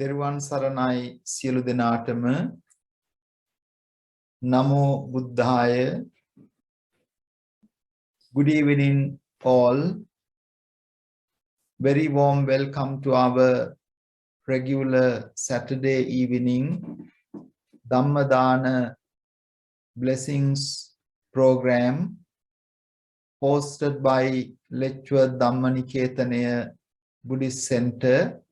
තෙරුවන් සරණයි සියලු දෙනාටම නමෝ බුද්ධාය. Good evening all. Very warm welcome to our regular Saturday evening Dhamma blessings program hosted by lecturer Dhammanikethanaya Buddhist Center.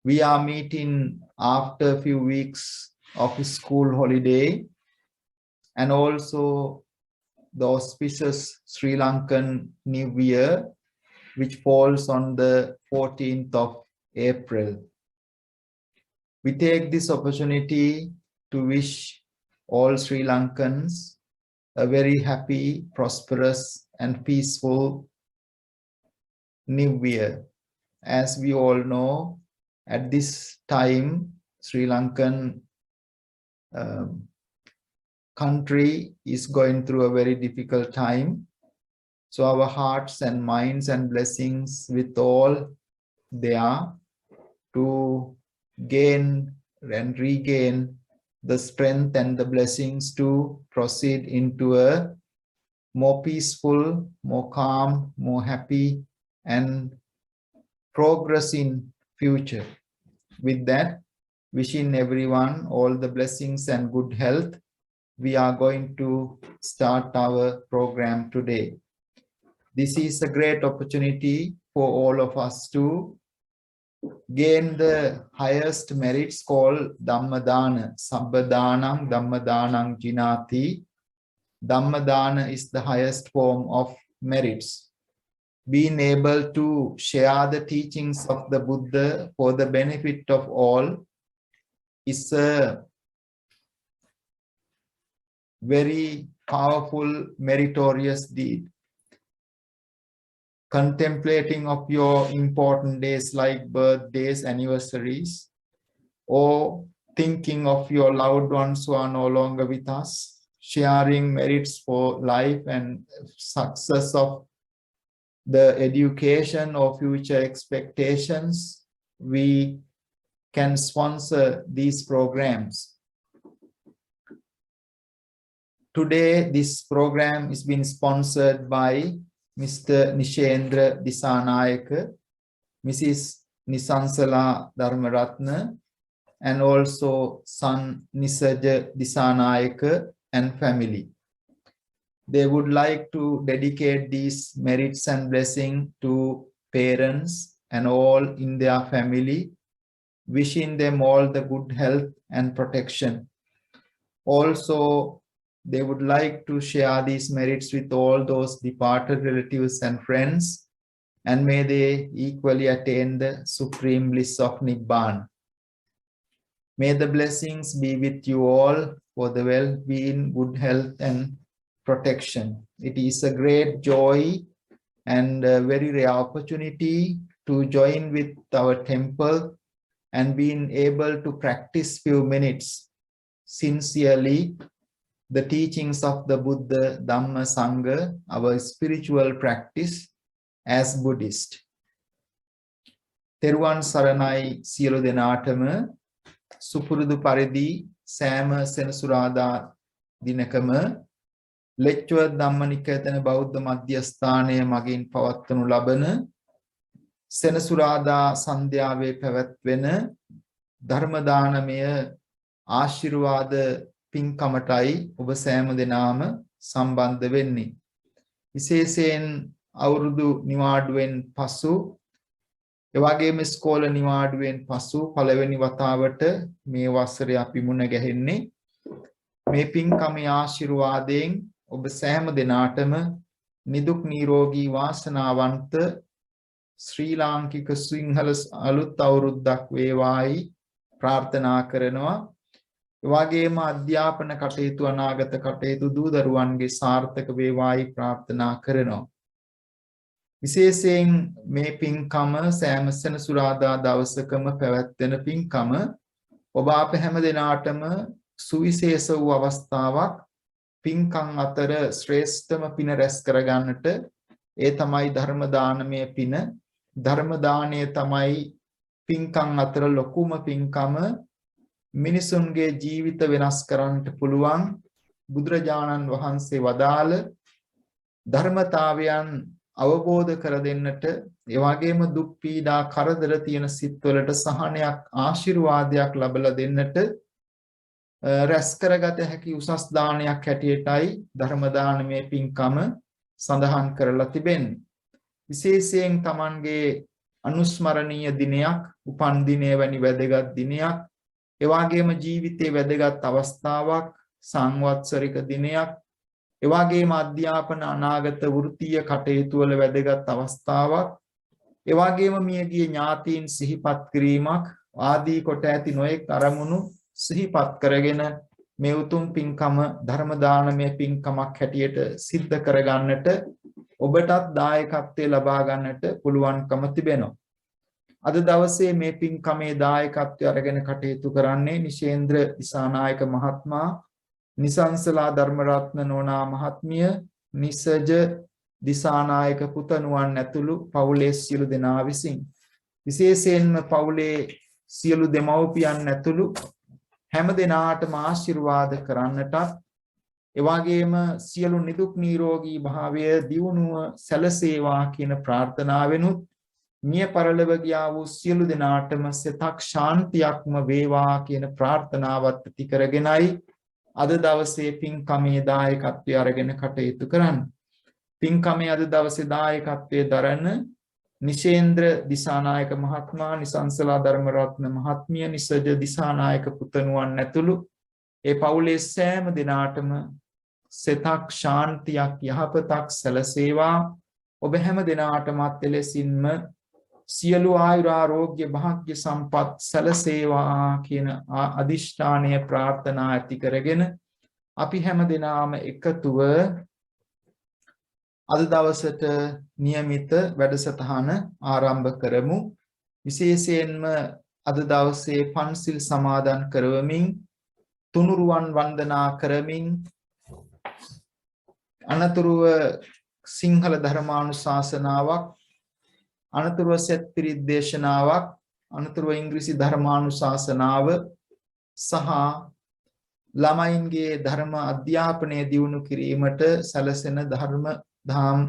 We are meeting after a few weeks of school holiday and also the auspicious Sri Lankan New Year, which falls on the 14th of April. We take this opportunity to wish all Sri Lankans a very happy, prosperous and peaceful New Year. As we all know, at this time, Sri Lankan country is going through a very difficult time. So our hearts and minds and blessings with all there to gain and regain the strength and the blessings to proceed into a more peaceful, more calm, more happy and progress in future. With that, wishing everyone all the blessings and good health, we are going to start our program today. This is a great opportunity for all of us to gain the highest merits called Dhammadana. Sabbadhanam Dhammadanam Jinati. Dhammadana is the highest form of merits. Being able to share the teachings of the Buddha for the benefit of all is a very powerful, meritorious deed. Contemplating of your important days like birthdays, anniversaries, or thinking of your loved ones who are no longer with us, sharing merits for life and success of the education or future expectations, we can sponsor these programs. Today, this program is being sponsored by Mr. Nishendra Dissanayake, Mrs. Nisansala Dharmaratne, and also son Nisaja Dissanayake and family. They would like to dedicate these merits and blessings to parents and all in their family, wishing them all the good health and protection. Also, they would like to share these merits with all those departed relatives and friends, and may they equally attain the supreme bliss of Nibbana. May the blessings be with you all for the well-being, good health and protection. It is a great joy and a very rare opportunity to join with our temple and being able to practice few minutes sincerely the teachings of the Buddha, Dhamma, Sangha, our spiritual practice as Buddhist. Teruwan saranai sielu denatama supurudu paridi sෑම සෙනසුරාදා දිනකම lecturer Dhammanikethanaya බෞද්ධ මධ්‍යස්ථානය මගින් පවත්වනු ලබන සෙනසුරාදා සන්ධ්‍යාවේ පැවැත්වෙන ධර්ම දානමය ආශිර්වාද පින්කමටයි ඔබ සෑම දෙනාම සම්බන්ධ වෙන්නේ. විශේෂයෙන් අවුරුදු නිවාඩුවෙන් පසු එවැගේම ඉස්කෝල නිවාඩුවෙන් පසු පළවෙනි වතාවට මේ වසරේ අපි මුණ ගැහෙන්නේ. මේ පින්කමේ ආශිර්වාදයෙන් ඔබ සෑම දෙනාටම නිදුක් නිරෝගී වාසනාවන්ත ශ්‍රී ලාංකික සිංහල අලුත් අවුරුද්දක් වේවායි ප්‍රාර්ථනා කරනවා. එවැගේම අධ්‍යාපන කටයුතු අනාගත කටයුතු දූ දරුවන්ගේ සාර්ථක වේවායි ප්‍රාර්ථනා කරනවා. විශේෂයෙන් මේ පින්කම සෑම සෙනසුරාදා දවසකම පැවැත්වෙන පින්කම ඔබ අප හැම දෙනාටම සුවිශේෂ වූ අවස්ථාවක්. පින්කම් අතර ශ්‍රේෂ්ඨම පින රැස් කරගන්නට ඒ තමයි ධර්ම දානමය පින. ධර්ම දාණය තමයි පින්කම් අතර ලොකුම පින්කම මිනිසුන්ගේ ජීවිත වෙනස් කරන්නට පුළුවන් බුදුරජාණන් වහන්සේ වදාළ ධර්මතාවයන් අවබෝධ කර දෙන්නට ඒ වගේම දුක් පීඩා කරදර තියෙන සිත්වලට සහනයක් ආශිර්වාදයක් ලැබලා දෙන්නට රැස් කරගත හැකි උසස් දානයක් හැටියටයි ධර්ම දානමය පින්කම සඳහන් කරලා තිබෙන්නේ. විශේෂයෙන් Tamanගේ අනුස්මරණීය දිනයක්, උපන් දිනය වැනි වැදගත් දිනයක්, ඒ වගේම ජීවිතයේ වැදගත් අවස්ථාවක්, සංවත්සරික දිනයක්, ඒ වගේම අධ්‍යාපන අනාගත වෘත්තීය කටයුතු වල වැදගත් අවස්ථාවක්, ඒ වගේම මියගිය ඥාතීන් සිහිපත් කිරීමක් ආදී කොට ඇති නොයෙක් අරමුණු සිහිපත් කරගෙන මේ උතුම් පින්කම ධර්ම දානමය පින්කමක් හැටියට සිද්ධ කරගන්නට ඔබටත් දායකත්වයේ ලබා ගන්නට පුළුවන්කම තිබෙනවා. අද දවසේ මේ පින්කමේ දායකත්වය අරගෙන කටයුතු කරන්නේ නිශේන්ද්‍ර දිසානායක මහත්මයා, නිසංසලා ධර්මරත්න නෝනා මහත්මිය, නිසජ දිසානායක පුතණුවන් ඇතුළු පවුලේ සියලු දෙනා විසින්, විශේෂයෙන්ම පවුලේ සියලු දෙමව්පියන් ඇතුළු හැම දෙනාටම ආශිර්වාද කරන්නටත්, එවාගේම සියලු නිදුක් නිරෝගී භාවය දියුණුව සැලසේවා කියන ප්‍රාර්ථනාවෙනුත් මිය පරලොව ගියා වූ සියලු දෙනාටම සිතක් ශාන්තියක්ම වේවා කියන ප්‍රාර්ථනාවත් ඇති කරගෙනයි අද දවසේ පින්කමේ දායකත්වය අරගෙන කටයුතු කරන්නේ. පින්කමේ අද දවසේ දායකත්වයේ දරන නිශේන්ද්‍ර දිසානායක මහත්මයා, නිසංසලා ධර්මරත්න මහත්මිය, නිසජ දිසානායක පුතණුවන් ඇතුළු ඒ පවුලේ සෑම දිනාටම සිතක් ශාන්තියක් යහපතක් සැලසේවා. ඔබ හැම දිනාටමත් එලෙසින්ම සියලු ආයුර ආරෝග්‍ය භාග්‍ය සම්පත් සැලසේවා කියන අදිෂ්ඨානය ප්‍රාර්ථනා ඇති කරගෙන අපි හැම දිනාම එකතුව අද දවසට નિયમિત වැඩසටහන ආරම්භ කරමු. විශේෂයෙන්ම අද දවසේ පන්සිල් සමාදන් කරවමින්, තුනුරුවන් වන්දනා කරමින්, අනතුරුව සිංහල ධර්මානුශාසනාවක්, අනතුරුව සෙත් පිරිත් දේශනාවක්, අනතුරුව ඉංග්‍රීසි ධර්මානුශාසනාව සහ ළමයින්ගේ ධර්ම අධ්‍යාපනය දියුණු කිරීමට සැලසෙන දහම්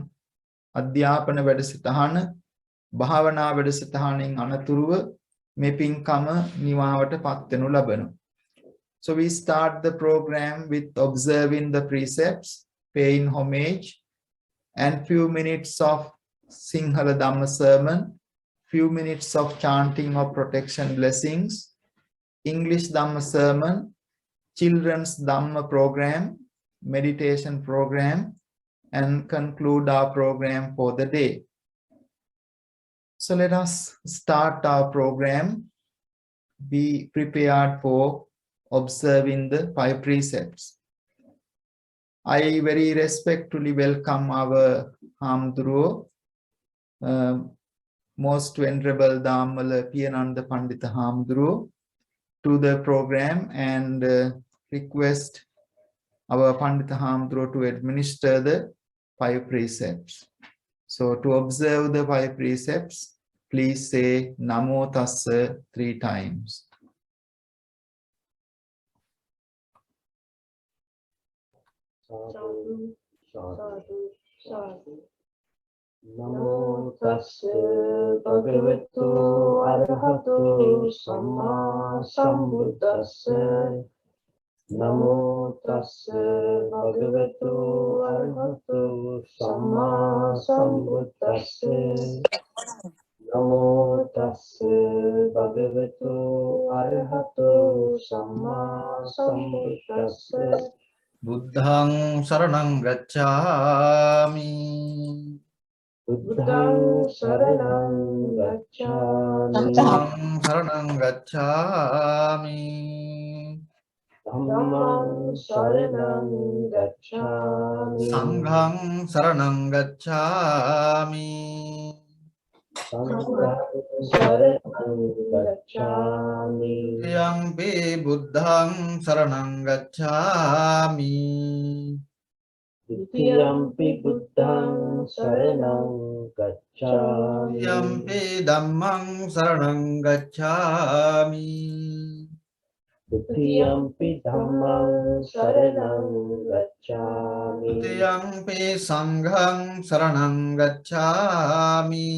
අධ්‍යාපන වැඩසටහන, භාවනා වැඩසටහනෙන් අනතුරුව මේ පින්කම නිමාවට පත්වනු ලබනවා. So we start the program with observing the precepts, paying homage, and few minutes of Sinhala Dhamma sermon, few minutes of chanting of protection blessings, English Dhamma sermon, children's Dhamma program, meditation program, and conclude our program for the day. So let us start our program. Be prepared for observing the 5 precepts. I very respectfully welcome our Hamduro, Most Venerable Dhamma Piyananda Pandita Hamduro, to the program and request our Pandita Hamduro to administer the 5 precepts. So to observe the 5 precepts, please say Namo Tassa 3 times. Sadhu, sadhu, sadhu. Namo tassa bhagavato arahato samma sambuddhassa. Namo tassa bhagavato arahato samma sambuddhassa. Namo tassa bhagavato arahato samma sambuddhassa. Buddhang saranang gacchami. Buddhang saranang gacchami. Buddhang saranang gacchami. Dhammang saranang gacchami. Sanghang saranang gacchami. Sanghang saranang gacchami. Yampi buddhang saranang gacchami. Ditiyampi buddhang saranang gacchami. Yampi dhammang saranang gacchami. Tutiyampi dhammang saranang gacchami. Tutiyampi sanghang saranang gacchami.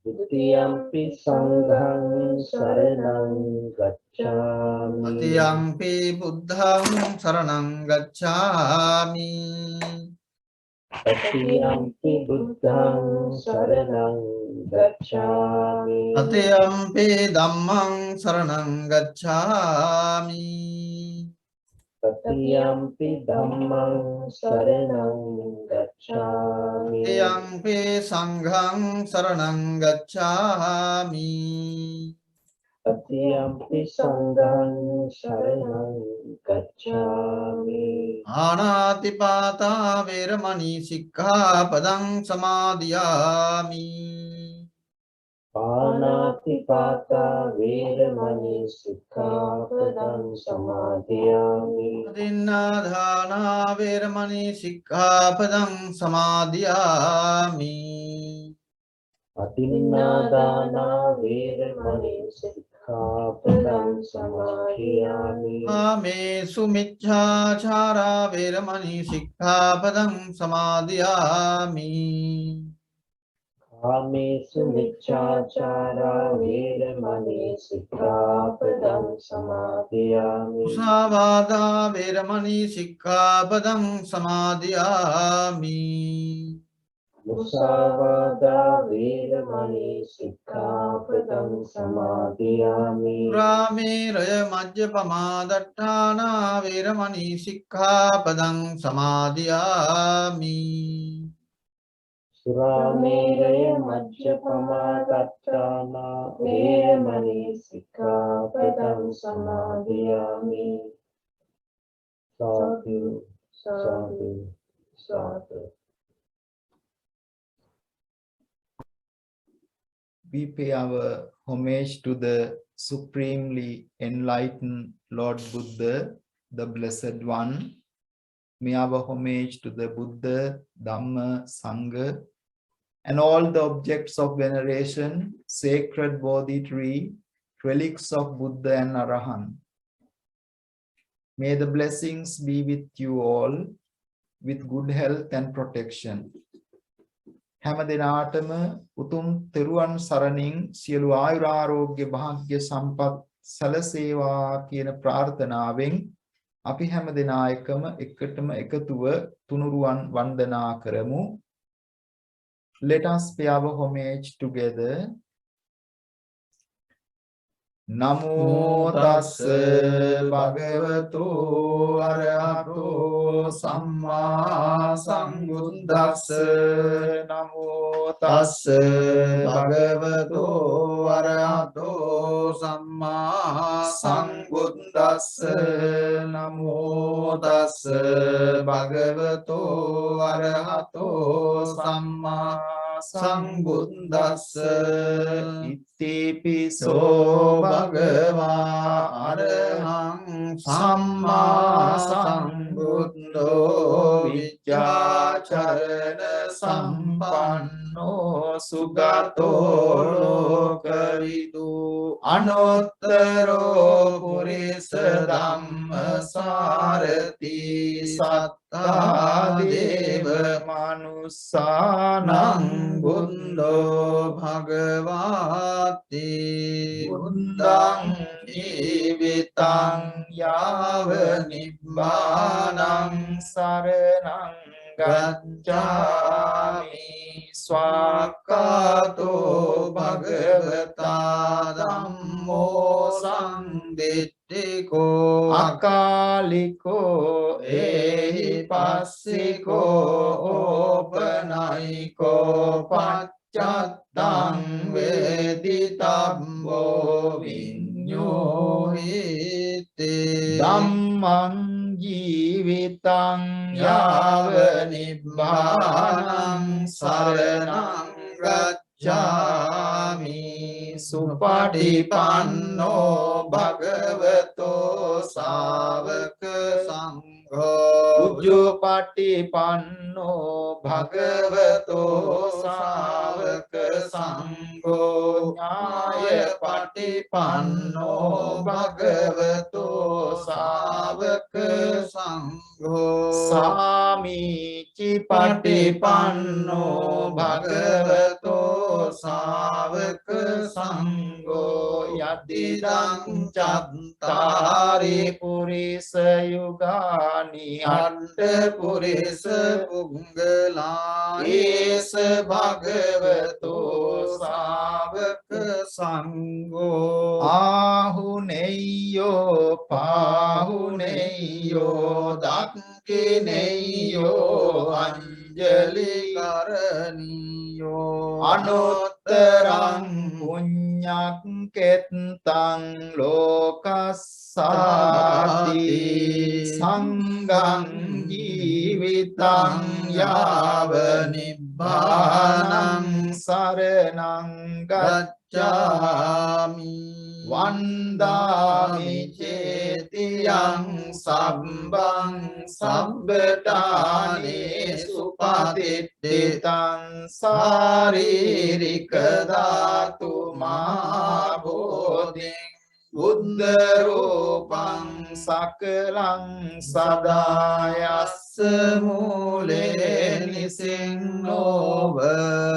Tutiyampi sanghang saranang gacchami. Tutiyampi buddhang saranang gacchami. Tutiyampi buddhang saranang gacchami. Tutiyampi dhammang saranang gacchami. Tutiyampi dhammang saranang gacchami. Tutiyampi sanghang saranang gacchami. Tutiyampi sanghang saranang gacchami. Anatipata veramani sikkhapadang samadhiyami. Panatipata veramani sikkhapadang samadhiyami. Adinadhana veramani sikkhapadang samadhiyami. Atinadana veramani sikkhapadang samadhiyami. Ame sumicchāchāra veramani sikkhapadang samadhiyami. Kamesu miccāchāra veramani sikkhapadang samadhiyami. Musāvādā veramani sikkhapadang samadhiyami. Musāvādā veramani sikkhapadang samadhiyami. Rāmeraya majjapamādatthāna veramani sikkhapadang samadhiyami. Surameraya majjapamādatthāna veramani sikkhapadang samadhiyami. Sadhu, sadhu, sadhu. We pay our homage to the supremely enlightened Lord Buddha, the Blessed One. May our homage to the Buddha, Dhamma, Sangha, and all the objects of veneration, sacred Bodhi tree, relics of Buddha and Arahant. May the blessings be with you all, with good health and protection. හැම දිනාටම උතුම් තෙරුවන් සරණින් සියලු ආයුරාරෝග්‍ය භාග්‍ය සම්පත් සැලසේවා කියන ප්‍රාර්ථනාවෙන් අපි හැම දිනා එකම එකටම එකතුව තුනුරුවන් වන්දනා කරමු. Let us pay our homage together. Namo tassa bhagavato arahato samma sambuddhassa. Namo tassa bhagavato arahato samma sambuddhassa. Namo tassa bhagavato arahato samma sambuddhassa. Ittipiso bhagavā arahang samma sambuddho vicchācarana sampanno sugato lokavidu anuttaro purisa dhamma sarati sattā deva manussanam buddho bhagavati buddham jīvitang yāva nibbānam saranam gacchāmi. Swakato bhagavata dhammo samdittiko akaliko ehipassiko opanayiko paccattam veditabbo viññohite dhammam jīvitang yāva nibbānam saranam gacchāmi. Supatipanno bhagavato sāvaka sangho උජ්ජෝපටිපන්නෝ භගවතෝ ශාවක සංඝෝ ඥායපටිපන්නෝ භගවතෝ ශාවක සංඝෝ සාමීචි පටිපන්නෝ භගවතෝ ශාවක සංඝෝ යදිදං චත්තාරි පුරිස යුගානි අට්ඨ පුරිස පුංගලා ඒස භගවතෝ ශාවක සංඝෝ ආහුනේයෝ පාහුනේයෝ දක්ඛිනේයෝ අංජලි කරණීයෝ අනුත්තරං පුඤ්ඤක්කෙත්තං ලෝකස්සාති සංඝං ජීවිතං යාව නිබ්බානං සරණං ගච්ඡාමි වන්දාමි චේතියං සම්බං සම්බතානේ සුපතිට්ඨිතං සාරීරික ධාතු මහා බෝධිං බුද්ධ රූපං සකලං සදායස්ස මූලේ නිසින්නෝව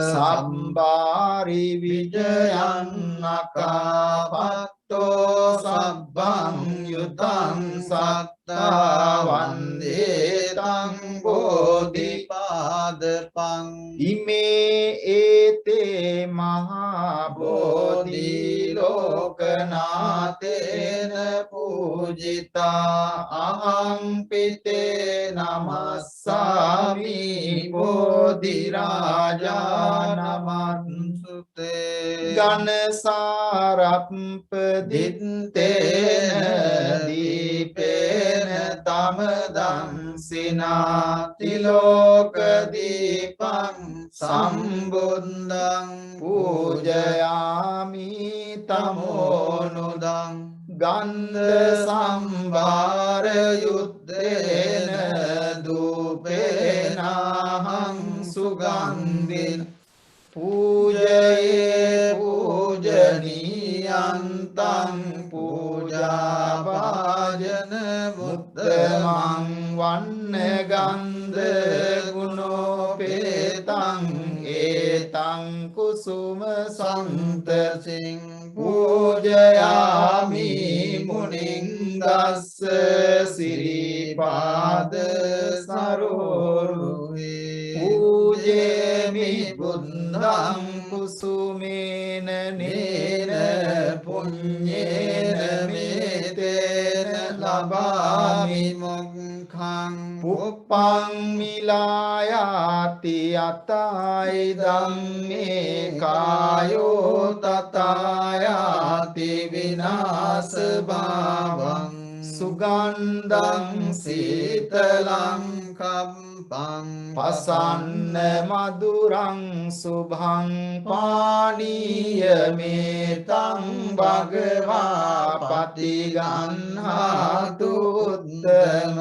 සම්බාරි විජයං අකාපත්තෝ සබ්බං යුතං සත්තා වන්දේ තං බෝධිපාදපං ඉමේ ඒතේ මහා බෝධි ලෝකනාතේන පූජිතා අහං පිතේ නමස්සාමි බෝධි රාජා නමස්සුතේ ගණසාරප්පදිත්තේන දීපේන තමදං සිනාතිලෝක දීපං සම්බුද්ධං පූජයාමි තමෝනුදං ගන්ධ සම්භාර යුද්ධේන දූපේනහං සුගන්ධින් පූජයේ පූජනීයන්තං පූජා භාජන මුත්තමං වන්න ගන්ධ ගුණෝපේතං ඒතං කුසුම සන්තසින් පූජයාමි මුනිං දස්ස සිරිපාද සරෝරුහි පූජේමි බුද්ධං කුසුමේන නේන පුඤ්ඤේන මේතේන ලබාමි මොක්ඛං පුප්පං මිලායාති අතයි ධම්මේ කායෝ තතායාති විනාශ භාවං සුගන්ධං සීතලං කම්පං පසන්න මధుරං සුභං පානීය මේතං භගවා පතිගන්හාතු උත්තම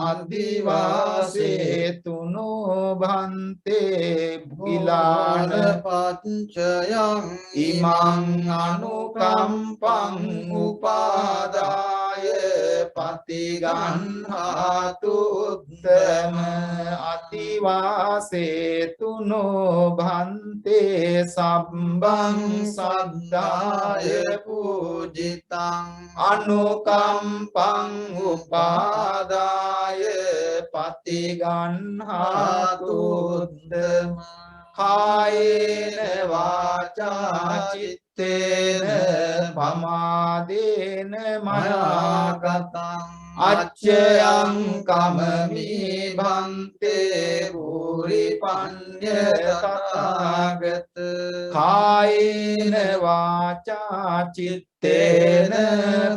අදිවාසේතුනෝ භන්තේ භිලාන පච්චයං ඉමං අනුකම්පං උපාදාය පතිගන්හාතු උත්තම අතිවාසේතුනෝ භන්තේ සබ්බං සද්ධාය පූජිතං අනුකම්පං උපාදාය පතිගන්හාතු උත්තම කායේන වාචා චිත්තේන පමාදේන මයාගතං අච්චයං කමමි භන්තේ භූරි පඤ්ඤ තථාගත කායේන වාචා චිත්තේන චිත්තේන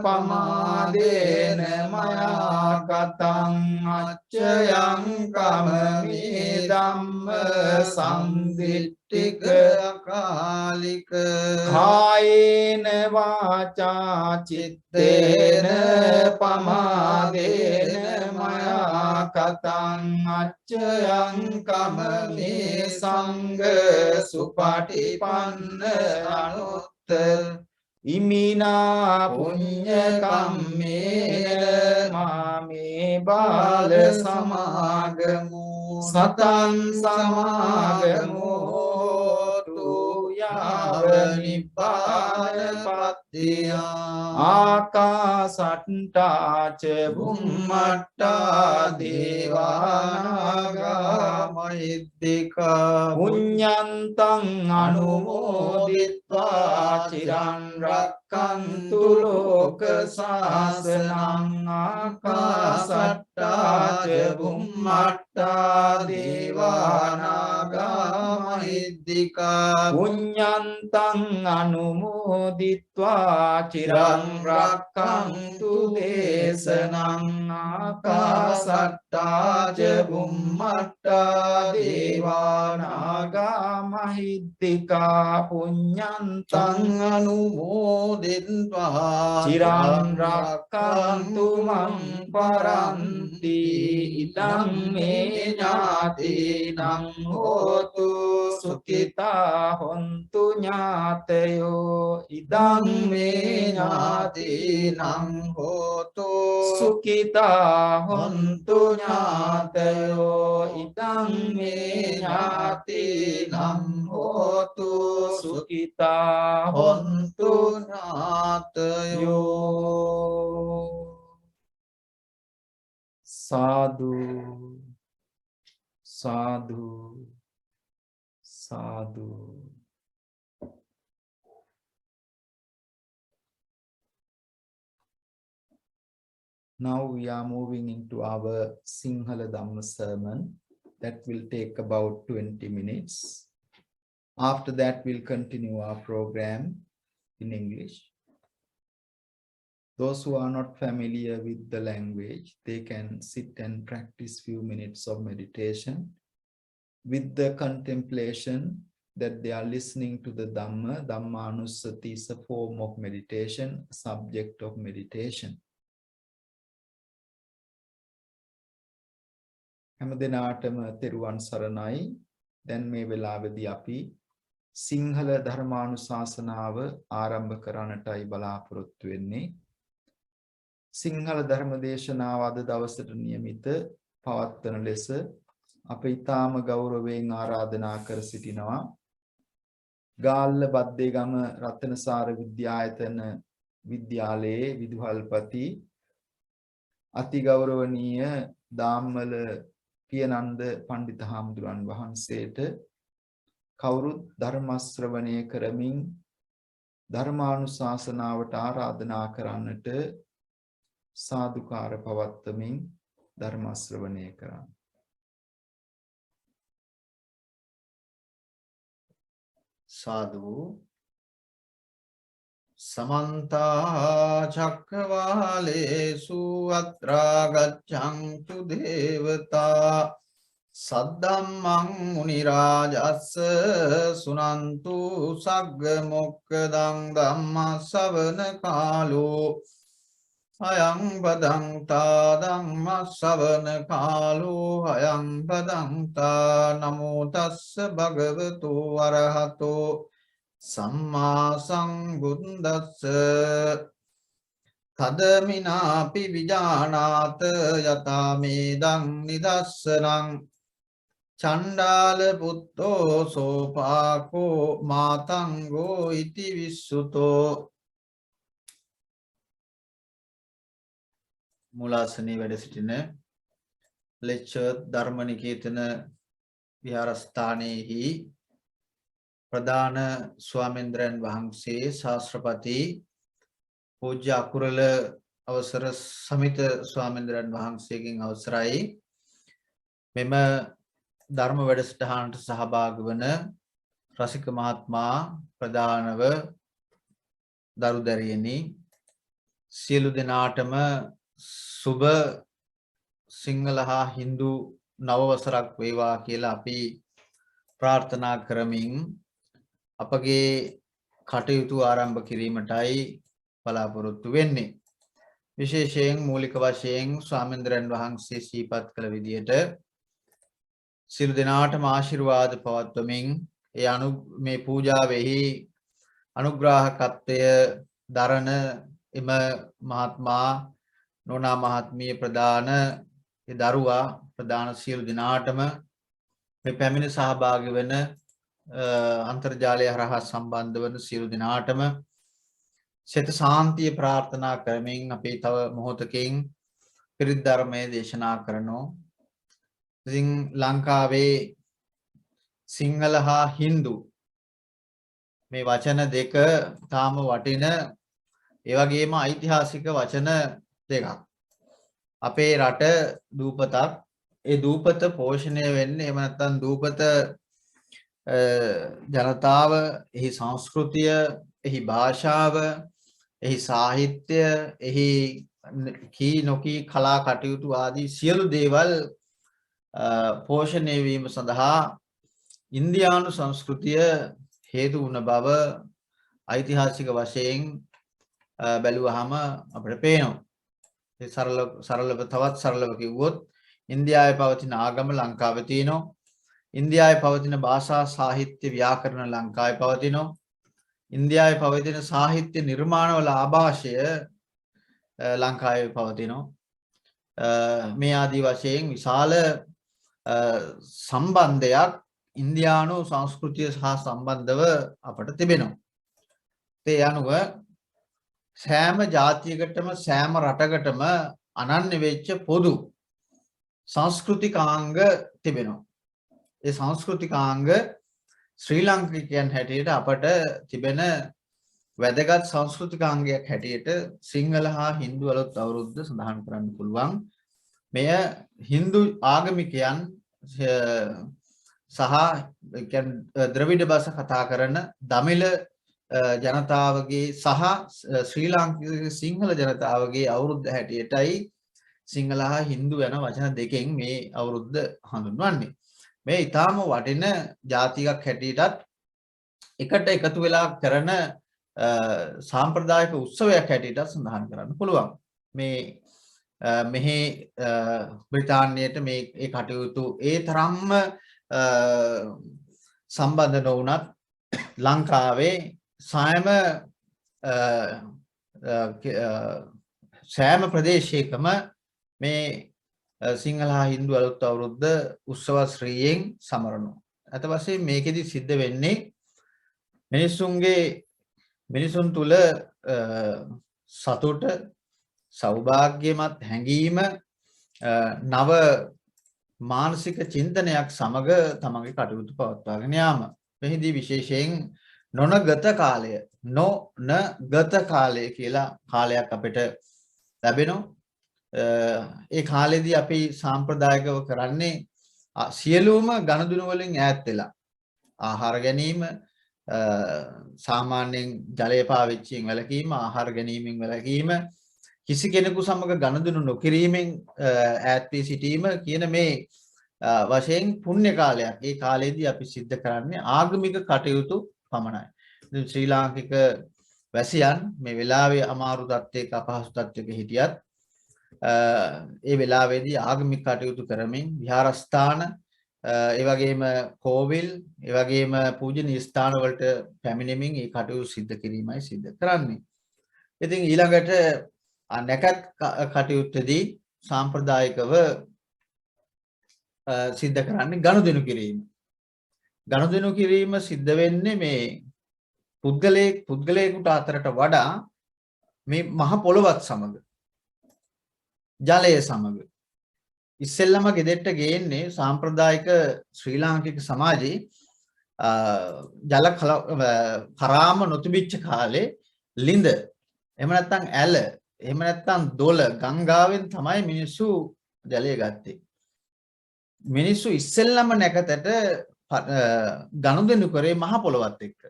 පමාදේන මයා කතං අච්චයං කමමේ ධම්ම සංදිට්ඨික අකාලික කායේන වාචා චිත්තේන පමාදේන මයා කතං අච්චයං කමමේ සංඝ සුපටිපන්න අනුත්තර ඉමිනා පුඤ්ඤ කම්මේන මාමේ බාල සමාගමෝ සතං සමාගමෝ යාව නිපාන පත්තියා ආකාසට්ටා ච බුම්මට්ටා දේවානාගා මහිද්దికා පුඤ්ඤන්තං අනුමෝදිත්වා චිරන් රක්ඛන්තු ලෝක සාසනං ආකාසට්ටා ච බුම්මට්ටා දේවානාගා මහිද්దికා පුඤ්ඤන්තං අනුමෝදිත්වා චිරං රක්ඛන්තු දේශනං ආකාසට්ටා ච බුම්මට්ටා දේවානාගා මහිද්దికා පුඤ්ඤන්තං අනුමෝදිත්වා චිරං රක්ඛන්තු මං පරන්ති ඉදං මේ ඥාතිනං හෝතු සුඛිතා හොන්තු ඥාතයෝ ඉදං මේ ඥාතිනං හෝතු සුඛිතා හොන්තු ඥාතයෝ ඉදං මේ ඥාතිනං හෝතු සුඛිතා හොන්තු ඥාතයෝ සාදු සාදු සාදු Now we are moving into our Sinhala Dhamma sermon that will take about 20 minutes. After that, we'll continue our program in English. Those who are not familiar with the language, they can sit and practice few minutes of meditation with the contemplation that they are listening to the Dhamma. Dhammanussati is a form of meditation, a subject of meditation. හැම දිනාටම තෙරුවන් සරණයි. දැන් මේ වෙලාවේදී අපි සිංහල ධර්මානුශාසනාව ආරම්භ කරන්නටයි බලාපොරොත්තු වෙන්නේ. සිංහල ධර්මදේශනාව අද දවසට નિયમિત පවත්වන ලෙස අප ඊටාම ගෞරවයෙන් ආරාධනා කර සිටිනවා. ගාල්ල බද්දේගම රත්නසාර විද්‍යායතන විද්‍යාලයේ විදුහල්පති අති ගෞරවනීය දාම්මල පියනන්ද පණ්ඩිත හාමුදුරන් වහන්සේට කවුරුත් ධර්ම ශ්‍රවණය කරමින් ධර්මානුශාසනාවට ආරාධනා කරන්නට සාදුකාර පවත්වමින් ධර්ම ශ්‍රවණය කරන්න. සාදු සමන්ත චක්කවාලේසු අත්‍රා ගච්ඡන්තු දේවතා සද්දම්මං මුනි රාජස්ස සුනන්තු සග්ග මොක්ඛදං ධම්ම ශ්‍රවණ කාලෝ අයං බදන්තා ධම්ම ශ්‍රවණ කාලෝ අයං බදන්තා නමෝ තස්ස භගවතු අරහතෝ සම්මා සම්බුද්දස්ස තදමිනාපි විජානාත යතා මේදං නිදස්සනං චණ්ඩාල පුත්තෝ සෝපාකෝ මාතංගෝ ඉති විස්සුතෝ. මුලාසනී වැඩ සිටින ලෙක්චර් ධර්මනිකේතන විහාරස්ථානයේහි ප්‍රධාන ස්වාමීන්ද්‍රයන් වහන්සේ ශාස්ත්‍රපති පූජ්‍ය අකුරල අවසර සමිත ස්වාමීන්ද්‍රයන් වහන්සේගෙන් අවසරයි මෙම ධර්ම වැඩසටහනට සහභාගී වන රසික මහත්මයා ප්‍රධානව දරු දැරියනි සියලු දෙනාටම සුබ සිංහල හා හින්දු නව වසරක් වේවා කියලා අපි ප්‍රාර්ථනා කරමින් අපගේ කටයුතු ආරම්භ කිරීමටයි බලාපොරොත්තු වෙන්නේ. විශේෂයෙන් මූලික වශයෙන් ස්වාමීන්ද්‍රයන් වහන්සේ සිහිපත් කළ විදියට සියලු දෙනාටම ආශිර්වාද පවත්වමින් මේ පූජාවෙහි අනුග්‍රාහකත්වය දරන එම මහත්මා නෝනා මහත්මිය ප්‍රදාන දරුවා ප්‍රදාන සියලු දෙනාටම මේ පැමිණ සහභාගී වෙන අන්තර්ජාලය හරහා සම්බන්ධ වන සියලු දෙනාටම සිත සාන්තිය ප්‍රාර්ථනා කරමින් අපි තව මොහොතකින් පිරිත් ධර්මයේ දේශනා කරනවා. ඉතින් ලංකාවේ සිංහල හා හින්දු මේ වචන දෙක තාම වටින ඒ වගේම ඓතිහාසික වචන දෙකක්. අපේ රට දූපතක්. ඒ දූපත පෝෂණය වෙන්නේ එහෙම නැත්නම් දූපත ජනතාව, එහි සංස්කෘතිය, එහි භාෂාව, එහි සාහිත්‍ය, එහි කී නොකී කලා කටයුතු ආදී සියලු දේවල් පෝෂණය වීම සඳහා ඉන්දියානු සංස්කෘතිය හේතු වුණ බව ඓතිහාසික වශයෙන් බැලුවහම අපිට පේනවා. ඒ සරලව තවත් සරලව කිව්වොත් ඉන්දියාවේ පවතින ආගම ලංකාවේ තියෙනවා. ඉන්දියාවේ පවතින භාෂා සාහිත්‍ය ව්‍යාකරණ ලංකාවේ පවතිනවා. ඉන්දියාවේ පවතින සාහිත්‍ය නිර්මාණවල ආభాෂය ලංකාවේ පවතිනවා. මේ ආදී වශයෙන් විශාල සම්බන්ධයක් ඉන්දියානු සංස්කෘතිය සහ සම්බන්ධව අපට තිබෙනවා. ඒ අනුව සෑම ජාතියකටම සෑම රටකටම අනන්‍ය වෙච්ච පොදු සංස්කෘතිකාංග තිබෙනවා. ඒ සංස්කෘතිකාංග ශ්‍රී ලාංකිකයන් හැටියට අපට තිබෙන වැදගත් සංස්කෘතිකාංගයක් හැටියට සිංහල හා හින්දු අලුත් අවුරුද්ද සඳහන් කරන්න පුළුවන්. මෙය හින්දු ආගමිකයන් සහ ද්‍රවිඩ භාෂ කතා කරන දමිළ ජනතාවගේ සහ ශ්‍රී ලාංකික සිංහල ජනතාවගේ අවුරුද්ද හැටියටයි සිංහල හා හින්දු යන වචන දෙකෙන් මේ අවුරුද්ද හඳුන්වන්නේ. මේ ඊටාම වටින ජාතියක් හැටියටත් එකට එකතු වෙලා කරන සාම්ප්‍රදායික උත්සවයක් හැටියට සඳහන් කරන්න පුළුවන්. මේ මෙහි බ්‍රිතාන්‍යයට මේ කටයුතු ඒ තරම්ම සම්බන්ධ නොවුනත් ලංකාවේ සෑම ප්‍රදේශයකම මේ සිංහල හා හින්දු අලුත් අවුරුද්ද උත්සව ශ්‍රීයෙන් සමරනවා. අත වශයෙන් මේකෙදි සිද්ධ වෙන්නේ මිනිසුන් තුල සතුට සෞභාග්‍යමත් හැඟීම නව මානසික චින්තනයක් සමග තමගේ කටයුතු පවත්වාගෙන යාම. මෙහිදී විශේෂයෙන් නොනගත කාලය කියලා කාලයක් අපිට ලැබෙනවා. ඒ කාලෙදී අපි සාම්ප්‍රදායිකව කරන්නේ සියලුම ගනුදෙනු වලින් ඈත් වෙලා ආහාර ගැනීම, සාමාන්‍යයෙන් ජලය පාවිච්චියෙන් වැළකීම, ආහාර ගැනීමෙන් වැළකීම, කිසි කෙනෙකු සමග ගනුදෙනු නොකිරීමෙන් ඈත් වී සිටීම කියන මේ වශයෙන් පුණ්‍ය කාලයක්. ඒ කාලෙදී අපි සිද්ධ කරන්නේ ආගමික කටයුතු පමණයි. ඉතින් ශ්‍රී ලාංකික වැසියන් මේ වෙලාවේ අමාරු තත්ත්වයක අපහසු තත්ත්වයක හිටියත් ඒ වෙලාවේදී ආගමික කටයුතු කරමින් විහාරස්ථාන, ඒ වගේම කෝවිල්, ඒ වගේම පූජනීය ස්ථාන වලට පැමිණෙමින් මේ කටයුතු සිද්ධ කිරීමයි සිද්ධ කරන්නේ. ඉතින් ඊළඟට නැකත් කටයුත්තේදී සාම්ප්‍රදායිකව සිද්ධ කරන්නේ ගනුදෙනු කිරීම. ගනුදෙනු කිරීම සිද්ධ වෙන්නේ මේ පුද්ගලයෙකුට අතරට වඩා මේ මහ පොළොවත් සමග, ජලය සමග. ඉස්සෙල්ලම ගෙදෙට්ට ගේන්නේ සාම්ප්‍රදායික ශ්‍රී ලාංකික සමාජයේ ජල කරාම නොතිබිච්ච කාලේ ලිඳ, එහෙම නැත්නම් ඇල, එහෙම නැත්නම් දොල, ගංගාවෙන් තමයි මිනිස්සු ජලය ගත්තේ. මිනිස්සු ඉස්සෙල්ලම නැකතට ගනුදෙනු කරේ මහ පොළොවත් එක්ක.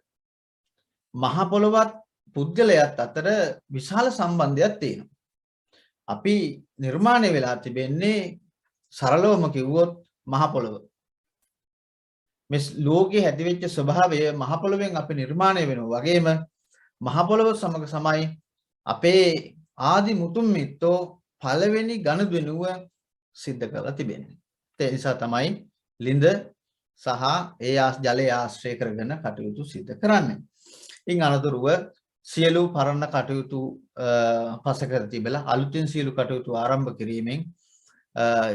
මහ පොළොවත් පුද්ගලයාත් අතර විශාල සම්බන්ධයක් තියෙනවා. අපි නිර්මාණය වෙලා තිබෙන්නේ සරලවම කිව්වොත් මහ පොළොව. මේ ලෝකයේ හැදිවෙච්ච ස්වභාවය මහ පොළොවෙන් අපි නිර්මාණය වෙනවා වගේම මහ පොළොව සමග සමයි අපේ ආදි මුතුන් මිත්තෝ පළවෙනි ගනුදෙනුව සිද්ධ කරලා තිබෙන්නේ. ඒ නිසා තමයි ලිඳ සහ ඒ ජලය ආශ්‍රය කරගෙන කටයුතු සිද්ධ කරන්නේ. ඉන් අනතුරුව සියලු පරණ කටයුතු පසකර තිබලා අලුතින් සියලු කටයුතු ආරම්භ කිරීමෙන්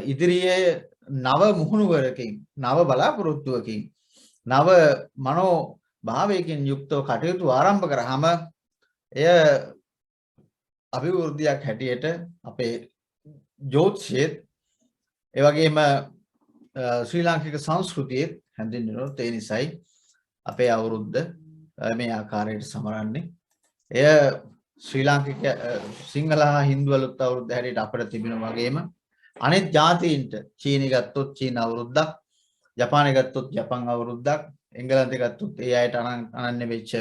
ඉදිරියේ නව මුහුණුවරකින් නව බලාපොරොත්තුවකින් නව මනෝ භාවයකින් යුක්තව කටයුතු ආරම්භ කරාම එය අභිවෘද්ධියක් හැටියට අපේ ජෝතිෂයේ ඒ වගේම ශ්‍රී ලාංකික සංස්කෘතියේ හැඳින්වෙනවා. ඒ නිසායි අපේ අවුරුද්ද මේ ආකාරයට සමරන්නේ. එය ශ්‍රී ලාංකික සිංහල හා හින්දු අලුත් අවුරුද්ද හැටියට අපිට තිබෙනා වගේම අනෙක් ජාතීන්ට චීනි ගත්තොත් චීන අවුරුද්දක්, ජපානය ගත්තොත් ජපන් අවුරුද්දක්, එංගලන්තය ගත්තොත් ඒ අයට අනන්‍ය වෙච්ච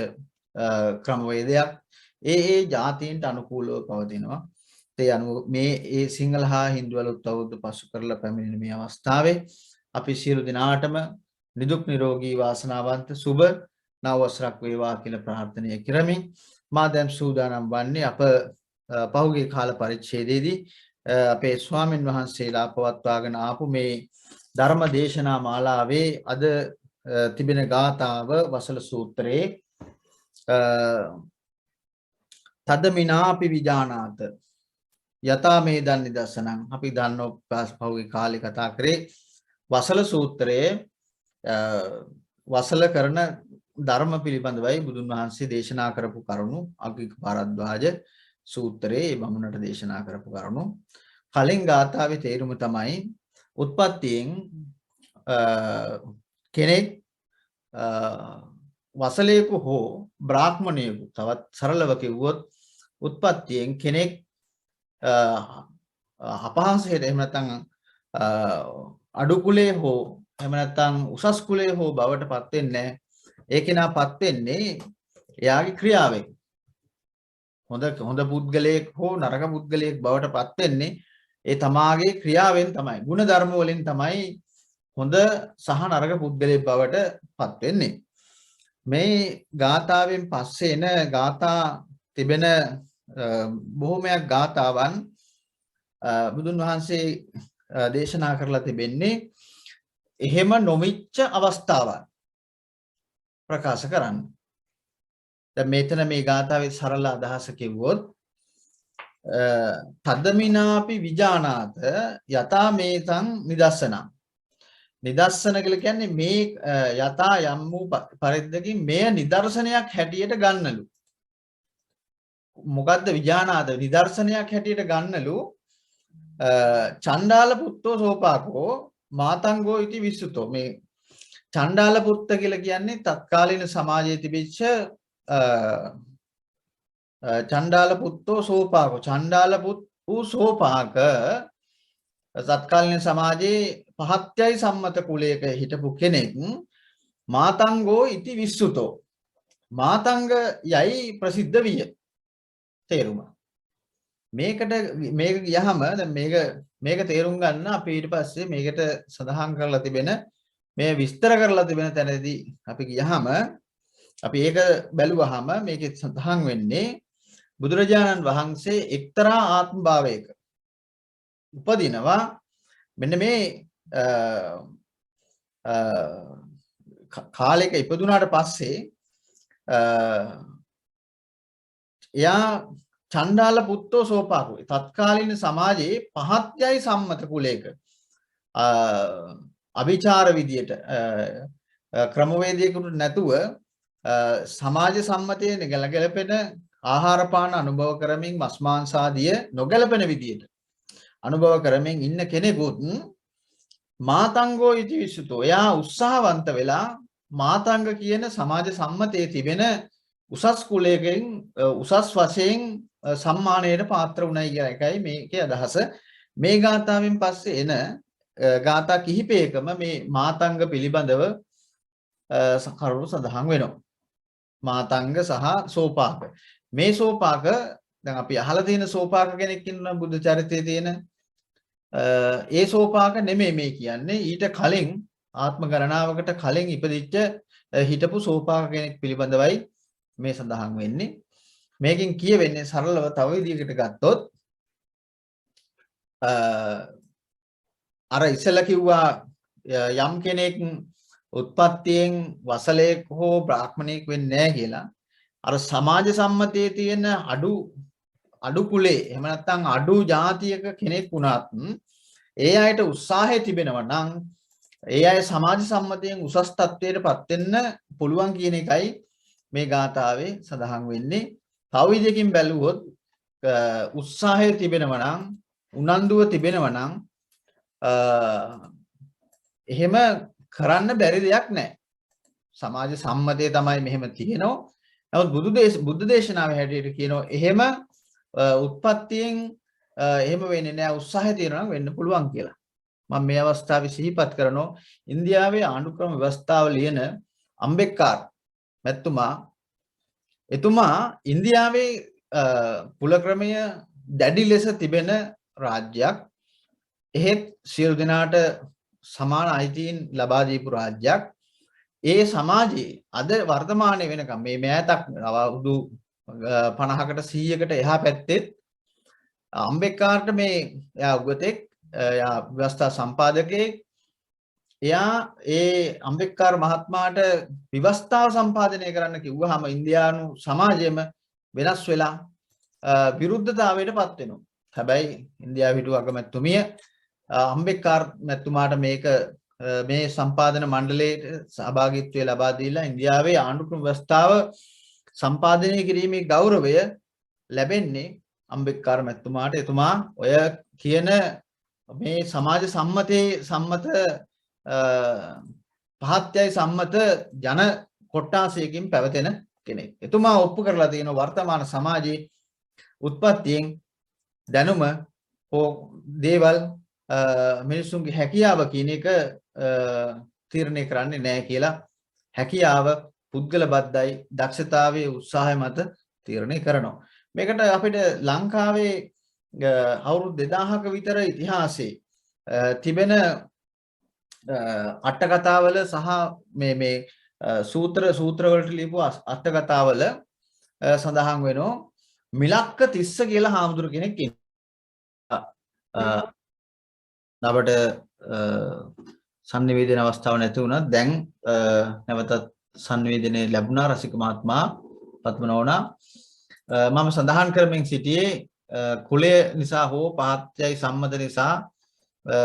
ක්‍රමවේදයක් ඒ ජාතීන්ට අනුකූලව පවතිනවා. ඒ අනුව මේ සිංහල හා හින්දු අලුත් අවුරුද්ද පසු කරලා පැමිණෙන මේ අවස්ථාවේ අපි සියලු දෙනාටම නිදුක් නිරෝගී වාසනාවන්ත සුබ නව වසරක් වේවා කියලා ප්‍රාර්ථනා කරමින් මා දැන් සූදානම් වන්නේ අප පහුගිය කාල පරිච්ඡේදයේදී අපේ ස්වාමින් වහන්සේලා පවත්වාගෙන ආපු මේ ධර්ම දේශනා මාලාවේ අද තිබෙන ගාථාව වසල සූත්‍රයේ තදමිනාපි විජානාත යතා මේ දන් නිදර්ශනං. අපි දන්නෝ පහුගිය කාලේ කතා කරේ වසල සූත්‍රයේ වසල කරන ධර්ම පිළිබඳවයි බුදුන් වහන්සේ දේශනා කරපු කරුණු අග්ගික භාරද්වාජ සූත්‍රයේ බමුණට දේශනා කරපු කරුණු. කලින් ගාථාවේ තේරුම තමයි උත්පත්තියෙන් කෙනෙක් වසලයෙකු හෝ බ්‍රාහ්මණයෙකු තවත් සරලව කිව්වොත් උත්පත්තියෙන් කෙනෙක් අපහාසයට එහෙම නැත්නම් අඩු කුලයේ හෝ එහෙම නැත්නම් උසස් කුලයේ හෝ බවට පත් වෙන්නේ නැහැ. ඒ කෙනාපත් වෙන්නේ එයාගේ ක්‍රියාවෙන්. හොඳ පුද්ගලයෙක් හෝ නරක පුද්ගලයෙක් බවට පත් වෙන්නේ ඒ තමාගේ ක්‍රියාවෙන් තමයි. ගුණ ධර්ම වලින් තමයි හොඳ සහ නරක පුද්ගලයෙක් බවට පත් වෙන්නේ. මේ ගාථාවෙන් පස්සේ එන ගාථා තිබෙන බොහෝමයක් ගාථාවන් බුදුන් වහන්සේ දේශනා කරලා තිබෙන්නේ එහෙම නොවිච්ච අවස්ථාවන් ප්‍රකාශ කරන්න. දැන් මෙතන මේ ගාථාවේ සරල අදහස කිව්වොත් තදමිනාපි විජානාත යතා මේතං නිදස්සනං. නිදස්සන කියලා කියන්නේ මේ යතා යම් වූ පරිද්දකින් මෙය නිදර්ශනයක් හැටියට ගන්නලු. මොකද්ද විජානාත නිදර්ශනයක් හැටියට ගන්නලු චණ්ඩාල පුත්තෝ සෝපාකෝ මාතංගෝ ඉති විසුතෝ. මේ චණ්ඩාල පුත්ත කියලා කියන්නේ තත්කාලීන සමාජයේ තිබිච්ච චණ්ඩාල පුත්තෝ සෝපාකෝ. චණ්ඩාල පුත් වූ සෝපාක තත්කාලීන සමාජයේ පහත්යයි සම්මත කුලයක හිටපු කෙනෙක් මාතංගෝ ඉති විසුතෝ. මාතංග යයි ප්‍රසිද්ධ විය. තේරුම මේකට මේක ගියහම දැන් මේක තේරුම් ගන්න අපි ඊට පස්සේ මේකට සඳහන් කරලා තිබෙන මේ විස්තර කරලා තිබෙන තැනදී අපි ගියහම අපි ඒක බැලුවහම මේකේ සඳහන් වෙන්නේ බුදුරජාණන් වහන්සේ එක්තරා ආත්ම භාවයක උපදිනවා. මෙන්න මේ කාලයක ඉපදුනාට පස්සේ එයා චණ්ඩාල පුත්තෝ සෝපාකෝ තත්කාලීන සමාජයේ පහත්යයි සම්මත කුලයක අභිචාර විදියට ක්‍රමවේදයකට නැතුව සමාජ සම්මතයේ ගැලපෙන ආහාර පාන අනුභව කරමින් මස් මාංශ ආදිය නොගැලපෙන විදියට අනුභව කරමින් ඉන්න කෙනෙකුත් මාතංගෝ ඉති විසුතෝ. එයා උත්සාහවන්ත වෙලා මාතංග කියන සමාජ සම්මතයේ තිබෙන උසස් කුලයකින් උසස් වශයෙන් සම්මානයට පාත්‍ර වුණයි කියන එකයි මේකේ අදහස. මේ ගාථාවෙන් පස්සේ එන ගාථා කිහිපයකම මේ මාතංග පිළිබඳව කරුණු සඳහන් වෙනවා. මාතංග සහ සෝපාක. මේ සෝපාක දැන් අපි අහලා තියෙන සෝපාක කෙනෙක් ඉන්නවා බුද්ධ චරිතයේ තියෙන ඒ සෝපාක නෙමෙයි මේ කියන්නේ ඊට කලින් ආත්ම ගණනාවකට කලින් ඉපදිච්ච හිටපු සෝපාක කෙනෙක් පිළිබඳවයි මේ සඳහන් වෙන්නේ. මේකෙන් කියවෙන්නේ සරලව තව විදිහකට ගත්තොත් අර ඉස්සෙල්ලා කිව්වා යම් කෙනෙක් උත්පත්තියෙන් වසලෙක් හෝ බ්‍රාහ්මණයෙක් වෙන්නේ නැහැ කියලා. අර සමාජ සම්මතයේ තියෙන අඩු කුලේ එහෙම නැත්නම් අඩු ජාතියක කෙනෙක් වුණත් ඒ අයට උත්සාහය තිබෙනවා නම් ඒ අය සමාජ සම්මතයෙන් උසස් තත්ත්වයටපත් වෙන්න පුළුවන් කියන එකයි මේ ගාථාවේ සඳහන් වෙන්නේ. තව විදිහකින් බැලුවොත් උත්සාහය තිබෙනවා නම් උනන්දුව තිබෙනවා නම් එහෙම කරන්න බැරි දෙයක් නැහැ. සමාජ සම්මතය තමයි මෙහෙම තියෙනවා. නමුත් බුද්ධ දේශනාවේ හැටියට කියනවා එහෙම උත්පත්තියෙන් එහෙම වෙන්නේ නැහැ උත්සාහය තියෙනවා නම් වෙන්න පුළුවන් කියලා. මම මේ අවස්ථාවේ සිහිපත් කරනවා ඉන්දියාවේ ආණ්ඩුක්‍රම ව්‍යවස්ථාව ලියන අම්බෙක්කාර් එතුමා ඉන්දියාවේ කුල ක්‍රමය දැඩි ලෙස තිබෙන රාජ්‍යයක්. එහෙත් සියලු දෙනාට සමාන අයිතීන් ලබා දීපු රාජ්‍යයක්. ඒ සමාජයේ අද වර්තමානයේ වෙනකම් මේ මෑතක් අවුරුදු 50කට 100කට එහා පැත්තේ අම්බෙක්කාර්ට මේ එයා උගතෙක් එයා ව්‍යවස්ථා සම්පාදකයෙක් එයා ඒ අම්බෙක්කාර් මහත්මයාට ව්‍යවස්ථාව සම්පාදනය කරන්න කිව්වහම ඉන්දියානු සමාජයේම වෙනස් වෙලා විරුද්ධතාවයටපත් වෙනවා. හැබැයි ඉන්දියාවේ හිටපු අගමැතිතුමිය අම්බෙක්කාර් මැතිතුමාට මේ සම්පාදන මණ්ඩලයේ සහභාගීත්වය ලබා දීලා ඉන්දියාවේ ආණ්ඩුක්‍රම ව්‍යවස්ථාව සම්පාදනය කිරීමේ ගෞරවය ලැබෙන්නේ අම්බෙක්කාර් මැතිතුමාට. එතුමා ඔය කියන මේ සමාජ සම්මත පහත්යයි සම්මත ජන කොට්ටාසයකින් පැවතෙන කෙනෙක්. එතුමා ඔප්පු කරලා තියෙන වර්තමාන සමාජයේ උත්පත්තියෙන් දැනුම හෝ දේවල් මිනිසුන්ගේ හැකියාව කියන එක තීරණය කරන්නේ නැහැ කියලා. හැකියාව පුද්ගල බද්ධයි දක්ෂතාවයේ උත්සාහය මත තීරණය කරනවා. මේකට අපිට ලංකාවේ අවුරුදු 2000ක විතර ඉතිහාසයේ තිබෙන අට කතාවල සහ මේ සූත්‍ර වලට ලියපු අට කතාවල සඳහන් වෙනවා මිලක්ක තිස්ස කියලා හාමුදුරු කෙනෙක් ඉන්නවා. අපට සංනිවේදන අවස්ථාව නැති වුණා. දැන් නැවතත් සංනිවේදනයේ ලැබුණා රසික මහත්මයා පත්මනෝනා. මම සඳහන් කරමින් සිටියේ කුලය නිසා හෝ පහත්යයි සම්මත නිසා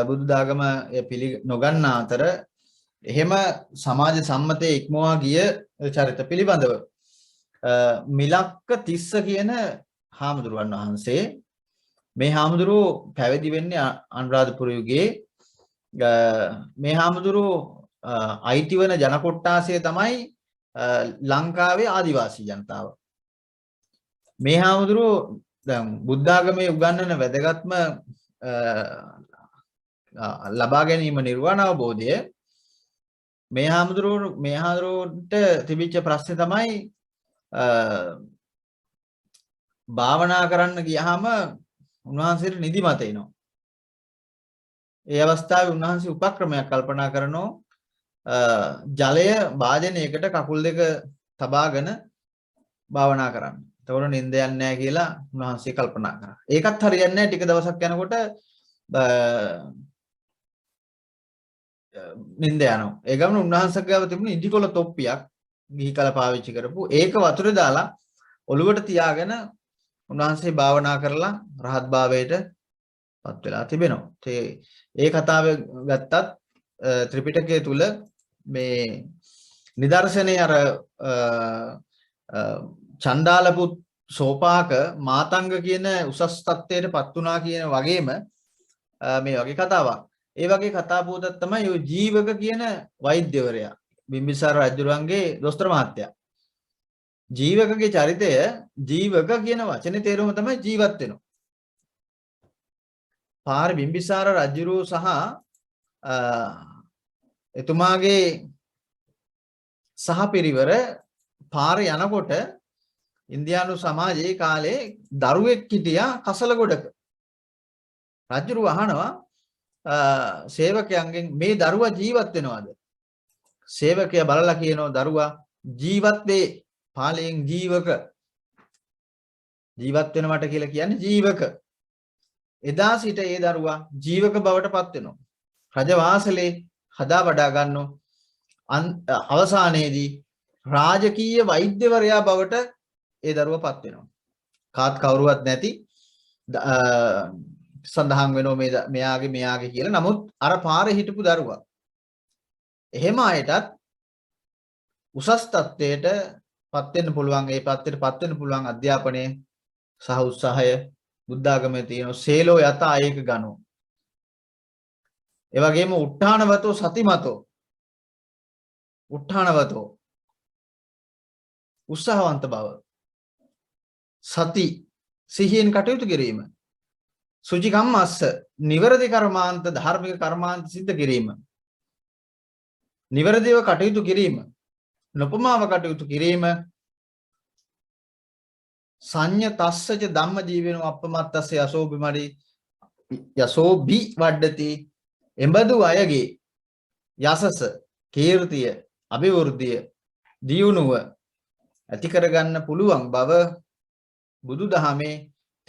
බුදු දාගම පිළි නොගන්න අතර එහෙම සමාජ සම්මතයේ ඉක්මවා ගිය චරිත පිළිබඳව මිලක්ක තිස්ස කියන හාමුදුරුවන් වහන්සේ මේ හාමුදුරුව පැවිදි වෙන්නේ අනුරාධපුර යුගයේ. මේ හාමුදුරුව අයිති වන ජන කොට්ටාසය තමයි ලංකාවේ ආදිවාසී ජනතාව. මේ හාමුදුරුව දැන් බුද්ධ ආගමේ උගන්වන වැදගත්ම ලබා ගැනීම නිර්වාණ අවබෝධය. මේ හාමුදුරුවන්ට තිබිච්ච ප්‍රශ්නේ තමයි භාවනා කරන්න ගියාම උන්වහන්සේට නිදිමත එනවා. ඒ අවස්ථාවේ උන්වහන්සේ උපක්‍රමයක් කල්පනා කරනවා ජලය වාදනයකට කකුල් දෙක තබාගෙන භාවනා කරන්න. එතකොට නිින්ද යන්නේ නැහැ කියලා උන්වහන්සේ කල්පනා කරා. ඒකත් හරියන්නේ නැහැ. ටික දවසක් යනකොට නිින්ද යනවා. ඒ ගමන උන්වහන්සේ ගාව තිබුණ ඉදිකොළ තොප්පියක් ගිහි කල පාවිච්චි කරපු ඒක වතුරේ දාලා ඔළුවට තියාගෙන උන්වහන්සේ භාවනා කරලා රහත් භාවයට පත් වෙලා තිබෙනවා. ඒ කතාව ගත්තත් ත්‍රිපිටකය තුල මේ නිදර්ශනයේ අර චණ්ඩාලපුත් සෝපාක මාතංග කියන උසස් තත්ත්වයට පත් වුණා කියන වගේම මේ වගේ කතාවක්. ඒ වගේ කතා පොතක් තමයි ඔය ජීවක කියන වෛද්‍යවරයා බිම්බිසාර රජුරන්ගේ දොස්තර මහත්තයා. ජීවකගේ චරිතය ජීවක කියන වචනේ තේරුම තමයි ජීවත් වෙනවා. පාර බිම්බිසාර රජුරු සහ එතුමාගේ සහපිරිවර පාර යනකොට ඉන්දියානු සමාජයේ කාලේ දරුවෙක් හිටියා කසල ගොඩක. රජුරු අහනවා සේවකයන්ගෙන් මේ දරුවා ජීවත් වෙනවද? සේවකයා බලලා කියනවා දරුවා ජීවත් වේ. පාලියෙන් ජීවක. ජීවත් වෙනවට කියලා කියන්නේ ජීවක. එදා සිට ඒ දරුවා ජීවක බවට පත් වෙනවා. රජවාසලේ හදා වඩා ගන්නවා. අවසානයේදී රාජකීය වෛද්‍යවරයා බවට ඒ දරුවා පත් වෙනවා. කාත් කවුරුවත් නැති සඳහන් වෙනවා මෙයාගේ කියලා. නමුත් අර පාරේ හිටපු දරුවා. එහෙම අයටත් උසස් තත්ත්වයට පත් වෙන්න පුළුවන්. ඒ පැත්තට පත් වෙන්න පුළුවන් අධ්‍යාපනයේ සහ උත්සාහය බුද්ධාගමේ තියෙන සේලෝ යතා ඒක ගනෝ. ඒ වගේම උත්හානවතෝ සතිමතෝ. උත්හානවතෝ උත්සාහවන්ත බව. සති සිහියෙන් කටයුතු කිරීම. සුචි කම්මස්ස නිවැරදි කර්මාන්ත ධාර්මික කර්මාන්ත සිද්ධ කිරීම. නිවැරදිව කටයුතු කිරීම. නොපමාව කටයුතු කිරීම. සංඤ තස්සච ධම්ම ජීවෙනෝ අපමත්තස්ස යසෝබිමරි යසෝබි වඩ්ඩති. එබඳු අයගේ යසස කීර්තිය අභිවෘද්ධිය දියුණුව ඇති කරගන්න පුළුවන් බව බුදුදහමේ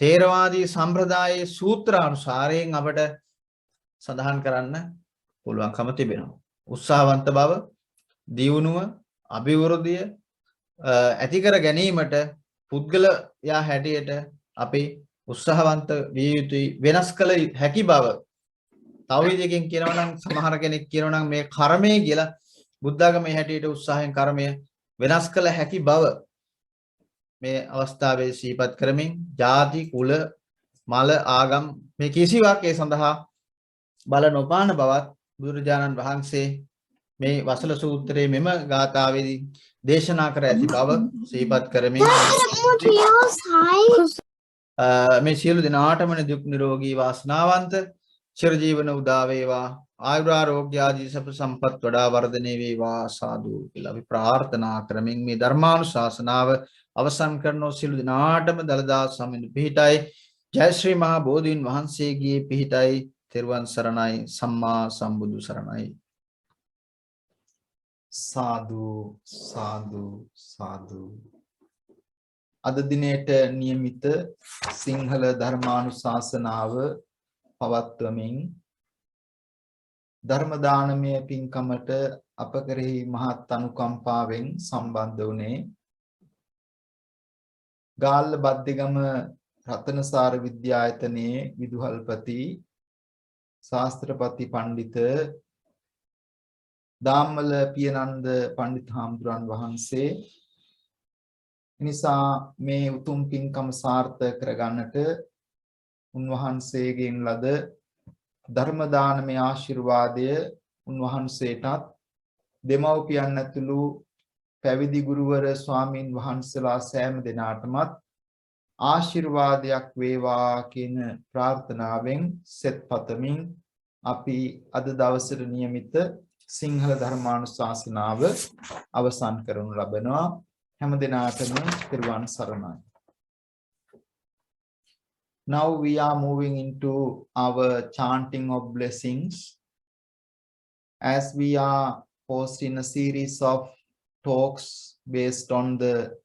තේරවාදී සම්ප්‍රදායේ සූත්‍රානුසාරයෙන් අපට සඳහන් කරන්න පුළුවන්කම තිබෙනවා. උත්සාහවන්ත බව, දියුණුව, අභිවෘද්ධිය ඇති කර ගැනීමට පුද්ගලයා හැටියට අපි උත්සාහවන්ත විය යුතුයි. වෙනස් කළ හැකි බව. තව විදිහකින් කියනවා නම් සමහර කෙනෙක් කියනවා නම් මේ කර්මය කියලා බුද්ධාගමේ හැටියට උත්සාහයෙන් කර්මය වෙනස් කළ හැකි බව මේ අවස්ථාවේ සිහිපත් කරමින් ಜಾති කුල මල ආගම් මේ කිසිවක් ඒ සඳහා බල නොපාන බවත් බුදුරජාණන් වහන්සේ මේ වසල සූත්‍රයේ මෙම ගාථාවේදී දේශනා කර ඇති බව සිහිපත් කරමින් මේ සියලු දෙනාටම දුක් නිරෝගී වාසනාවන්ත චිර ජීවන උදා වේවා ආයුරාෝග්‍ය ආදී සප සම්පත් වඩා වර්ධනය වේවා සාදු කියලා අපි ප්‍රාර්ථනා කරමින් මේ ධර්මානුශාසනාව අවසන් කරනෝ සියලු දෙනාටම දලදා සමිඳු පිහිටයි ජය ශ්‍රී මහා බෝධීන් වහන්සේගේ පිහිටයි තෙරුවන් සරණයි සම්මා සම්බුදු සරණයි සාදු සාදු සාදු. අද දිනේට નિયમિત සිංහල ධර්මානුශාසනාව පවත්වමින් ධර්ම දානමය පින්කමට අප කෙරෙහි මහත් අනුකම්පාවෙන් සම්බන්ධ වුණේ ගාල්ල බද්දිගම රතනසාර විද්‍යායතනයේ විදුහල්පති ශාස්ත්‍රපති පඬිත දාම්මල පියනන්ද පඬිත් හාමුදුරන් වහන්සේ. නිසා මේ උතුම් පින්කම සාර්ථක කරගන්නට උන්වහන්සේගෙන් ලද ධර්ම දානමය ආශිර්වාදය උන්වහන්සේටත් දෙමව්පියන් ඇතුළු පැවිදි ගුරුවර ස්වාමින් වහන්සේලා සෑම දෙනාටමත් ආශිර්වාදයක් වේවා කියන ප්‍රාර්ථනාවෙන් සෙත් පතමින් අපි අද දවසට નિયમિત සිංහල ධර්මානුශාසනාව අවසන් කරනු ලබනවා. හැම දිනාටම පිරුවන් සරණයි. Now we are moving into our chanting of blessings, as we are hosting a series of talks based on the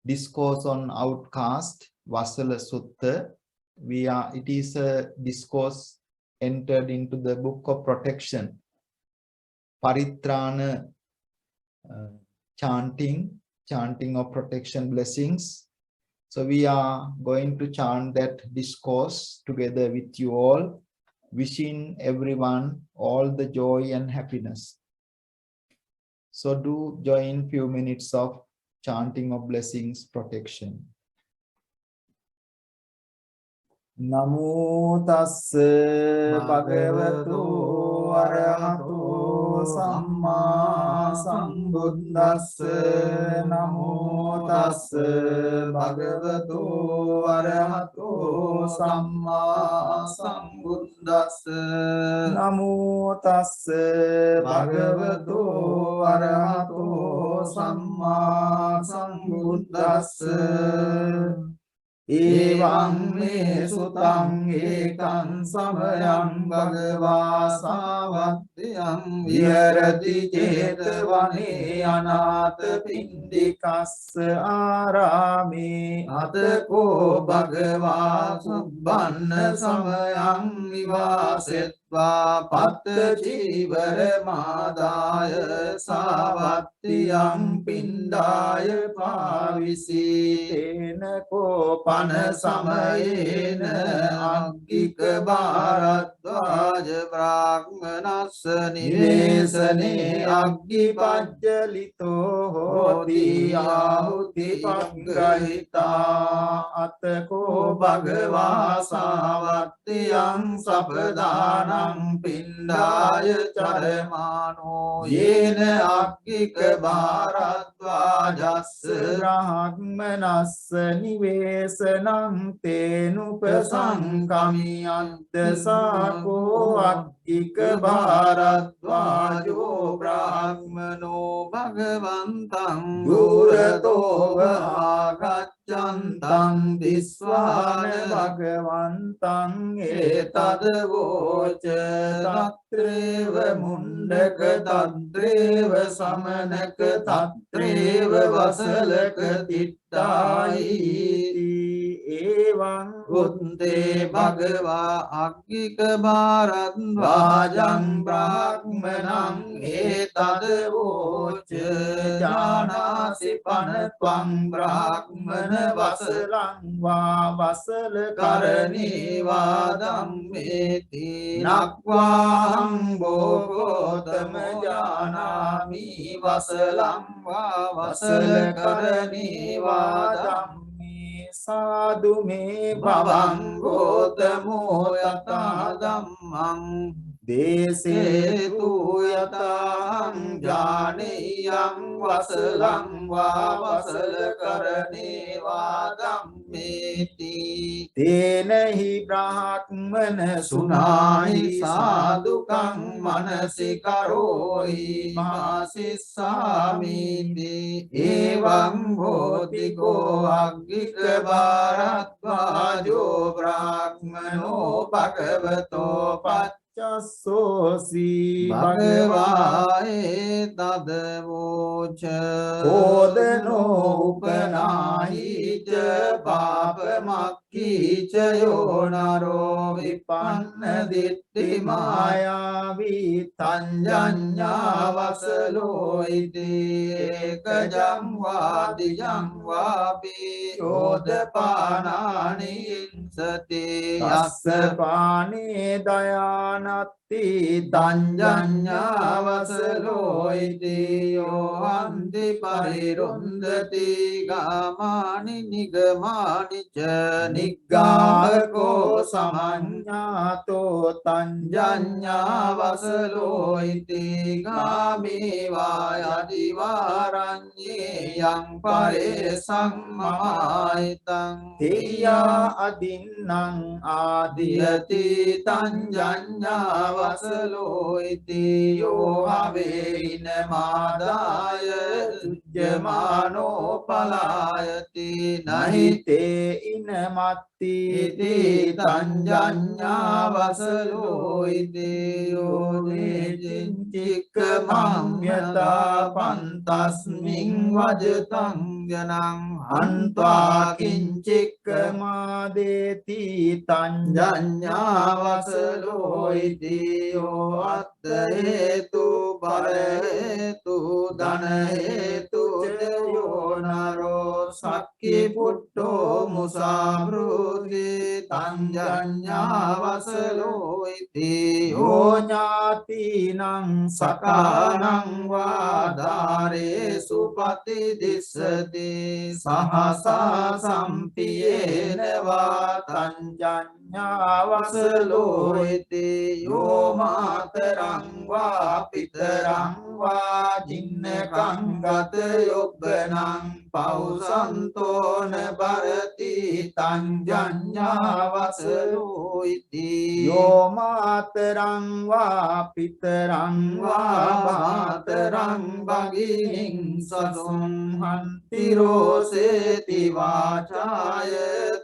discourse on outcast, Vasala Sutta. It is a discourse entered into the book of protection, Paritrana chanting of protection blessings. So we are going to chant that discourse together with you all, wishing everyone all the joy and happiness. So do join few minutes of chanting of blessings, protection. Namo tassa bhagavato arahato samma sambuddhassa. Namo tassa bhagavato arahato samma sambuddhassa. Namo tassa bhagavato arahato සම්මා සම්බුද්දස්ස එවං මේ සුතං ඒකං සමයං භගවා සාවත්තියං විහෙරති චේතවනේ අනාථ පිණ්ඩිකස්ස ආරාමේ අතකෝ භගවා සුබ්බන්න සමයං විවාසෙත්වා පත්ත චීවර මාදාය සාවත්තියං පිණ්ඩාය පාවිසී තේනකෝ පන සමයේන අග්ගික භාරද්වාජ බ්‍රාහ්මනස්ස නිවේසනේ අග්ගි පජ්ජලිතෝ හෝති ආහුති පග්ගහිතා අතකෝ භගවා සාවත්තියං සපදානං පිණ්ඩාය චරමානෝ යේන අග්ගික භාරද්වාජස්ස බ්‍රාහ්මනස්ස නිවේසනං තේනුපසංකමියන්ත සාකෝ අග්ගික භාරද්වාජෝ බ්‍රාහ්මනෝ භගවන්තං දුරතෝව ආගච්ඡන්තං දිස්වාන භගවන්තං ඒතදවෝච තත්‍රේව මුණ්ඩක තත්‍රේව සමනක තත්‍රේව වසලක තිට්ඨායි එවං උත්තේ භගවා අග්ගික භාරද්වාජං බ්‍රාහ්මණං ඒතදවෝච ජානාසි පනත්වං බ්‍රාහ්මණ වසලං වා වසල කරණී වා ධම්මේති නක්වාං බෝගෝතම ජානාමි වසලං වා වසල කරණී වා ධම්මේ සාදු මේ භවං ගෝතමෝ යතා ධම්මං දේසේතු යතං ජානේයං වසලං වා වසල කරණේ වා ධම්මේති තේනහි බ්‍රාහ්මන සුනාහි සාදුකං මනසි කරෝහි මාසිස්සාමිති එවං භෝතිකෝ අග්ගික භාරද්වාජෝ බ්‍රාහ්මනෝ භගවතෝ චස්සෝසි භගවායේ තදවෝච ඕදනෝ උපනාහිච පාපමක්ඛීච යෝනරෝ විපන්න දිට්ඨි මායාවී තංජඤ්ඤා වසලෝ ඉති ඒකජං වාදිජං වාපි යෝදපානානි ඉන්සති යස්ස පානේ දයාන නත්ති තංජඤ්ඤා වසලෝ ඉති යෝහන්ති පරිරුන්දති ගාමානි නිගමානි ච නිග්ගාමකෝ සමඤ්ඤාතෝ තංජඤ්ඤා වසලෝ ඉති ගාමේ වායදි වාරඤ්ඤේ යං පරේ සම්මායිතං තියා අදින්නම් ආදියති තංජඤ්ඤා වසලෝ ඉති යෝ හවේන මාදාය සුජ්ජමානෝ පලායති නහිතේ ඉනමත්ති ඉති තංජඤ්ඤා වසලෝ ඉති යෝ දේචික්ඛමං යතා පන්තස්මින් වජතං ජනං අන්त्वा කිංචික්ඛමාදේති තංජඤ්ඤා වසලෝ ඉති යෝ අත්ථ හේතු බල හේතු ධන හේතු යෝ නරෝ සක්ඛි පුට්ඨෝ මුසාබ්‍රෝති තංජඤ්ඤා වසලෝ ඉති යෝ ඥාතිනං සකානං වාදාරේසු පතිදිස්සති සහසා සම්පියේන වා තංජඤ්ඤා වසලෝ ඉති යෝ මාතරං වා පිතරං වා ජින්නකං ගත යොබ්බනං පෞසන්තෝන බරති තංජඤ්ඤා වසලෝ ඉති යෝ මාතරං වා පිතරං වා මාතරං භගිනින් සසුම් හන්ති රෝසේති වාචාය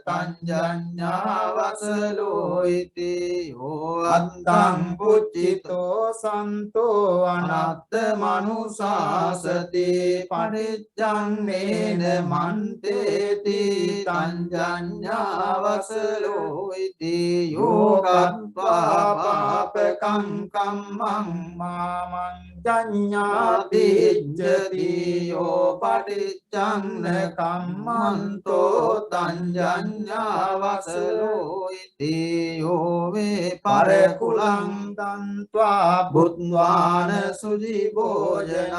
තංජඤ්ඤා වසලෝ ඉති යෝ අත්තං පුච්චිතෝ සන්තෝ අනත්ත මනුසාසති පරිච්ඡං මේන මන්තේති තංජඤ්ඤා වසලෝ ඉති යෝ කତ୍වා පාපකං කම්මං මාමං ජඤ්ඤාති ජති යෝ පටිච්චං න කම්මන්තෝ තංජඤ්ඤා වසලෝ ඉති යෝ වේ පරකුලං දන්त्वा බුද්ධාන සුජි භෝජනං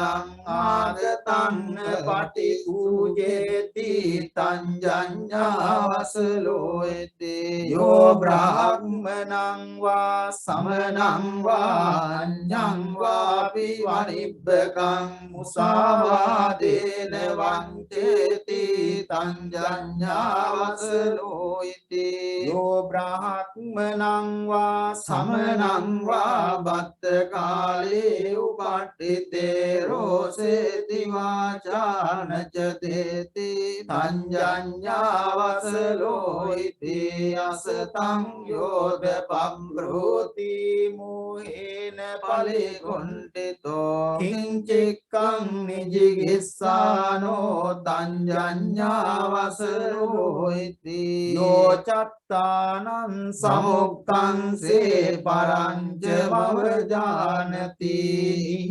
ආගතං පටිපූජේති තංජඤ්ඤා වසලෝ ඉති යෝ බ්‍රාහ්මණං වා සමනං වා අඤ්ඤං වාපි වනිබ්බකං මුසාවාදේන වංචේති තංජඤ්ඤා වසලෝ ඉති යෝ බ්‍රාහ්මණං වා සමනං වා බත්ත කාලේ උපට්ඨිතේ රෝසේති වාචාන ච දේති තංජඤ්ඤා වසලෝ ඉති අසතං යෝද පම්බ්‍රෝති මෝහේන ඵලේ කුණ්ඨිතෝ කිංචික්ඛං නිජිගිස්සානෝ තංජඤ්ඤා වසලෝ ඉති යෝ චත්තානං සමුක්ඛං සේ පරංච මවජානති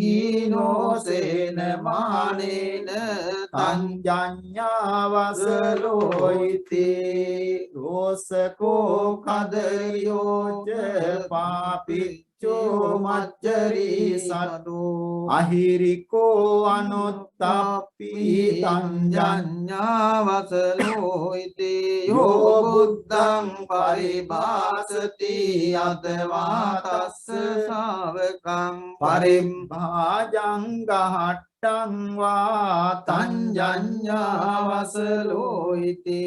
හීනෝ සේන මානේන තංජඤ්ඤා වසලෝ ඉති රෝසකෝ කදයෝ ච පාපිච්චෝ මච්චරී සතු අහිරිකෝ අනුත්තප්පි තංජඤ්ඤා වසලෝ ඉති යෝ බුද්ධං පරිභාසති අතවා තස්ස ශාවකං පරිභාජං ගහට්ටං වා තංජඤ්ඤා වසලෝ ඉති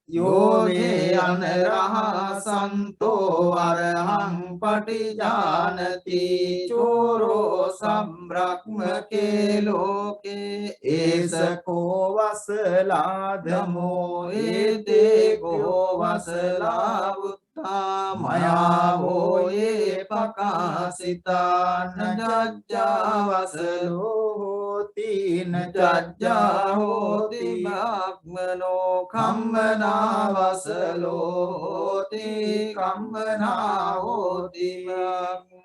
යෝ වේ අනරහසන්තෝ අරහං පටිජානති චෝරෝ සම්බ්‍රක්මකේ ලෝකේ ඒසකෝ වසලා ධමෝ ඒතේ කෝ වසලා වුත්තා මයා වෝයේ පකාසිතා නජ්ජා වසලෝ හෝති නජ්ජා හෝති බ්‍රාහ්මනෝ කම්මනා වසලෝ හෝති කම්මනා හෝති බ්‍රාහ්මනෝ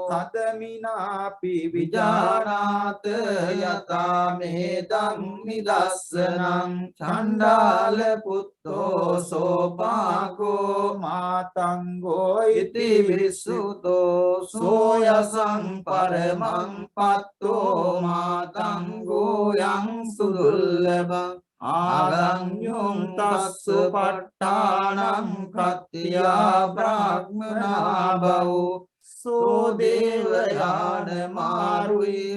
කදමිනාපි විජානාත යතා මේදං නිදස්සනං චණ්ඩාල පුත්තෝ සෝපාකෝ මාතංගෝ ඉති විසුතෝ සෝයසං පරමං පත්තෝ මාතංගෝ යං සුදුල්ලභං ආගඤ්ඤුං තස්ස පට්ඨානං කත්ත්‍යා බ්‍රාහ්මනා බවෝ සෝ දේවයාන මාරුය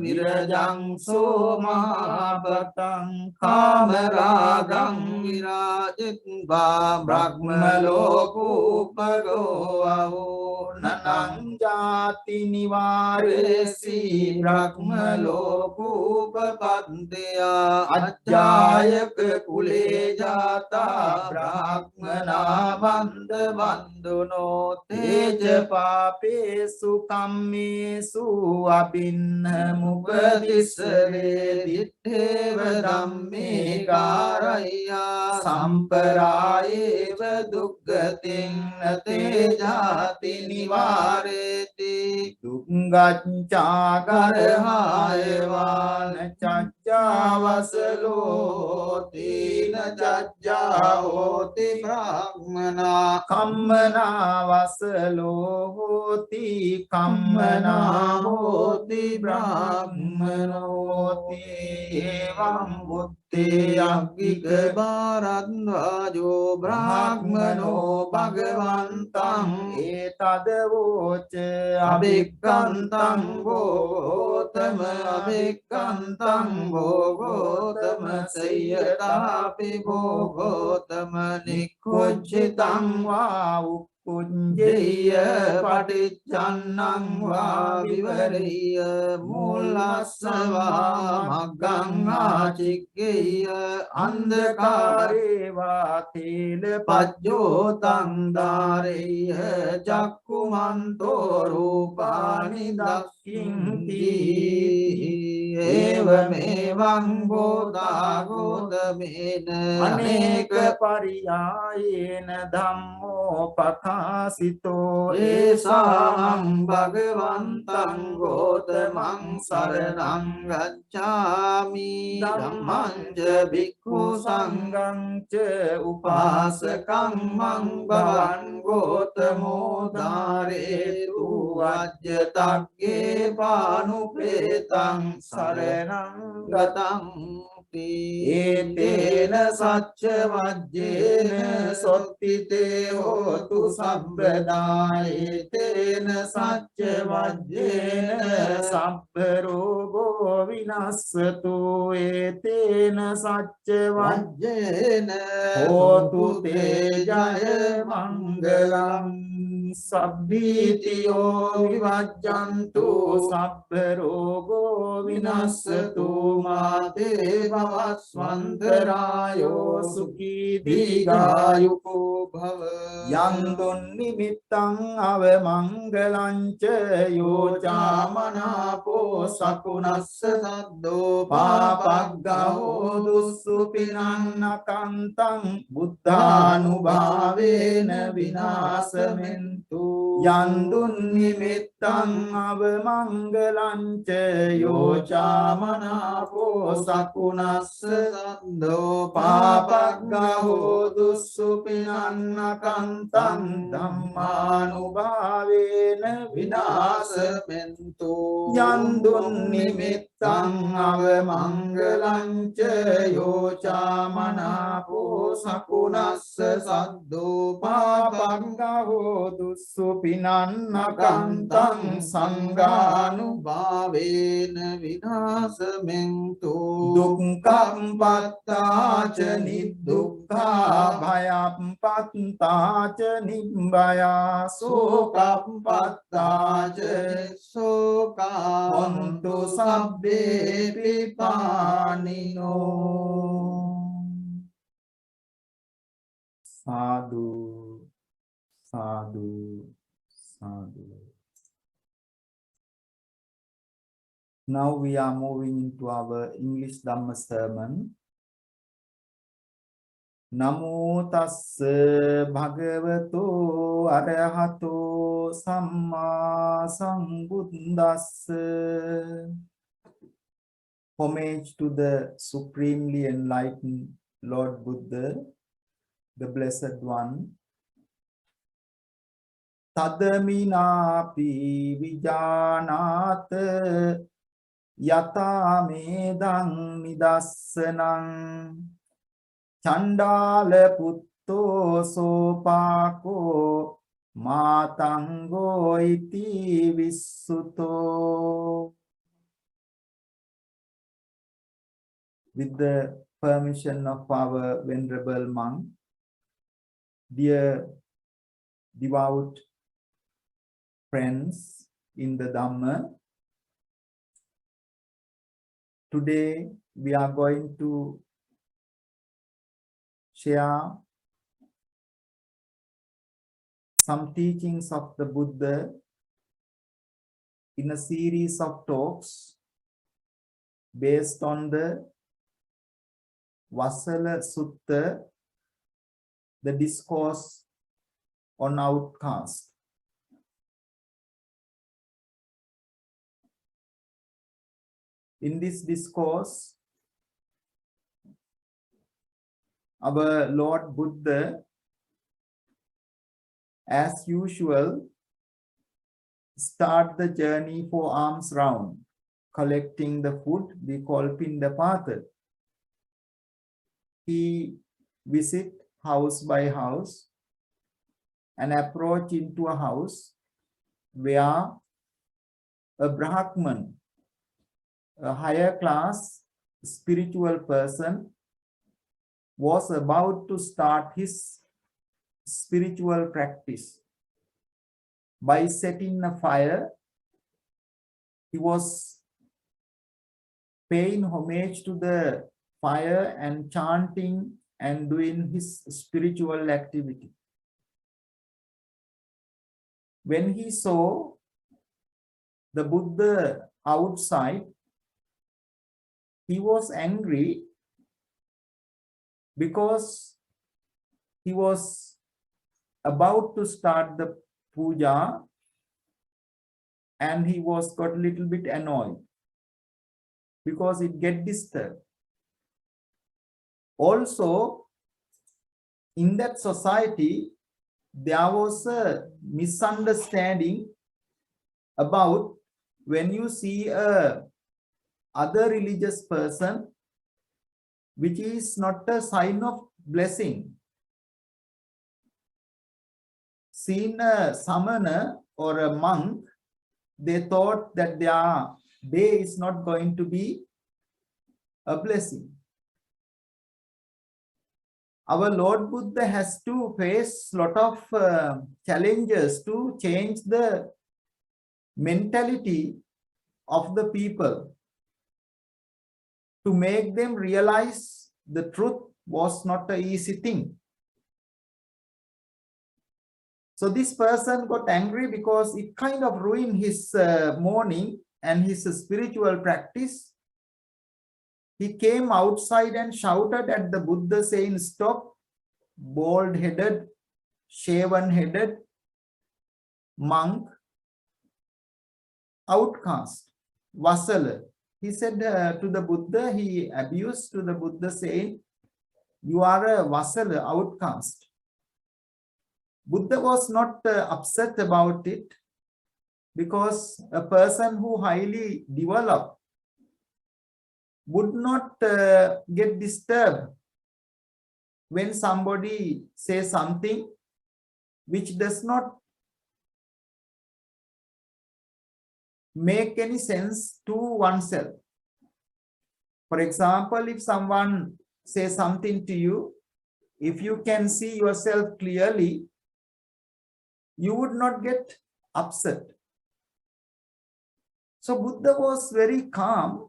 විරජං සෝමාපතං කාමරාගං විරාජිත්වා බ්‍රහ්මලෝකෝපගෝ අවෝ නනං ජාති නිවාරේසි බ්‍රහ්මලෝකෝපපන්තයා අජ්ජායක කුලේ ජාතා බ්‍රාහ්මනා වන්ද වන්දුනෝ තේජ පාපේසු කම්මේසු අබින්න මුපතිස්සවේ දිත්තේව ධම්මේ කාරය්‍යා සම්පරායේව දුක්ගතින් නතේ ජාති නිවාරේති දුක්ගච්ඡා කරහාය වාන චච්ඡා වසලෝ තීන චච්ඡා හෝති බ්‍රාහ්මනා කම්මනා වසලෝ හෝති කම්මනා හෝති බ්‍රාහ්මනෝති එවං බුත්තේ අග්ගික භාරද්වාජෝ බ්‍රාහ්මනෝ භගවන්තං ඒතදවෝච අභික්ඛන්තං ගෝතම අභික්ඛන්තං ගෝතම සයතාපි ගෝතම නික්ඛොච්චිතං වා පුඤ්ජේය පටිච්චන්නං වා විවරේය මූලස්සවා මග්ගං ආචික්කේය අන්ධකාරේ වා තේල පජ්ජෝතං ධාරේය චක්කුමන්තෝ රූපානි දක්ඛින්ති ඒවමෙවං බෝධා ගෝතමේන අනේක පරියායේන ධම්මෝ පකාසිතෝ ඒසං භගවන්තං ගෝතමං සරණං ගච්ඡාමි ධම්මං ච භික්ඛු සංඝං ච උපාසකං මං භවන් ගෝතමෝ ධාරේතු අජ්ජතග්ගේ පානුපේතං සරණං ගතං ඒතේන සච්ච වජ්ජේන සොත්තිතේ හෝතු සම්පදා ඒතේන සච්ච වජ්ජේන සම්ප රෝගෝ විනස්සතු ඒතේන සච්ච වජ්ජේන හෝතු තේ ජය මංගලං සබ්බීතියෝ විවජ්ජන්තු සබ්බ රෝගෝ විනස්සතු මාතේ භවස්වන්තරායෝ සුඛී දීඝායුකෝ භව යන්දුන් නිමිත්තං අවමංගලං ච යෝචාමනාපෝ සකුණස්ස සද්දෝ පාපග්ගහෝ දුස්සුපිනං නකන්තං බුද්ධානුභාවේන විනාශමෙන් යන්දුන් නිමිත්තං අවමංගලං ච යෝචාමනාපෝ සකුණස්ස සද්දෝ පාපග්ගහෝ දුස්සුපිනන්නකන්තං ධම්මානුභාවේන විනාශමෙන්තු යන්දුන් නිමිත්තං අවමංගලං ච යෝචාමනාපෝ සකුණස්ස සද්දෝ පාපග්ගහෝ දුස්සුපිනන්නකන්තං සංඝානුභාවේන විනාශමෙන්තු දුක්ඛං පත්තාච නිදුක්ඛා භයං පත්තාච නිබ්බයා සෝකං පත්තාච සෝකා හොන්තු සබ්බේ පිපානිනෝ සාදු sadhu sadhu. Now we are moving into our English Dhamma sermon. Namo tassa bhagavato arahato samma sambuddhassa. Homage to the supremely enlightened Lord Buddha, the Blessed One. Tadaminapi vijanata yata medang nidassanang chandala putto sopako matango iti vissuto. With the permission of our venerable monk, dear devout friends in the Dhamma, today we are going to share some teachings of the Buddha in a series of talks based on the Vasala Sutta, the discourse on outcast. In this discourse, our Lord Buddha, as usual, start the journey 4 arms round, collecting the food we call Pindapata. He visit house by house and approach into a house where a Brahman, a higher class spiritual person, was about to start his spiritual practice by setting a fire. He was paying homage to the fire and chanting and doing his spiritual activity. When he saw the Buddha outside, he was angry because he was about to start the puja and he was got a little bit annoyed because it get disturbed. Also, in that society, there was a misunderstanding about when you see a other religious person, which is not a sign of blessing. Seeing a samana or a monk, they thought that their day is not going to be a blessing. Our Lord Buddha has to face a lot of challenges to change the mentality of the people, to make them realize the truth was not an easy thing. So this person got angry because it kind of ruined his morning and his spiritual practice. He came outside and shouted at the Buddha saying, "Stop, bald-headed, shaven-headed monk, outcast, Vasala." He said to the Buddha, he abused to the Buddha saying, "You are a Vasala, outcast." Buddha was not upset about it because a person who highly developed would not get disturbed when somebody says something which does not make any sense to oneself. For example, if someone says something to you, if you can see yourself clearly, you would not get upset. So Buddha was very calm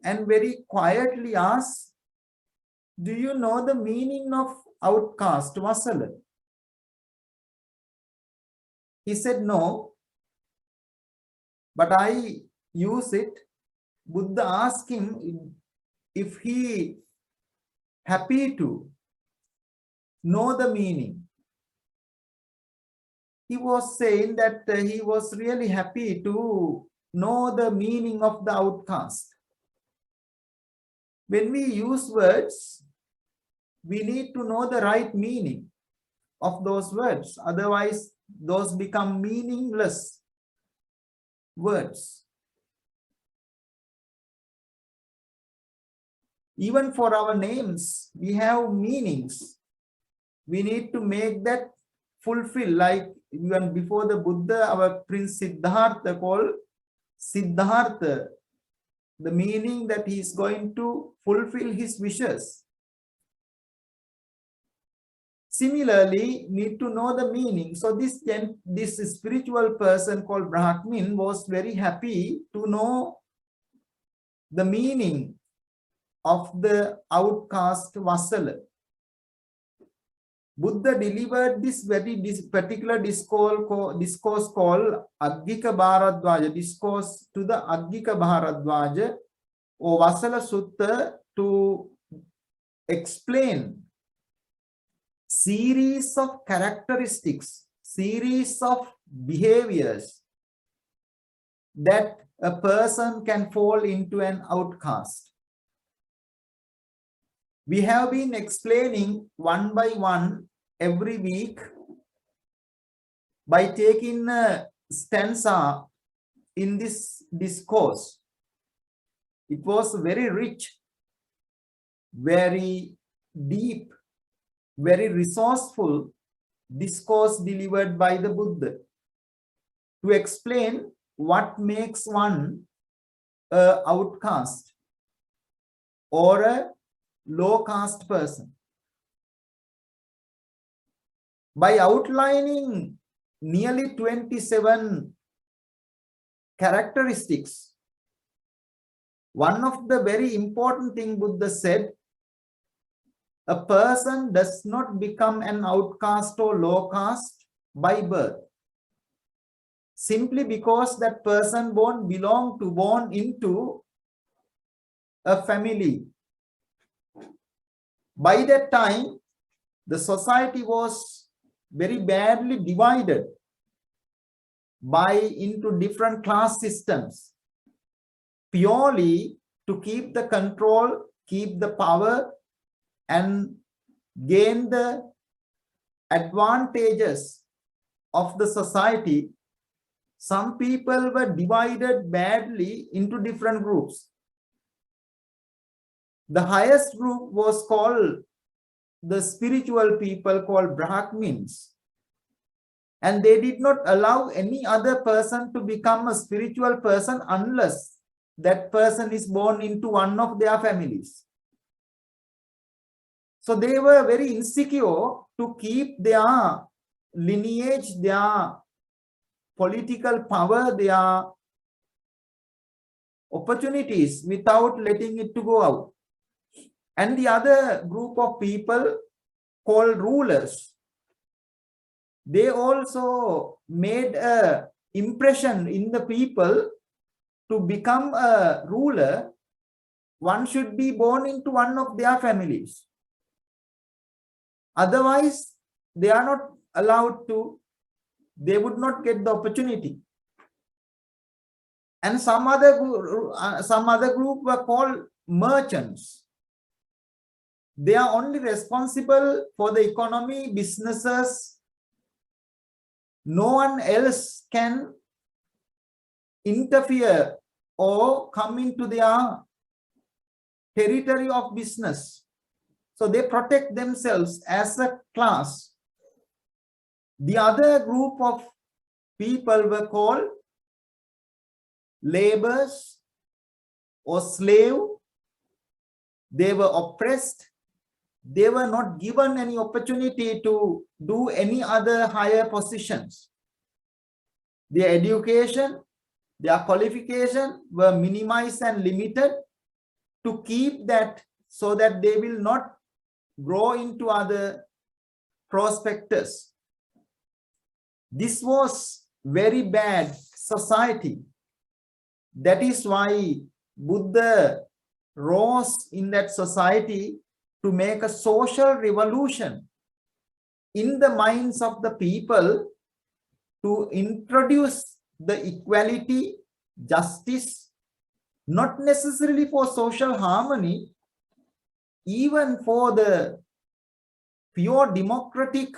and very quietly asked, "Do you know the meaning of outcast, Vasala?" He said, "No, but I use it." Buddha asked him if he happy to know the meaning. He was saying that he was really happy to know the meaning of the outcast. When we use words, we need to know the right meaning of those words. Otherwise, those become meaningless words. Even for our names, we have meanings. We need to make that fulfill. Like even before the Buddha, our Prince Siddhartha called Siddhartha, the meaning that he is going to fulfill his wishes. Similarly, need to know the meaning. So this spiritual person called Brahmin was very happy to know the meaning of the outcast Vasala. Buddha delivered this particular discourse called Aggika Bharadwaja, discourse to the Aggika Bharadwaja or Vasala Sutta, to explain series of characteristics, series of behaviors that a person can fall into an outcast. We have been explaining one by one every week by taking a stanza in this discourse. It was very rich, very deep, very resourceful discourse delivered by the Buddha to explain what makes one an outcast or a low caste person. By outlining nearly 27 characteristics. One of the very important thing Buddha said, a person does not become an outcast or low caste by birth, simply because that person born into a family. By that time, the society was very badly divided into different class systems, purely to keep the control, keep the power, and gain the advantages of the society. Some people were divided badly into different groups. The highest group was called the spiritual people, called Brahmins. And they did not allow any other person to become a spiritual person unless that person is born into one of their families. So they were very insecure to keep their lineage, their political power, their opportunities without letting it to go out. And the other group of people called rulers, they also made an impression in the people. To become a ruler, one should be born into one of their families. Otherwise, they are not allowed to, they would not get the opportunity. And some other group were called merchants. They are only responsible for the economy, businesses. No one else can interfere or come into their territory of business. So they protect themselves as a class. The other group of people were called laborers or slave. They were oppressed. They were not given any opportunity to do any other higher positions. Their education, their qualification were minimized and limited to keep that so that they will not grow into other prospectors. This was very bad society. That is why Buddha rose in that society to make a social revolution in the minds of the people, to introduce the equality, justice, not necessarily for social harmony, even for the pure democratic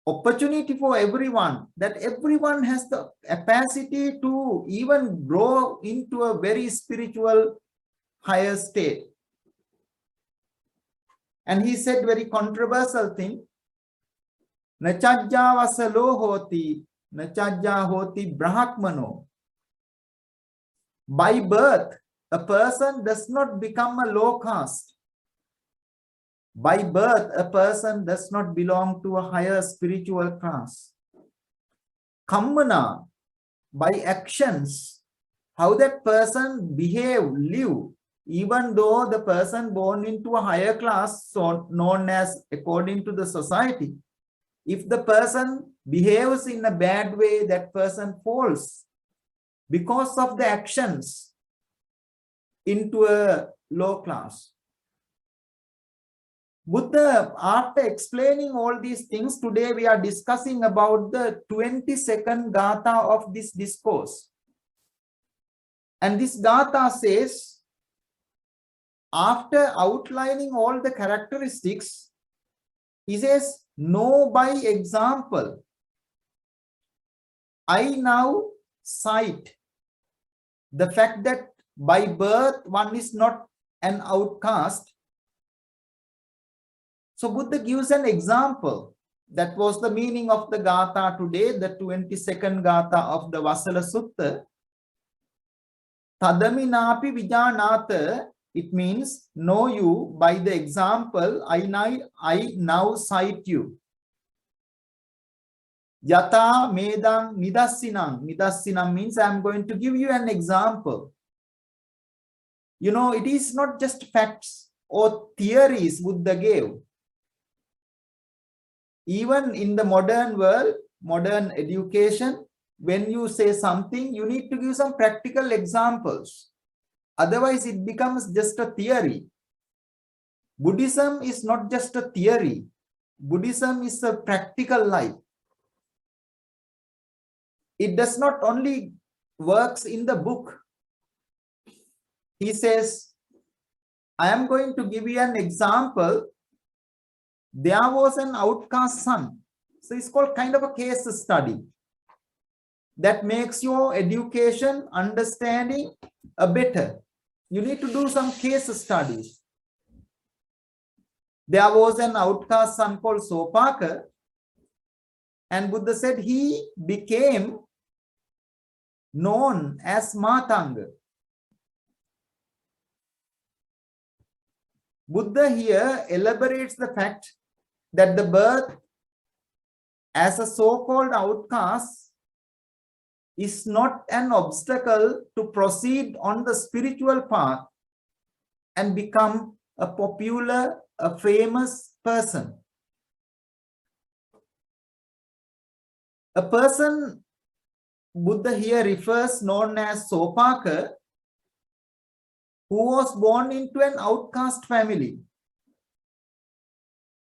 opportunity for everyone, that everyone has the capacity to even grow into a very spiritual higher state. And he said very controversial thing, Nishaja Vasalo hoti, Nishaja hoti Brahmano. By birth, a person does not become a low caste. By birth, a person does not belong to a higher spiritual class. Kammana, by actions, how that person behave, live, even though the person born into a higher class, so known as according to the society, if the person behaves in a bad way, that person falls because of the actions into a low class. Buddha, after explaining all these things, today we are discussing about the 22nd Gatha of this discourse. And this Gatha says, after outlining all the characteristics, he says, know by example. I now cite the fact that by birth one is not an outcast. So Buddha gives an example. That was the meaning of the Gatha today, the 22nd Gatha of the Vasala Sutta. Tadaminapi vijanata, it means know you by the example I now cite you. Yata medang nidassinam. Nidassinam means I am going to give you an example. You know, it is not just facts or theories Buddha gave. Even in the modern world, modern education, when you say something, you need to give some practical examples. Otherwise, it becomes just a theory. Buddhism is not just a theory. Buddhism is a practical life. It does not only works in the book. He says, I am going to give you an example. There was an outcast son. So it's called kind of a case study that makes your education, understanding better. You need to do some case studies. There was an outcast son called Sopaka, and Buddha said he became known as Matanga. Buddha here elaborates the fact that the birth as a so-called outcast is not an obstacle to proceed on the spiritual path and become a popular, a famous person. A person Buddha here refers known as Sopaka, who was born into an outcast family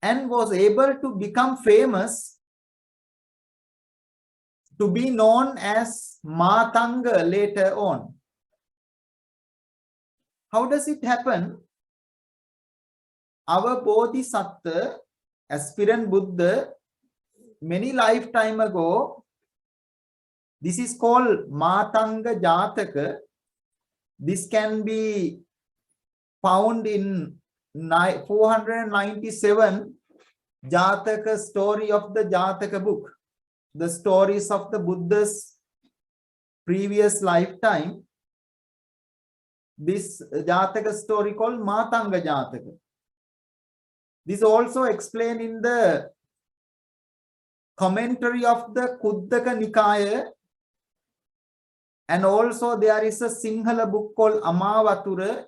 and was able to become famous, to be known as Matanga later on. How does it happen? Our Bodhisattva, aspirant Buddha, many lifetime ago, this is called Matanga Jataka. This can be found in 497 Jataka story of the Jataka book. The stories of the Buddha's previous lifetime. This Jataka story called Matanga Jataka. This also explained in the commentary of the Kuddaka Nikaya. And also there is a Sinhala book called Amavatura.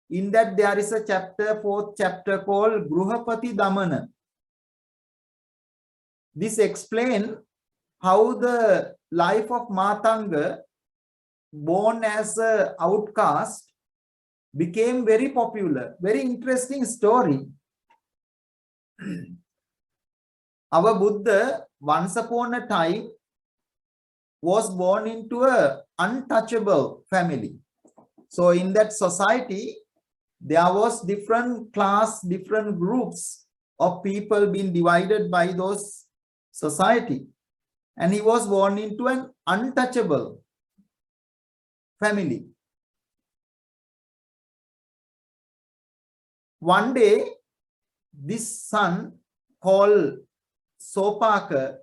In that there is a chapter, 4th chapter called Gruhapati Dhamana. This explains how the life of Matanga, born as an outcast, became very popular. Very interesting story. Our Buddha, once upon a time, was born into an untouchable family. So in that society, there was different class, different groups of people being divided by those society. And he was born into an untouchable family. One day, this son called Sopaka,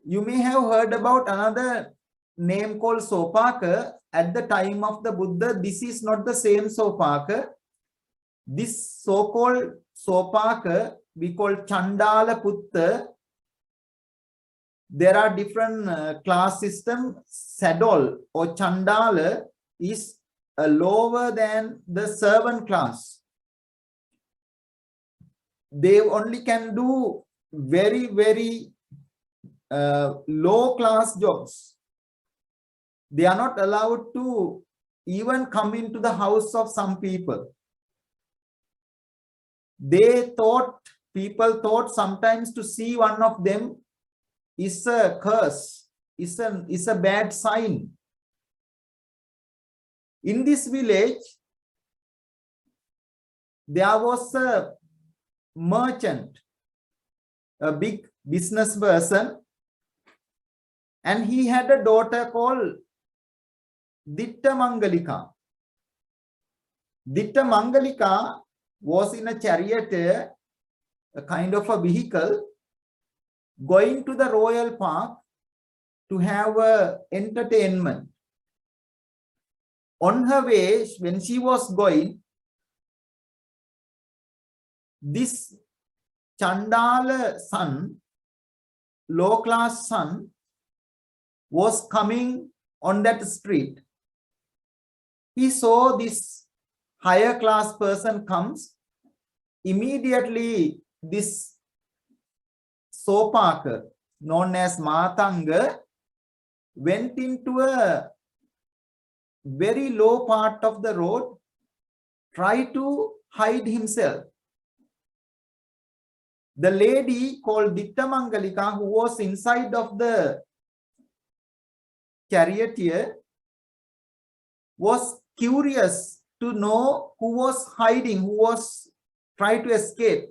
you may have heard about another name called Sopaka at the time of the Buddha. This is not the same Sopaka. This so-called Sopaka, we call Chandala Putta. There are different class system. Sadol or Chandala is lower than the servant class. They only can do very, very low class jobs. They are not allowed to even come into the house of some people. People thought sometimes to see one of them is a curse, is a bad sign. In this village, there was a merchant, a big business person, and he had a daughter called Ditta Mangalika. Ditta Mangalika was in a chariot, a kind of a vehicle, going to the royal park to have a entertainment. On her way, when she was going, this Chandala son low-class son was coming on that street. He saw this higher-class person comes. Immediately, this Sopaka, known as Matanga, went into a very low part of the road, tried to hide himself. The lady called Dittamangalika, who was inside of the charioteer, was curious to know who was hiding, who was trying to escape.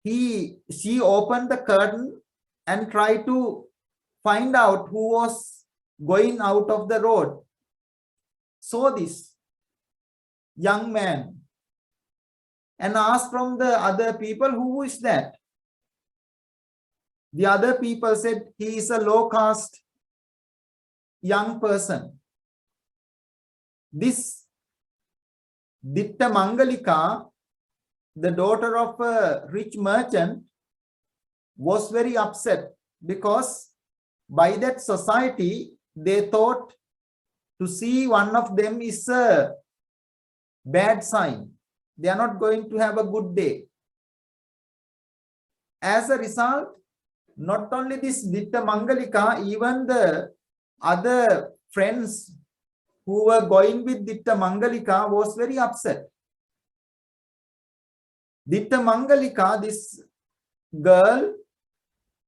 She opened the curtain and tried to find out who was going out of the road. Saw this young man and asked from the other people, who is that? The other people said, he is a low caste young person. This Ditta Mangalika, the daughter of a rich merchant, was very upset because by that society, they thought to see one of them is a bad sign. They are not going to have a good day. As a result, not only this Ditta Mangalika, even the other friends who were going with Ditta Mangalika was very upset. Ditta Mangalika, this girl,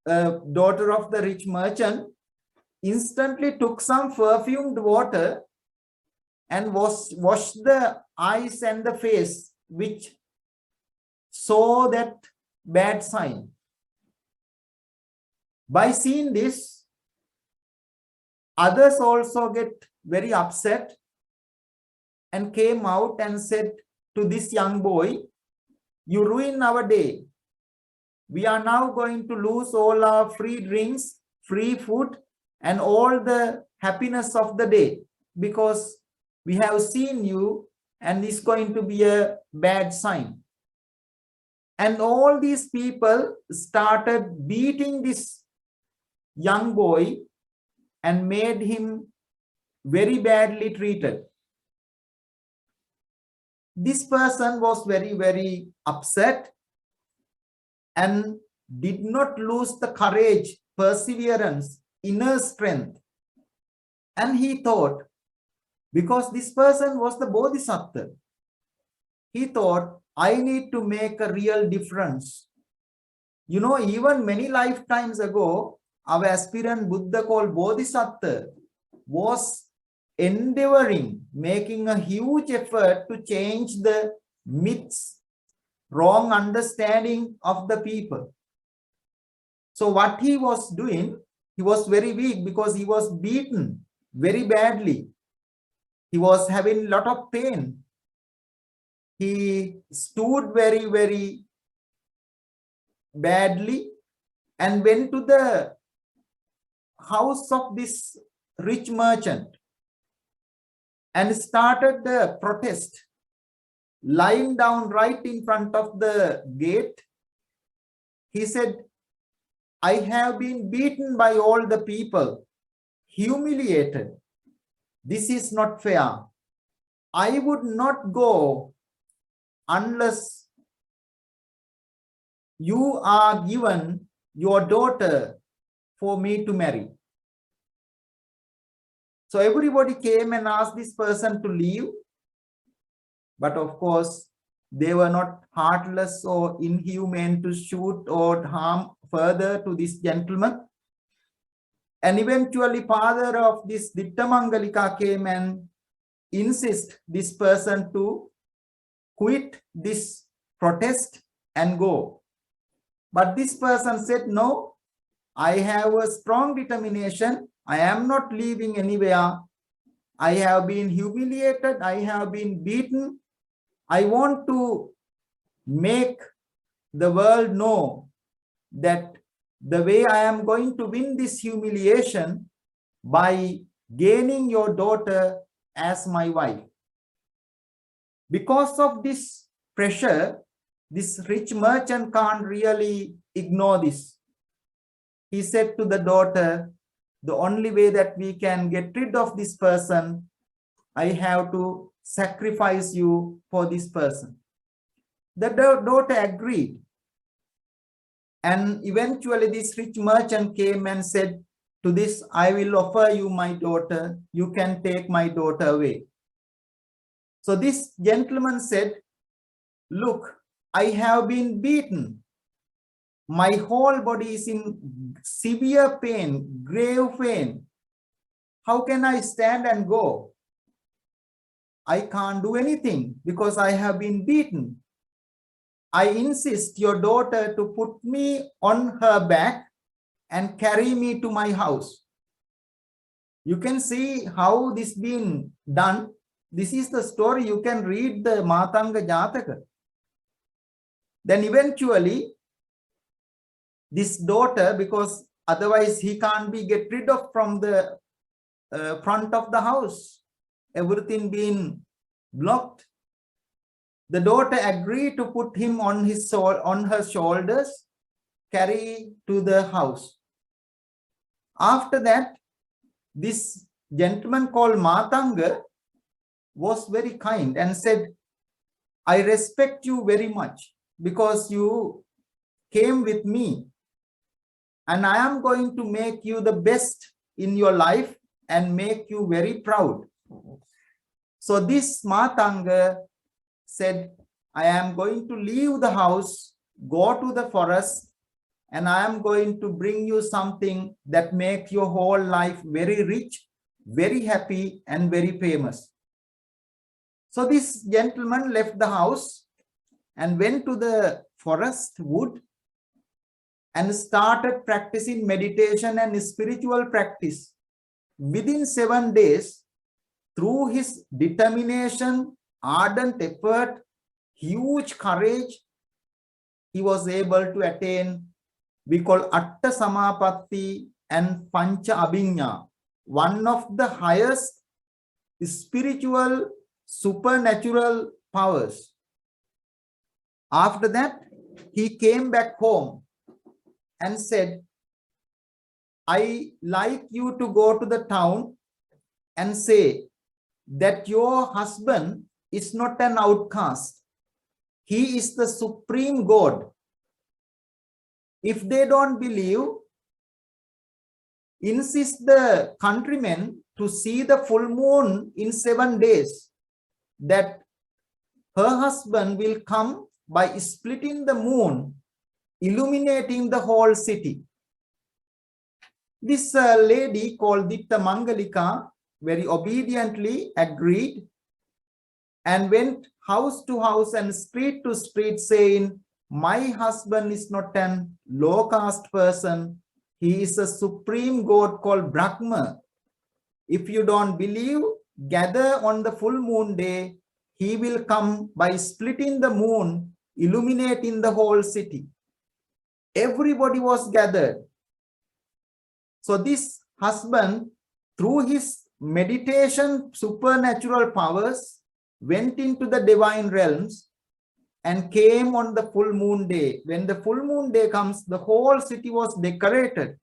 daughter of the rich merchant, instantly took some perfumed water and washed the eyes and the face, which saw that bad sign. By seeing this, others also get very upset and came out and said to this young boy, you ruin our day. We are now going to lose all our free drinks, free food, and all the happiness of the day because we have seen you and it's going to be a bad sign. And all these people started beating this young boy and made him very badly treated. This person was very, very upset and did not lose the courage, perseverance, inner strength. And he thought, because this person was the Bodhisattva, he thought, I need to make a real difference. You know, even many lifetimes ago, our aspirant Buddha called Bodhisattva was endeavoring, making a huge effort to change the myths, wrong understanding of the people. So what he was doing, he was very weak because he was beaten very badly. He was having a lot of pain. He stood very, very badly and went to the house of this rich merchant and started the protest, lying down right in front of the gate. He said, I have been beaten by all the people, humiliated. This is not fair. I would not go unless you are given your daughter for me to marry. So everybody came and asked this person to leave. But of course, they were not heartless or inhumane to shoot or harm further to this gentleman. And eventually, father of this Ditta Mangalika came and insist this person to quit this protest and go. But this person said, no, I have a strong determination. I am not leaving anywhere. I have been humiliated. I have been beaten. I want to make the world know that the way I am going to win this humiliation by gaining your daughter as my wife. Because of this pressure, this rich merchant can't really ignore this. he said to the daughter, the only way that we can get rid of this person, I have to sacrifice you for this person. The daughter agreed. And eventually this rich merchant came and said to this, I will offer you my daughter. You can take my daughter away. So this gentleman said, look, I have been beaten. My whole body is in severe pain, grave pain. How can I stand and go? I can't do anything because I have been beaten. I insist your daughter to put me on her back and carry me to my house. You can see how this been done. This is the story. You can read the Matanga Jataka. Then eventually, this daughter, because otherwise he can't be get rid of from the front of the house, everything being blocked. The daughter agreed to put him on her shoulders, carry to the house. After that, this gentleman called Matanga was very kind and said, I respect you very much because you came with me, and I am going to make you the best in your life and make you very proud. So this Matanga said, I am going to leave the house, go to the forest, and I am going to bring you something that makes your whole life very rich, very happy, and very famous. So this gentleman left the house and went to the forest wood and started practicing meditation and spiritual practice. Within 7 days, through his determination, ardent effort, huge courage, he was able to attain, we call Atta Samapatti and Pancha Abhinya, one of the highest spiritual, supernatural powers. After that, he came back home and said, I like you to go to the town and say that your husband is not an outcast. He is the supreme God. If they don't believe, insist the countrymen to see the full moon in 7 days, that her husband will come by splitting the moon, illuminating the whole city. This lady called Ditta Mangalika very obediently agreed and went house to house and street to street saying, my husband is not an low caste person. He is a supreme God called Brahma. If you don't believe, gather on the full moon day. He will come by splitting the moon, illuminating the whole city. Everybody was gathered. So this husband, through his meditation, supernatural powers, went into the divine realms and came on the full moon day. When the full moon day comes, the whole city was decorated.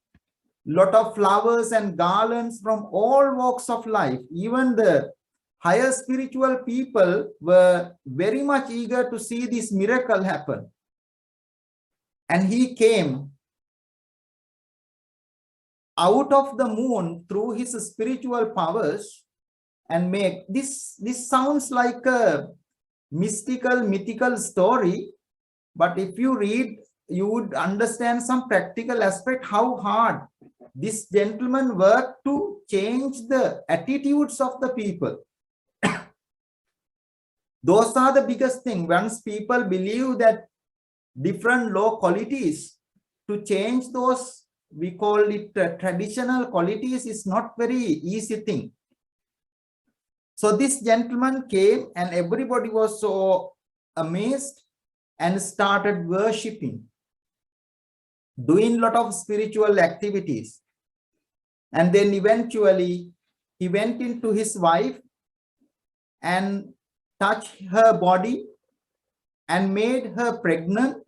Lot of flowers and garlands from all walks of life. Even the higher spiritual people were very much eager to see this miracle happen. And he came out of the moon through his spiritual powers and make this sounds like a mythical story, but if you read, you would understand some practical aspect how hard this gentleman worked to change the attitudes of the people. Those are the biggest thing. Once people believe that different low qualities, to change those, we call it traditional qualities, is not very easy thing. So this gentleman came and everybody was so amazed and started worshipping, doing a lot of spiritual activities. And then eventually he went into his wife and touched her body and made her pregnant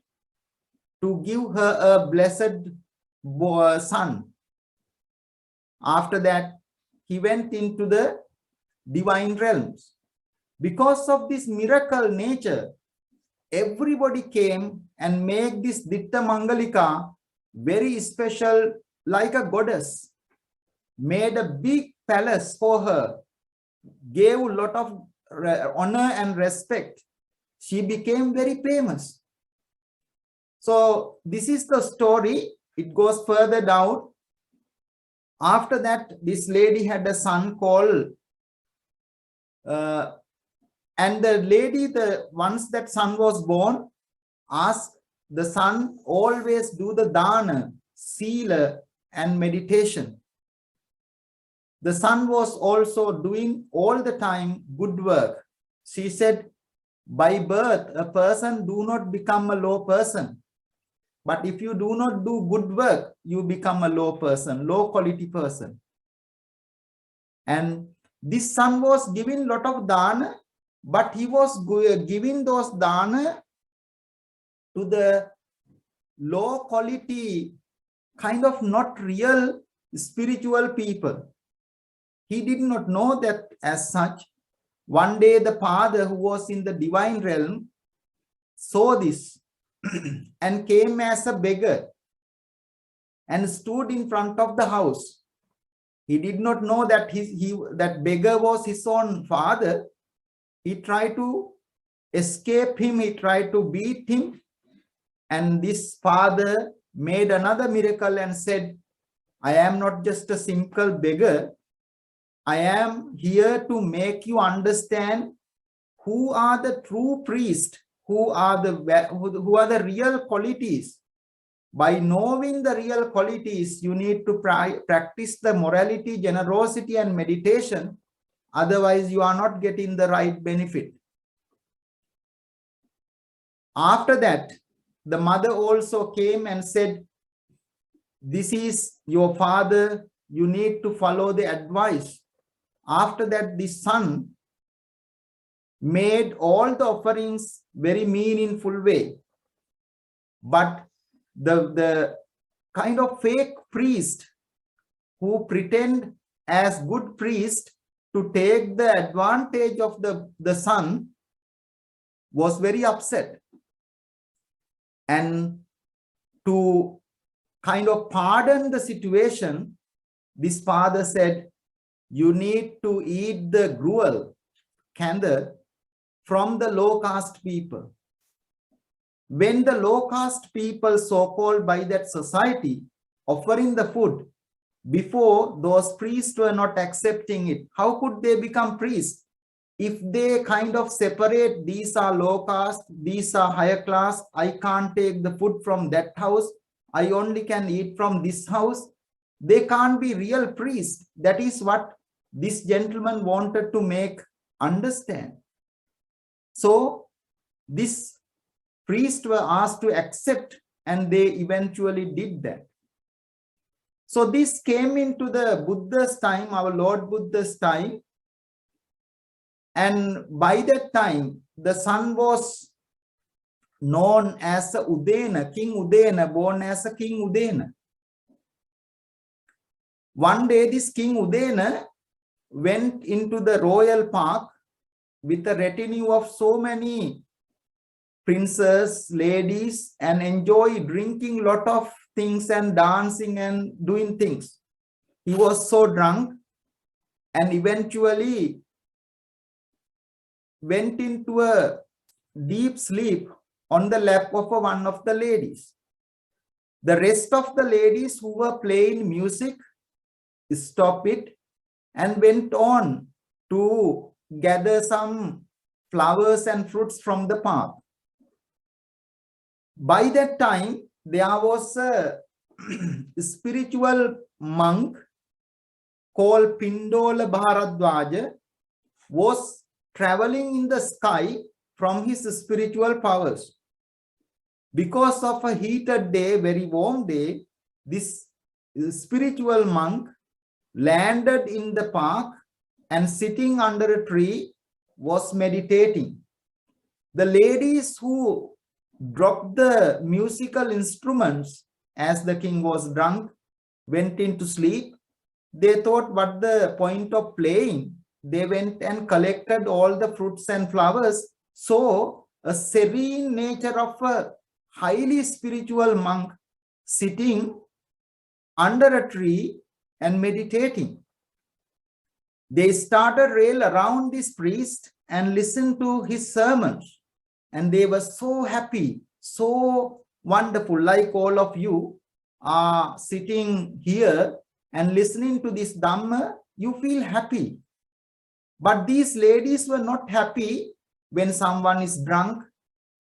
to give her a blessed son. After that, he went into the divine realms. Because of this miracle nature, everybody came and made this Ditta Mangalika very special, like a goddess, made a big palace for her, gave a lot of honor and respect. She became very famous. So this is the story. It goes further down. After that, this lady had a son called, and the lady, once that son was born, asked the son always do the dana, sila, and meditation. The son was also doing all the time good work. She said, by birth, a person do not become a low person. But if you do not do good work, you become a low person, low quality person. And this son was giving lot of dana, but he was giving those dana to the low quality, kind of not real spiritual people. He did not know that as such. One day the father, who was in the divine realm, saw this and came as a beggar and stood in front of the house. He did not know that that beggar was his own father. He tried to escape him. He tried to beat him. And this father made another miracle and said, I am not just a simple beggar. I am here to make you understand who are the true priests, who are the real qualities. By knowing the real qualities, you need to practice the morality, generosity, and meditation. Otherwise, you are not getting the right benefit. After that, the mother also came and said, this is your father. You need to follow the advice. After that, the son made all the offerings very meaningful way. But the kind of fake priest who pretend as good priest to take the advantage of the son was very upset. And to kind of pardon the situation, this father said, you need to eat the gruel, kanda, from the low caste people. When the low caste people, so-called by that society, offering the food, before those priests were not accepting it, how could they become priests? If they kind of separate, these are low caste, these are higher class, I can't take the food from that house, I only can eat from this house, they can't be real priests. That is what this gentleman wanted to make understand. So this priests were asked to accept, and they eventually did that. So this came into the Buddha's time, our Lord Buddha's time. And by that time, the son was known as Udena, King Udena, born as a King Udena. One day, this King Udena went into the royal park with a retinue of so many princes, ladies, and enjoy drinking lot of things and dancing and doing things. He was so drunk and eventually went into a deep sleep on the lap of one of the ladies. The rest of the ladies who were playing music stopped it and went on to gather some flowers and fruits from the park. By that time, there was a spiritual monk called Pindola Bharadwaja was traveling in the sky from his spiritual powers. Because of a heated day, very warm day, this spiritual monk landed in the park and sitting under a tree was meditating. The ladies who dropped the musical instruments as the king was drunk, went into sleep. They thought, what the point of playing? They went and collected all the fruits and flowers, saw a serene nature of a highly spiritual monk sitting under a tree and meditating. They started rail around this priest and listened to his sermons. And they were so happy, so wonderful, like all of you are sitting here and listening to this Dhamma, you feel happy. But these ladies were not happy when someone is drunk,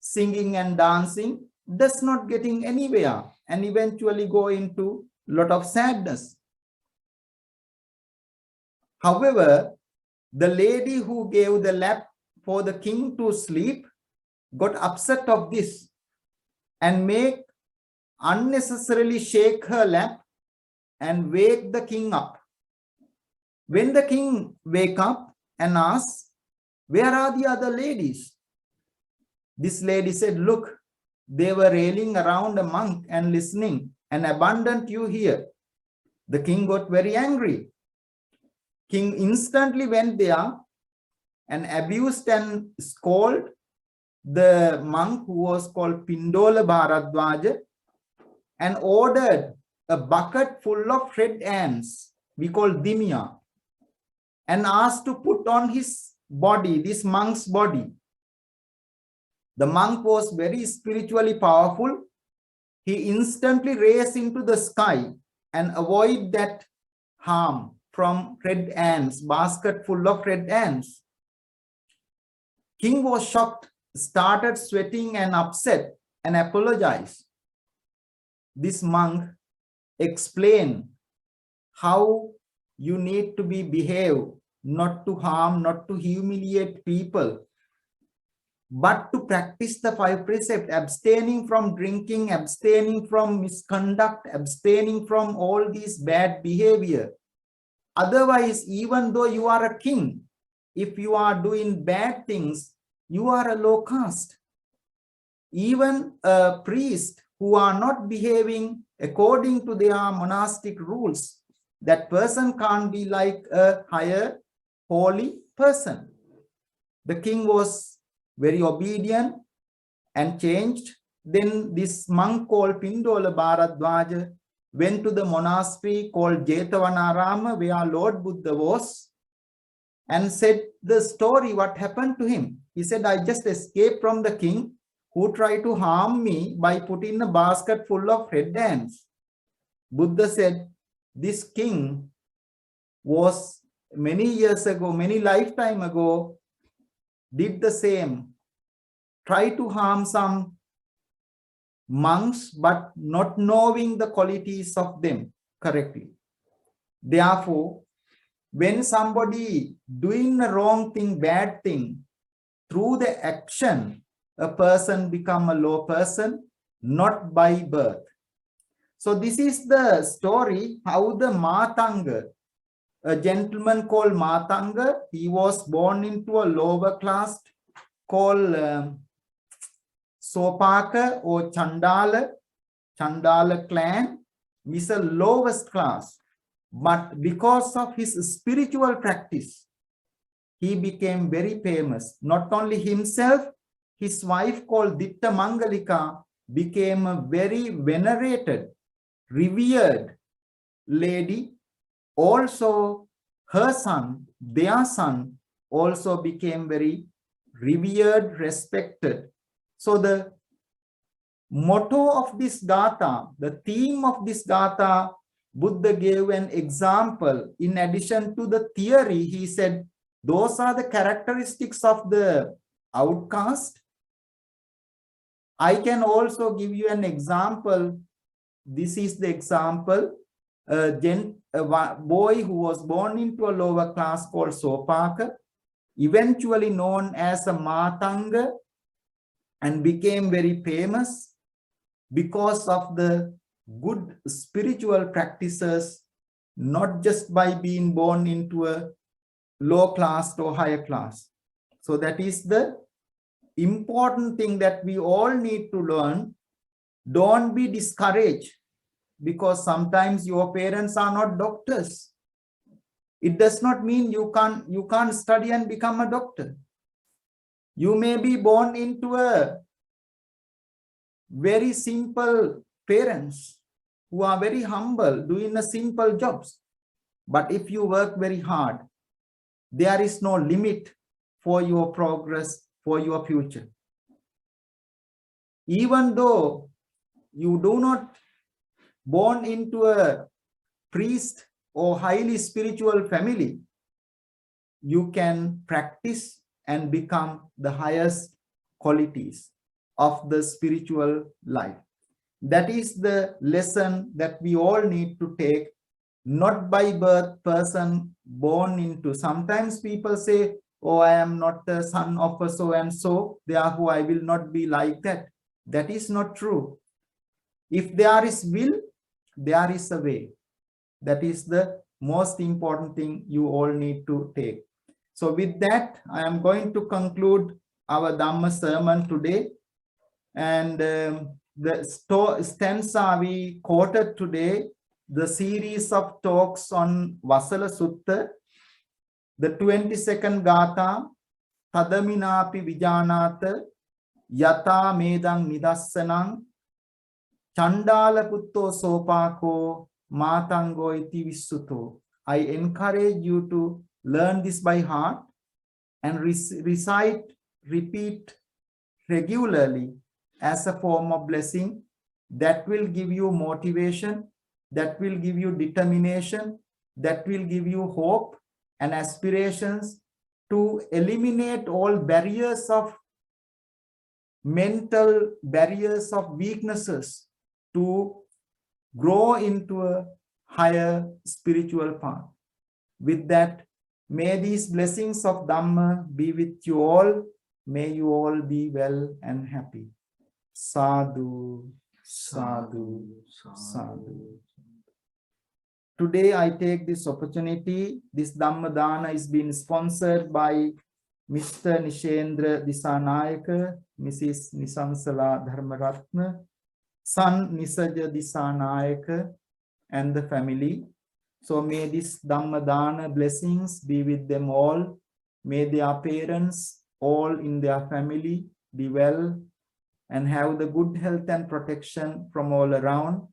singing and dancing, does not getting anywhere, and eventually go into a lot of sadness. However, the lady who gave the lap for the king to sleep got upset of this and make unnecessarily shake her lap and wake the king up. When the king wake up and asks, where are the other ladies? This lady said, look, they were railing around a monk and listening and abandoned you here. The king got very angry. King instantly went there and abused and scolded the monk who was called Pindola Bharadwaja and ordered a bucket full of red ants, we call Dimya, and asked to put on his body, this monk's body. The monk was very spiritually powerful. He instantly raised into the sky and avoid that harm from red ants, basket full of red ants. King was shocked, started sweating and upset and apologized. This monk explained how you need to be behave, not to harm, not to humiliate people, but to practice the 5 precepts, abstaining from drinking, abstaining from misconduct, abstaining from all these bad behavior. Otherwise, even though you are a king, if you are doing bad things, you are a low caste. Even a priest who are not behaving according to their monastic rules, that person can't be like a higher holy person. The king was very obedient and changed. Then this monk called Pindola Bharadwaja went to the monastery called Jetavanarama, where Lord Buddha was, and said the story, what happened to him. He said, I just escaped from the king who tried to harm me by putting a basket full of red ants. Buddha said, this king was many years ago, many lifetime ago, did the same, try to harm some monks, but not knowing the qualities of them correctly. Therefore, when somebody doing a wrong thing, bad thing, through the action, a person become a low person, not by birth. So this is the story how the Matanga, a gentleman called Matanga, he was born into a lower class called Sopaka or Chandala clan is a lowest class. But because of his spiritual practice, he became very famous. Not only himself, his wife called Ditta Mangalika became a very venerated, revered lady. Also, her son, their son, also became very revered, respected. So the motto of this Gatha, the theme of this Gatha, Buddha gave an example. In addition to the theory, he said, those are the characteristics of the outcast. I can also give you an example. This is the example. A boy who was born into a lower class called Sopaka, eventually known as a Matanga, and became very famous because of the good spiritual practices, not just by being born into a low class or higher class. So that is the important thing that we all need to learn. Don't be discouraged because sometimes your parents are not doctors. It does not mean you can't study and become a doctor. You may be born into a very simple parents who are very humble, doing a simple jobs. But if you work very hard, there is no limit for your progress, for your future. Even though you do not born into a priest or highly spiritual family, you can practice and become the highest qualities of the spiritual life. That is the lesson that we all need to take, not by birth person born into. Sometimes people say, oh, I am not the son of a so and so, therefore I will not be like that. That is not true. If there is will, there is a way. That is the most important thing you all need to take. So with that, I am going to conclude our Dhamma sermon today. And the stanza we quoted today, the series of talks on Vasala Sutta, the 22nd Gatha, Tadaminapi Vijanata, Yata Medang Nidassanang, Chandala Putto Sopako, Matango iti Vissuto. I encourage you to learn this by heart and recite, repeat regularly as a form of blessing that will give you motivation, that will give you determination, that will give you hope and aspirations to eliminate all barriers of mental barriers of weaknesses, to grow into a higher spiritual path. With that, may these blessings of Dhamma be with you all. May you all be well and happy. Sadhu, sadhu, sadhu. Today I take this opportunity. This Dhamma Dana is being sponsored by Mr. Nishendra Dissanayake, Mrs. Nisansala Dharmaratne, son Nisaja Dissanayake, and the family. So may this Dhamma Dana blessings be with them all. May their parents, all in their family, be well and have the good health and protection from all around.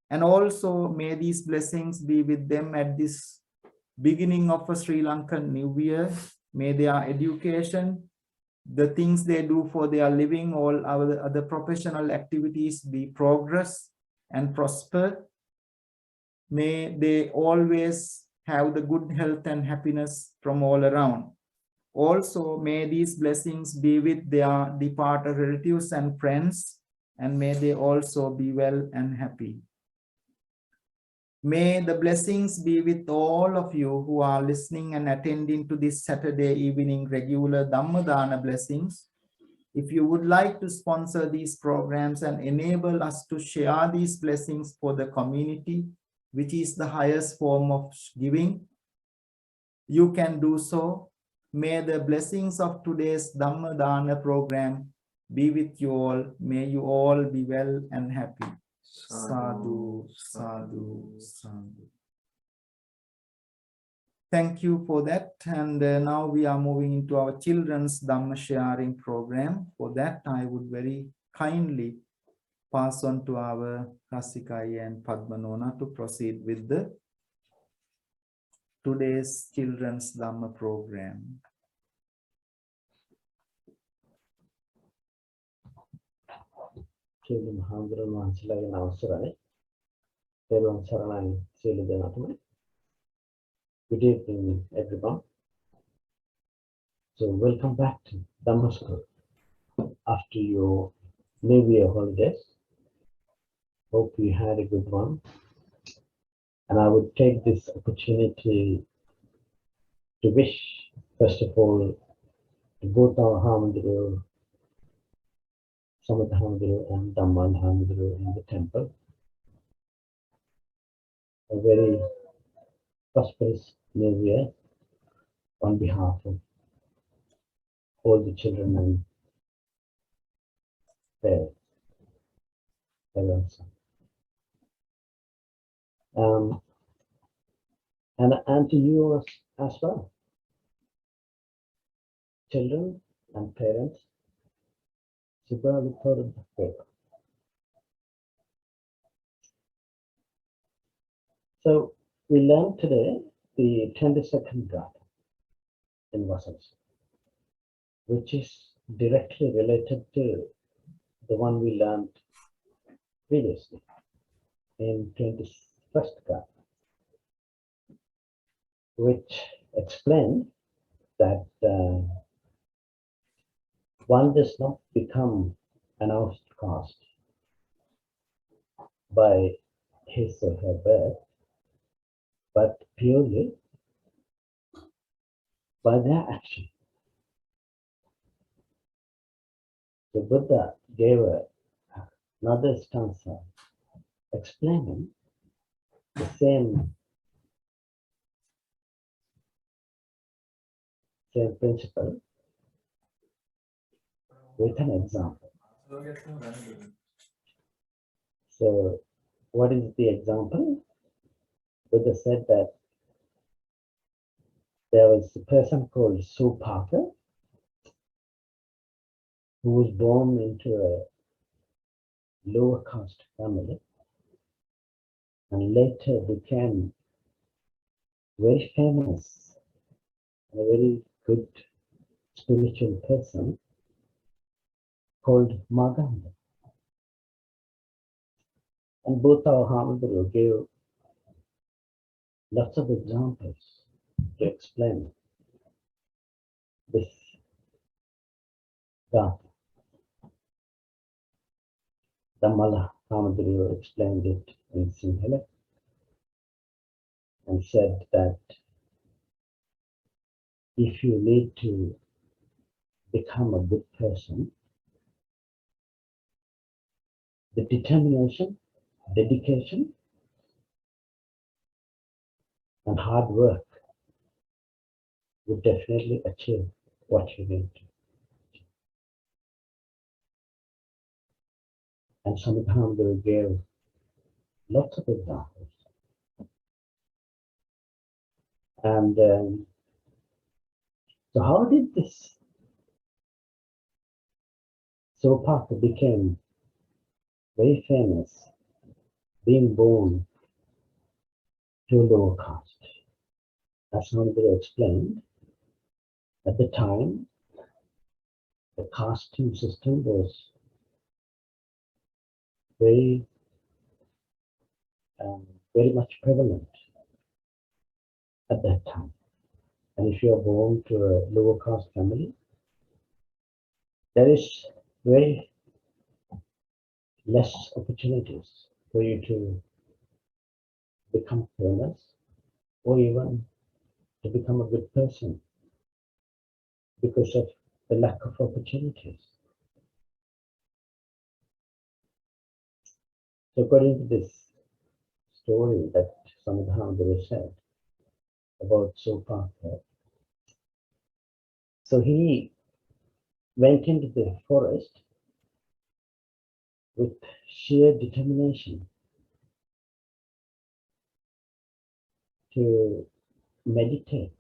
And also may these blessings be with them at this beginning of a Sri Lankan New Year. May their education, the things they do for their living, all our other professional activities be progress and prosper. May they always have the good health and happiness from all around. Also, may these blessings be with their departed relatives and friends, and may they also be well and happy. May the blessings be with all of you who are listening and attending to this Saturday evening regular Dhamma Dana blessings. If you would like to sponsor these programs and enable us to share these blessings for the community, which is the highest form of giving, you can do so. May the blessings of today's Dhamma Dana program be with you all. May you all be well and happy. Sadhu, sadhu, sadhu. Thank you for that. And now we are moving into our children's Dhamma sharing program. For that, I would very kindly pass on to our Rasikai and Padmanona to proceed with the today's children's Dhamma program. Children, Handraman Namasarai. Everyone Saranai Silidanatame. Good evening, everyone. So, welcome back to Dhamma School after your New Year holidays. Hope you had a good one. And I would take this opportunity to wish, first of all, to both our Hamadru, Samatha Hamadru and Dhamma Hamadru in the temple, a very prosperous New Year on behalf of all the children and their parents. And to you as well. Children and parents, super reported the paper. So we learned today the 22nd Gata in Vasala, which is directly related to the one we learned previously in 21st Gata, which explained that one does not become an outcast by his or her birth, but purely by their action. The Buddha gave another stanza explaining the same principle with an example. So, what is the example? Buddha said that there was a person called Sopaka who was born into a lower caste family and later became very famous, a very good spiritual person called Matanga. And both our Hamaduru gave lots of examples to explain this Gata. Dhamma Hamaduru explained it in Sinhala and said that if you need to become a good person, the determination, dedication, and hard work would definitely achieve what you need to. And sometimes they gave lots of examples. And so how did this Sopaka became very famous, being born to a lower caste? As somebody explained, at the time, the casting system was very much prevalent at that time. And if you are born to a lower caste family, there is very less opportunities for you to become famous or even to become a good person because of the lack of opportunities. So according to this story that Samadhanaguru said about Sopaka, so he went into the forest with sheer determination to meditate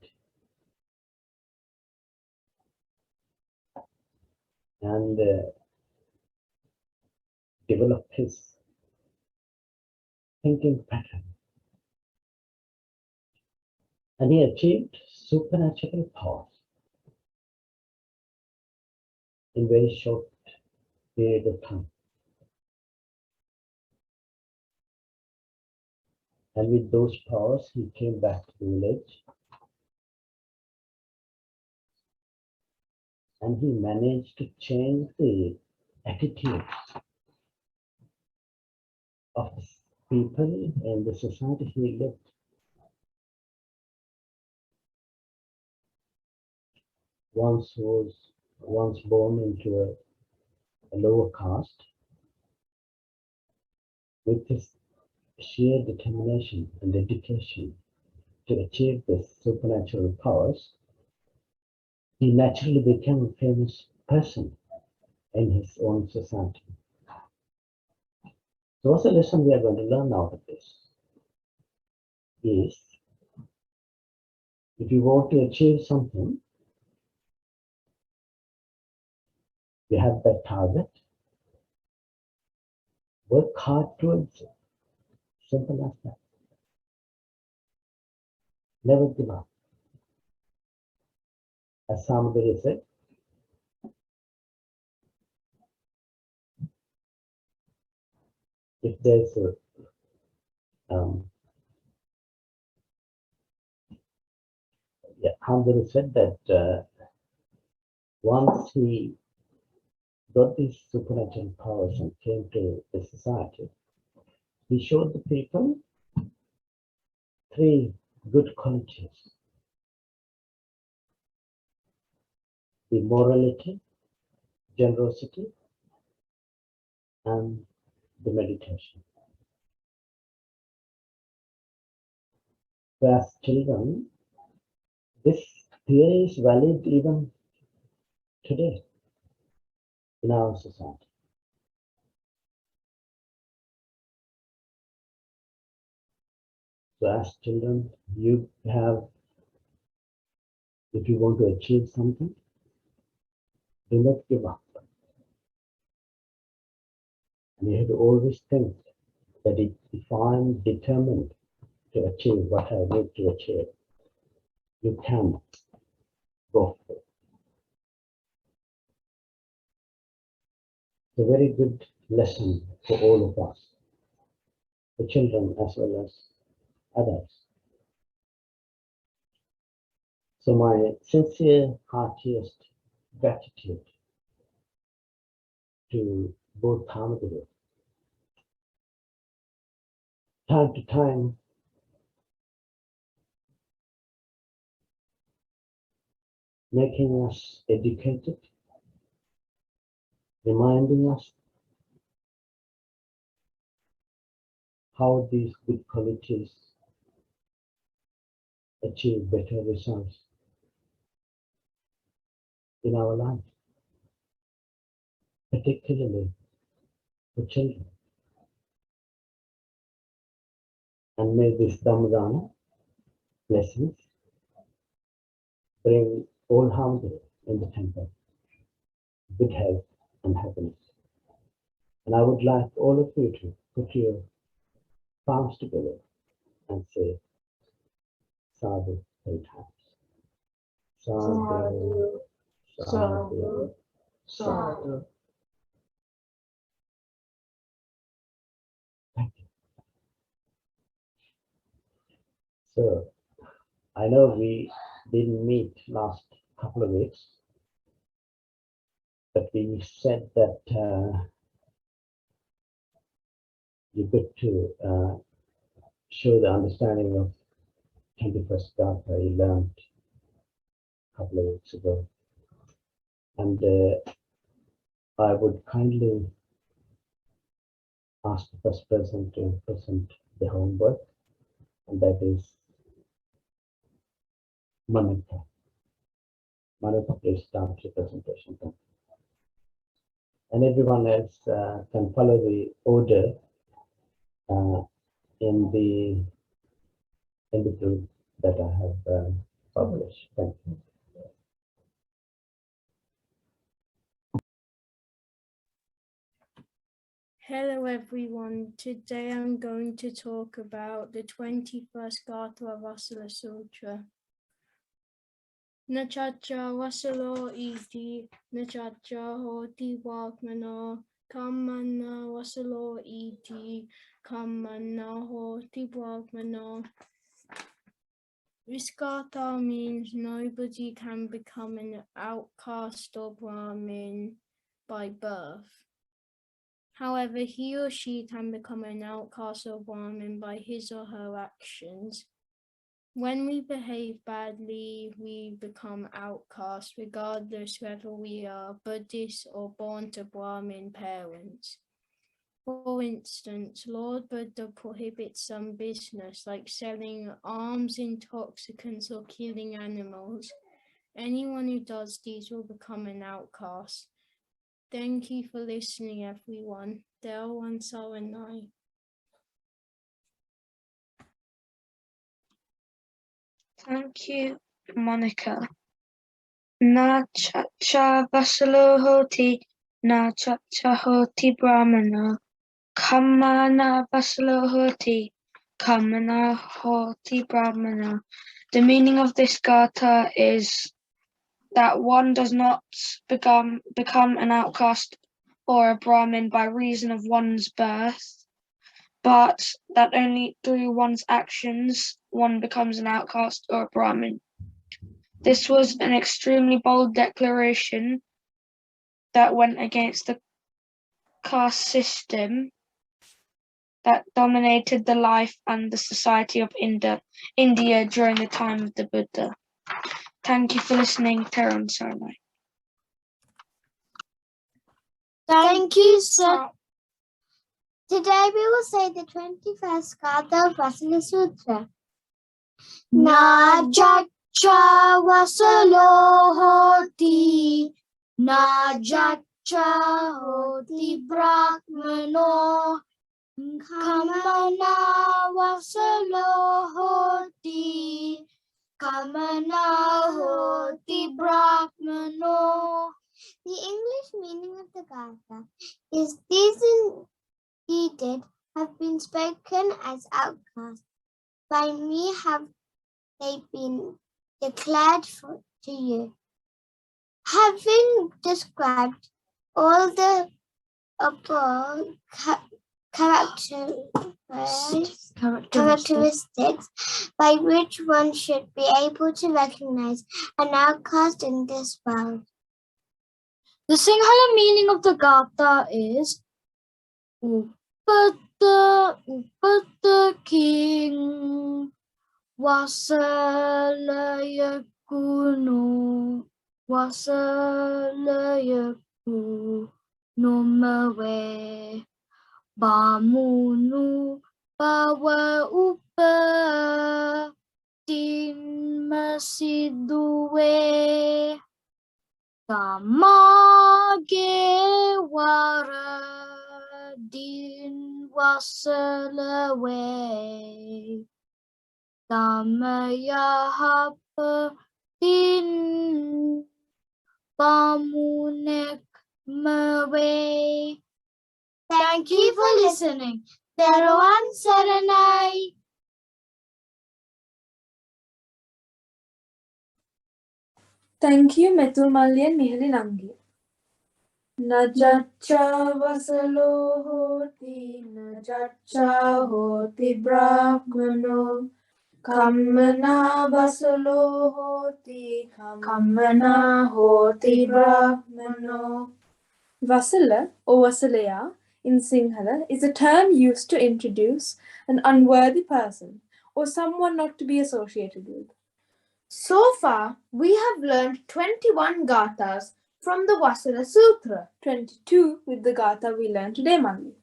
and develop his thinking pattern. And he achieved supernatural powers in very short period of time. And with those powers, he came back to the village and he managed to change the attitudes of the people in the society he lived. Once born into a lower caste, with his sheer determination and dedication to achieve this supernatural powers, he naturally became a famous person in his own society. So what's the lesson we are going to learn out of this? is, if you want to achieve something, you have that target, work hard towards it. Simple as that. Never give up. As somebody said, if there's a Hamdani said that once he got these supernatural powers and came to the society, he showed the people 3 good qualities: the morality, generosity, and the meditation. So as children, this theory is valid even today in our society. So as children, you have, if you want to achieve something, do not give up. And you have to always think that if I'm determined to achieve what I need to achieve, you can go for it. It's a very good lesson for all of us, the children as well as adults. So my sincere, heartiest gratitude to both Dhamma. Time to time, making us educated, reminding us how these good qualities achieve better results in our life, particularly for children. And may this Dhamma blessings bring all harmony in the temple, good health and happiness. And I would like all of you to put your palms together and say Sadhu 3 times. Sadhu, Sadhu, sadhu. Thank you. So I know we didn't meet last couple of weeks, but we said that you get to show the understanding of 21st Gatha you learned a couple of weeks ago. And I would kindly ask the first person to present the homework, and that is Manaka. Manaka, please start your presentation. And everyone else can follow the order in the group that I have published. Thank you. Hello everyone, today I'm going to talk about the 21st Gatha of Vasala Sutra. Nisaja Vasalo iti, Nisaja hoti Vagmana, Kammana Vasalo iti, Kammana hoti Vagmana. This Gatha means nobody can become an outcast or Brahmin by birth. However, he or she can become an outcast or Brahmin by his or her actions. When we behave badly, we become outcasts, regardless whether we are Buddhist or born to Brahmin parents. For instance, Lord Buddha prohibits some business like selling arms, intoxicants, or killing animals. Anyone who does these will become an outcast. Thank you for listening, everyone. Del Saranai. Thank you, Monica. Na cha Vasala hoti, na cha hoti Brahmana. Kamana Vasala hoti, kamana hoti Brahmana. The meaning of this gatha is that one does not become an outcast or a Brahmin by reason of one's birth, but that only through one's actions one becomes an outcast or a Brahmin. This was an extremely bold declaration that went against the caste system that dominated the life and the society of India during the time of the Buddha. Thank you for listening, Teran Saranai. Thank you, sir. Today we will say the 21st Gatha of Vasala Sutra. Na jacha vasalo hoti, na jacha hoti brahmano, kamana vasalo hoti, kamana hoti brahmano. The English meaning of the Gatha is these indeed have been spoken as outcasts. By me have they been declared to you. Having described all the above characteristics by which one should be able to recognize an outcast in this world. The Sinhala meaning of the Gatha is Upata King Vasala Yakuno Mawe Bamunu Bawa Upa Din Masiduwe Tamage Wara Din Wasalawe Tamayahapa Din Bamunek Mawe. Thank you for listening. Teruvan Saranai. Thank you, Metul Malli and Mihali Nangi. Najacha vasalo hoti, najacha hoti brahmano, kammana vasalo hoti, kammana hoti brahmano. Vasala or Vasalaya in Sinhala is a term used to introduce an unworthy person or someone not to be associated with. So far, we have learned 21 gathas from the Vasala Sutra. 22 with the Gatha we learned today, Malli.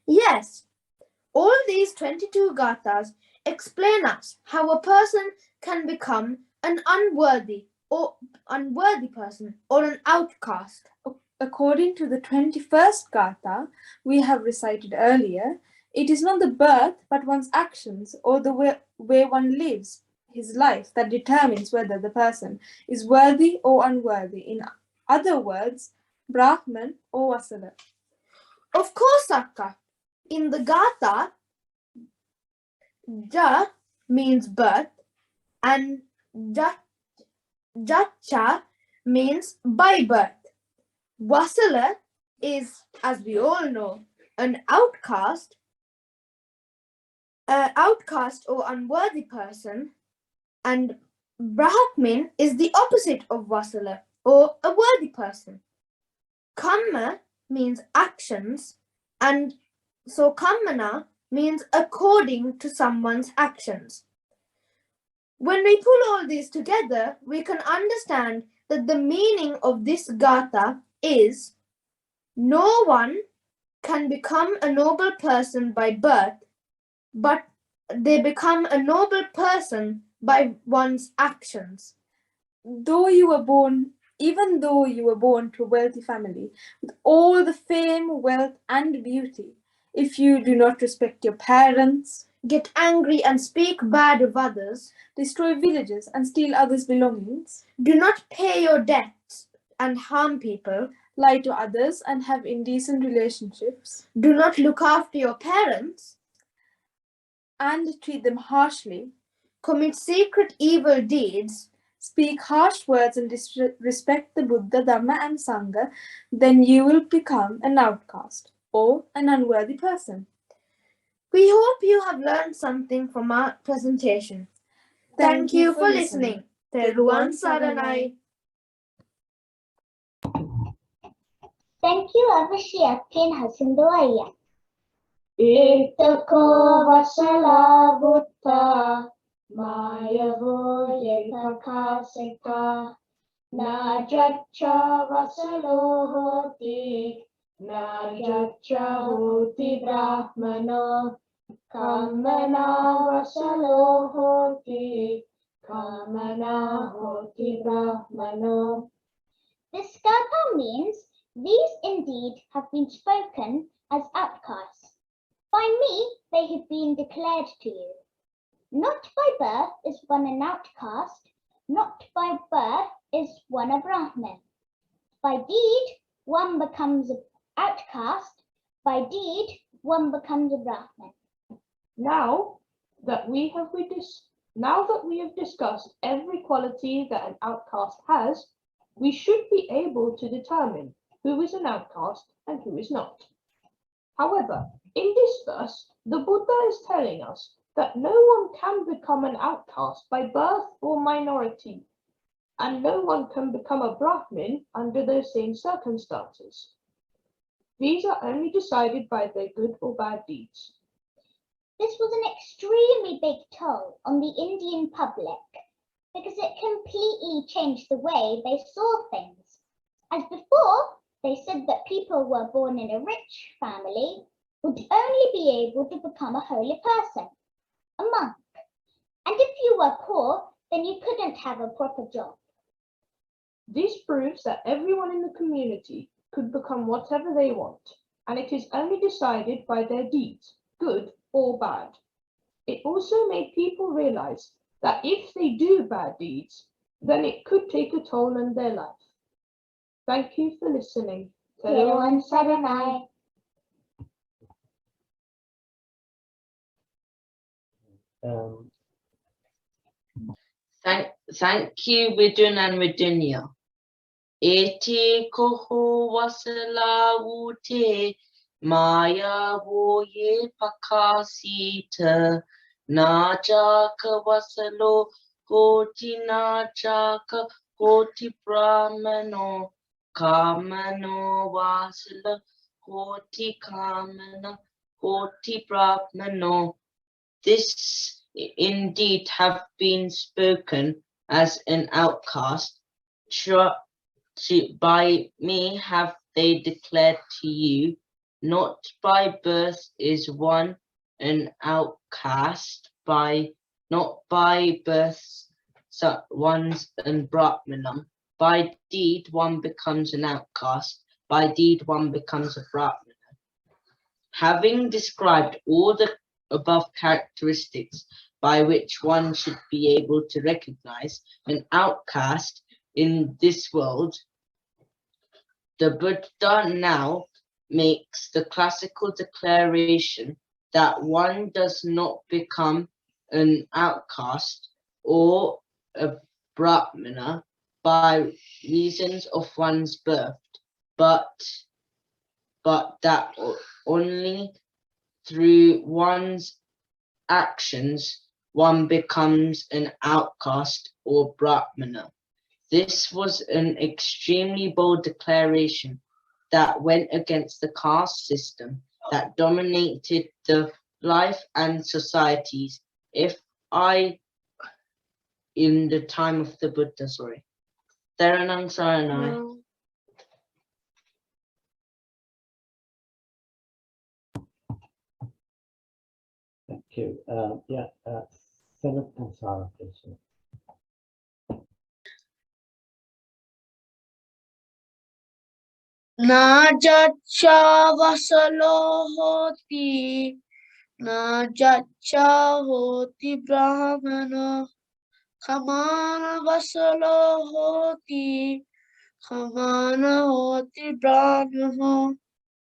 Yes, all these 22 gathas explain us how a person can become an unworthy person or an outcast. According to the 21st Gatha we have recited earlier, it is not the birth but one's actions or the way one lives his life that determines whether the person is worthy or unworthy. In other words, Brahman or Vasala. Of course, Akka. In the Gatha, Ja means birth and Jacha means by birth. Vasala is, as we all know, an outcast or unworthy person, and Brahmin is the opposite of Vasala or a worthy person. Kamma means actions, and so Kammana means according to someone's actions. When we pull all these together, we can understand that the meaning of this Gatha is no one can become a noble person by birth, but they become a noble person by one's actions. Even though you were born to a wealthy family with all the fame, wealth and beauty, if you do not respect your parents, get angry and speak bad of others, destroy villages and steal others' belongings, do not pay your debts and harm people, lie to others and have indecent relationships, do not look after your parents, and treat them harshly, commit secret evil deeds, speak harsh words and disrespect the Buddha, Dhamma and Sangha, then you will become an outcast or an unworthy person. We hope you have learned something from our presentation. Thank you for listening. Teruvan Saranai. Thank you, Avashiyake and Hasindawaya. Itako Vasala Buddha Mayavo Yekakasika Najacha Vasalo Hoti Najacha Hoti Brahmano Kamana Vasalo Hoti Kamana Hoti Brahmano. This gatha means these indeed have been spoken as outcasts. By me they have been declared to you. Not by birth is one an outcast, not by birth is one a Brahmin. By deed one becomes an outcast, by deed one becomes a Brahmin. Now that we have discussed every quality that an outcast has, we should be able to determine who is an outcast and who is not. However, in this verse, the Buddha is telling us that no one can become an outcast by birth or minority, and no one can become a Brahmin under those same circumstances. These are only decided by their good or bad deeds. This was an extremely big toll on the Indian public because it completely changed the way they saw things. As before, they said that people who were born in a rich family would only be able to become a holy person, a monk. And if you were poor, then you couldn't have a proper job. This proves that everyone in the community could become whatever they want, and it is only decided by their deeds, good or bad. It also made people realize that if they do bad deeds, then it could take a toll on their life. Thank you for listening. Teruvan Saranai. Thank you, Vidun and Vidunya. Ete koho wasala ute maya voye pakasita najaka wasalo koti najaka koti brahmano kamano wasala koti kamana koti brahmano. This indeed have been spoken as an outcast. By me have they declared to you, not by birth is one an outcast, not by birth one's an Brahmanam. By deed one becomes an outcast, by deed one becomes a Brahmana. Having described all the above characteristics by which one should be able to recognize an outcast in this world, the Buddha now makes the classical declaration that one does not become an outcast or a Brahmana by reasons of one's birth, but that only through one's actions one becomes an outcast or Brahmana. This was an extremely bold declaration that went against the caste system that dominated the life and societies in the time of the Buddha, Saranang Saranai. Thank you. Senate and Sarah, please. Najacha vasalo hoti Najacha hoti brahmana kamana vasala hoti kamana hoti brahmana.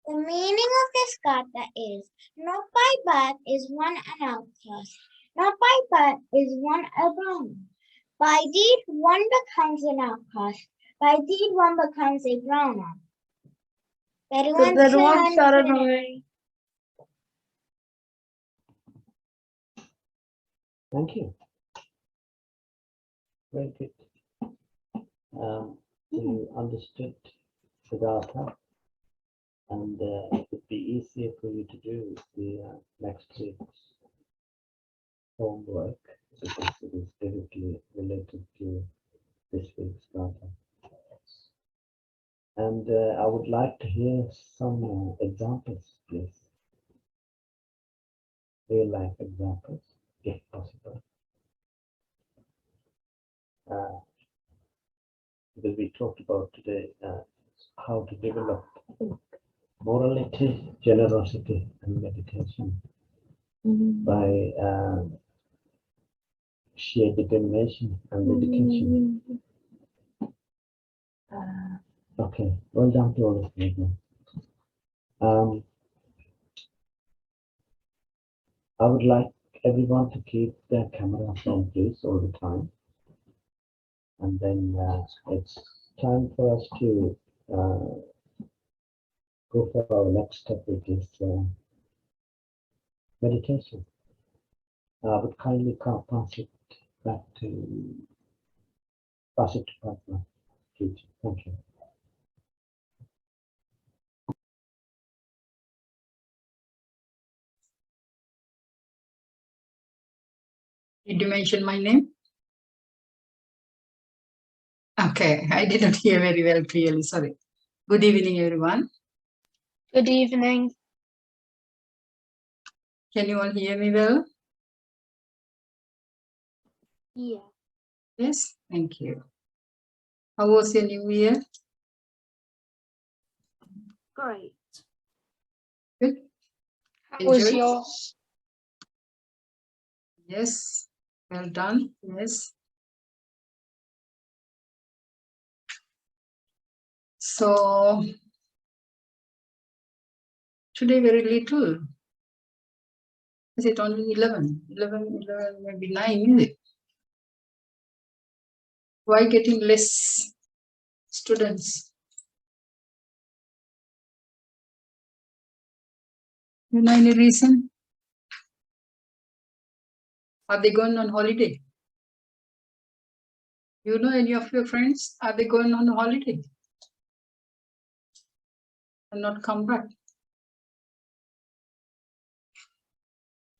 The meaning of this gatha is, not by birth is one an outcast, not by birth is one a Brahmin. By deed one becomes an outcast, by deed one becomes a Brahman. Peruvan Saranai. Thank you. Very good. You understood the gatha, and it would be easier for you to do the next week's homework because it is directly related to this week's gatha. And I would like to hear some examples, please. Real life examples, if possible. Because we talked about today how to develop morality, generosity, and meditation by sheer determination and dedication. Okay, well done to all of you. I would like everyone to keep their cameras on, please, all the time. And then it's time for us to go for our next step, which is meditation. I would kindly pass it to partner. Teacher. Thank you. Did you mention my name? Okay, I didn't hear very well clearly, sorry. Good evening, everyone. Good evening. Can you all hear me well? Yeah. Yes, thank you. How was your new year? Great. Good. How was Enjoyed? yours? Yes, well done, yes. So, today very little. Is it only 11, maybe 9, is it? Why getting less students? You know any reason? Are they going on holiday? You know any of your friends? Are they going on holiday? And not come back?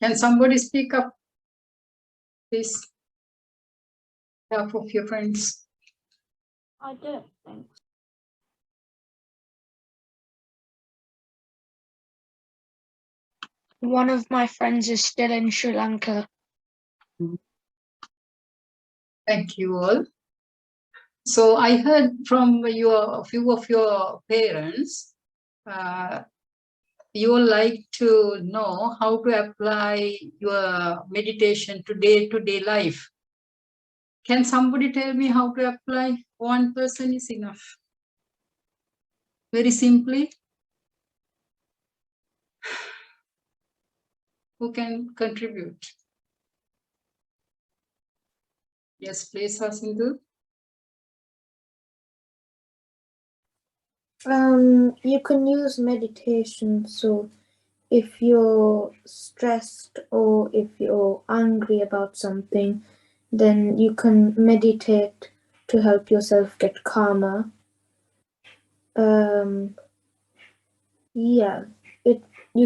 Can somebody speak up, please? Half of your friends. I don't think so. One of my friends is still in Sri Lanka. Thank you all. So I heard from a few of your parents, you all like to know how to apply your meditation to day-to-day life. Can somebody tell me how to apply? One person is enough. Very simply. Who can contribute? Yes, please, Hasindu. You can use meditation. So if you're stressed or if you're angry about something, then you can meditate to help yourself get calmer. You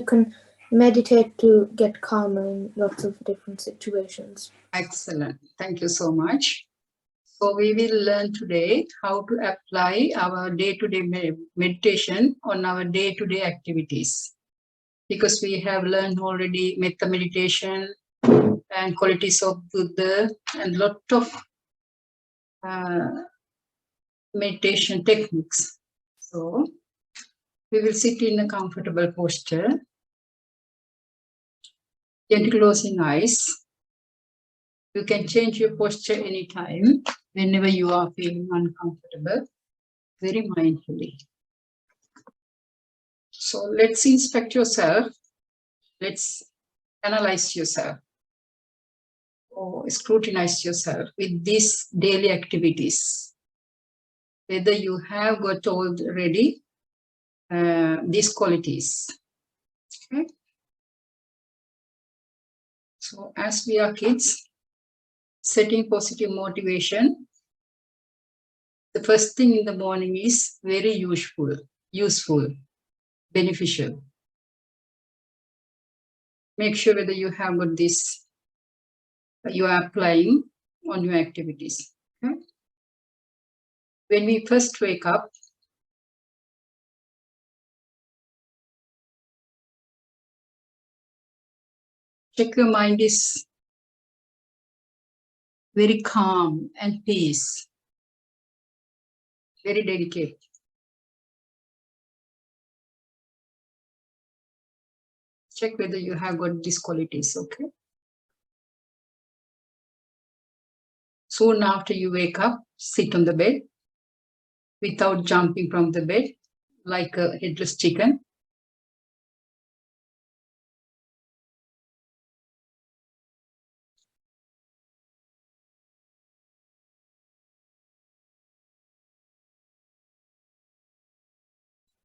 can meditate to get calmer in lots of different situations. Excellent. Thank you so much. So we will learn today how to apply our day-to-day meditation on our day-to-day activities. Because we have learned already metta meditation and qualities of Buddha and lot of meditation techniques. So we will sit in a comfortable posture. Gently closing eyes. You can change your posture anytime, whenever you are feeling uncomfortable, very mindfully. So let's inspect yourself. Let's analyze yourself or scrutinize yourself with these daily activities. Whether you have got already these qualities. Okay. So as we are kids, setting positive motivation, the first thing in the morning is very useful, beneficial. Make sure whether you have got this, you are applying on your activities. Okay? When we first wake up, check your mind is very calm and peace, very delicate. Check whether you have got these qualities, okay? Soon after you wake up, sit on the bed without jumping from the bed like a headless chicken.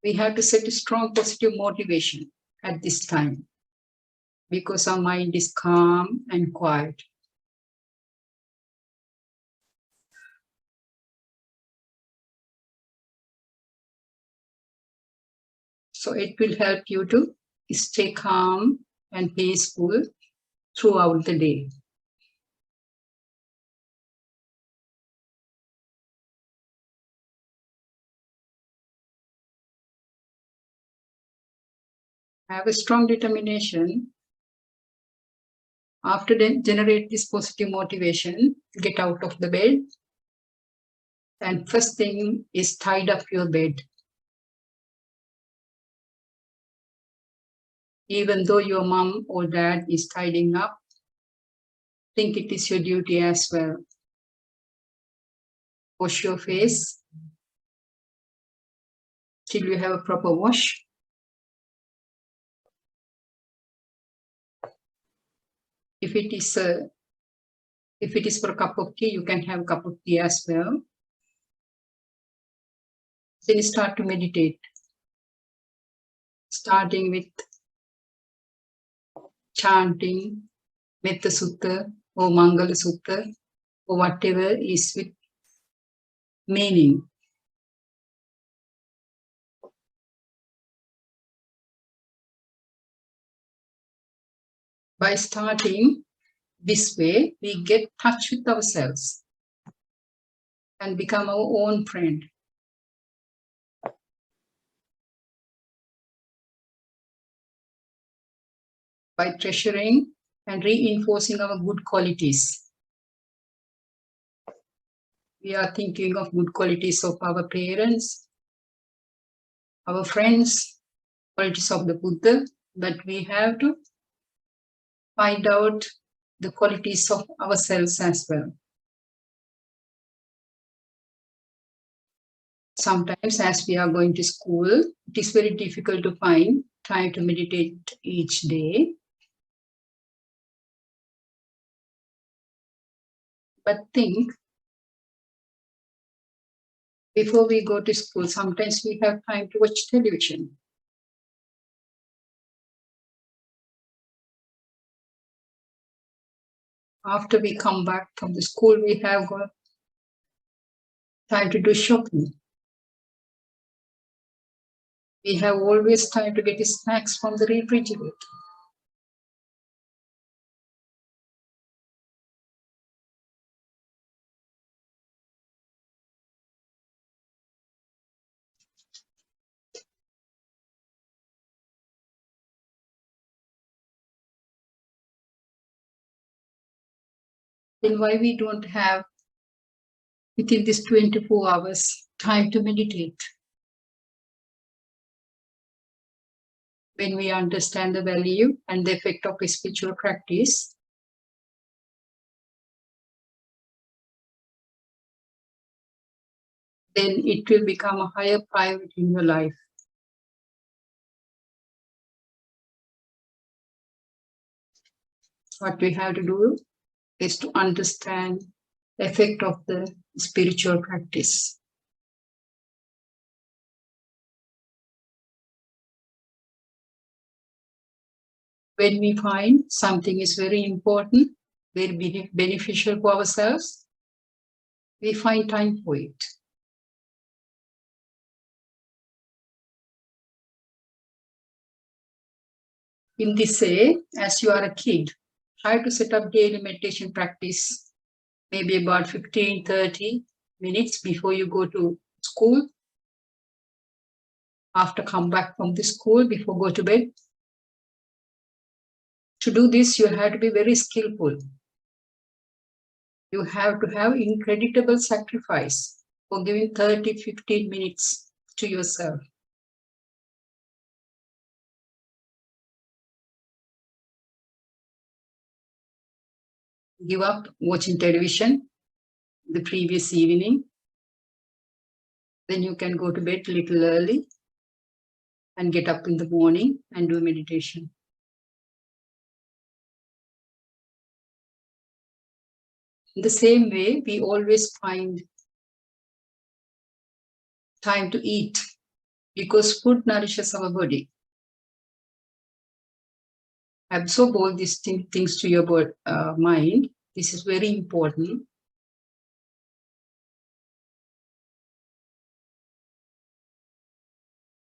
We have to set a strong positive motivation at this time because our mind is calm and quiet. So it will help you to stay calm and peaceful throughout the day. Have a strong determination. After generate this positive motivation, get out of the bed. And first thing is tidy up your bed. Even though your mom or dad is tidying up, think it is your duty as well. Wash your face till you have a proper wash. If it is for a cup of tea, you can have a cup of tea as well. Then you start to meditate, starting with chanting Metta Sutta or Mangala Sutta or whatever is with meaning. By starting this way, we get touch with ourselves and become our own friend. By treasuring and reinforcing our good qualities. We are thinking of good qualities of our parents, our friends, qualities of the Buddha, but we have to find out the qualities of ourselves as well. Sometimes as we are going to school, it is very difficult to find time to meditate each day. But think, before we go to school, sometimes we have time to watch television. After we come back from the school, we have got time to do shopping. We have always time to get snacks from the refrigerator. Then why we don't have within this 24 hours time to meditate? when we understand the value and the effect of a spiritual practice, then it will become a higher priority in your life. What we have to do is to understand the effect of the spiritual practice. When we find something is very important, very beneficial for ourselves, we find time for it. In this way, as you are a kid, try to set up daily meditation practice, maybe about 15-30 minutes before you go to school, after come back from the school, before go to bed. To do this, you have to be very skillful. You have to have incredible sacrifice for giving 30-15 minutes to yourself. Give up watching television the previous evening. Then you can go to bed a little early and get up in the morning and do meditation. In the same way, we always find time to eat because food nourishes our body. Absorb all these things to your mind. This is very important.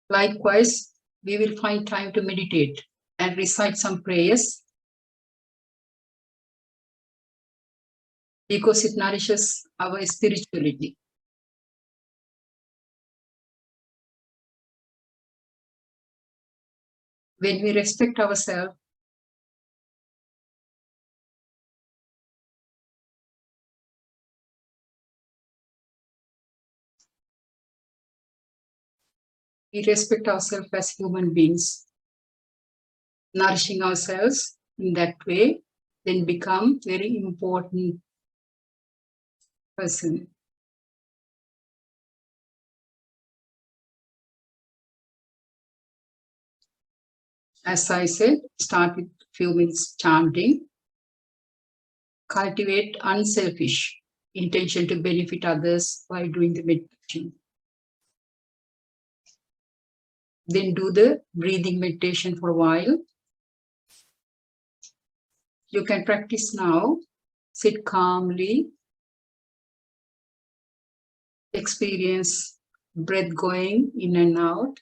Likewise, we will find time to meditate and recite some prayers because it nourishes our spirituality. When we respect ourselves, we respect ourselves as human beings. Nourishing ourselves in that way, then become very important person. As I said, start with a few minutes chanting. Cultivate unselfish intention to benefit others while doing the meditation. Then do the breathing meditation for a while. You can practice now. Sit calmly. Experience breath going in and out.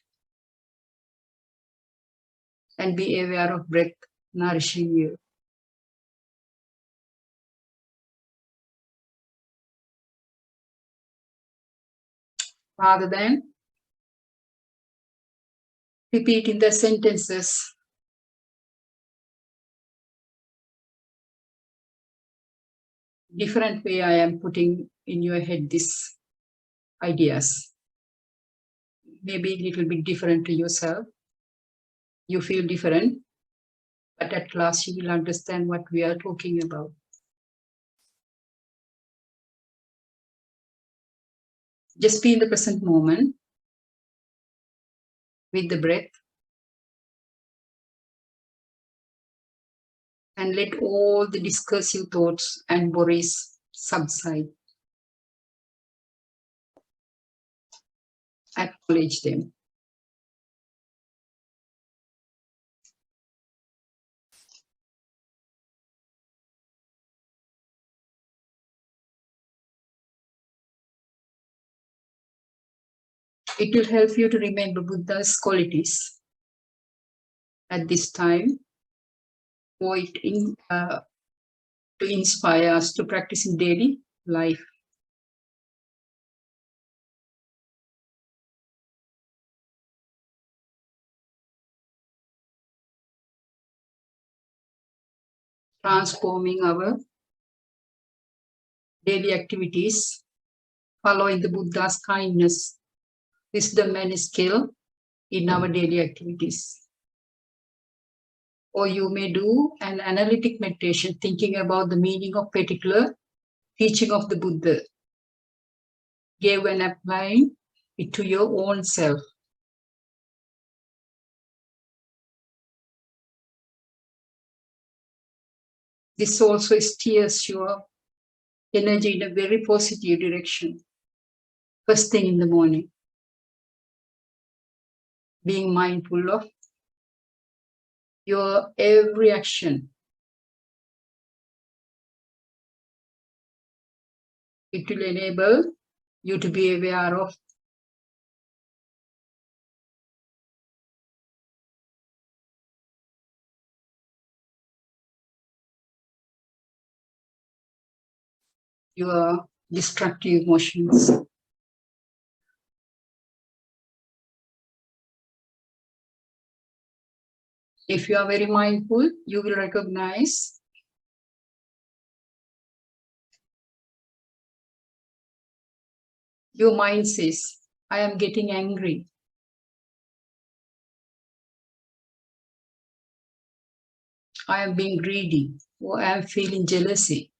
And be aware of breath nourishing you. Rather than repeating the sentences, different way I am putting in your head these ideas. Maybe a little bit different to yourself. You feel different, but at last you will understand what we are talking about. Just be in the present moment with the breath and let all the discursive thoughts and worries subside. Acknowledge them. It will help you to remember Buddha's qualities at this time, for it to inspire us to practice in daily life. Transforming our daily activities, following the Buddha's kindness, wisdom and skill in our daily activities. or you may do an analytic meditation, thinking about the meaning of particular teaching of the Buddha. Give and applying it to your own self. This also steers your energy in a very positive direction. First thing in the morning, being mindful of your every action. It will enable you to be aware of your destructive emotions. If you are very mindful, you will recognize your mind says, I am getting angry. I am being greedy, or I am feeling jealousy.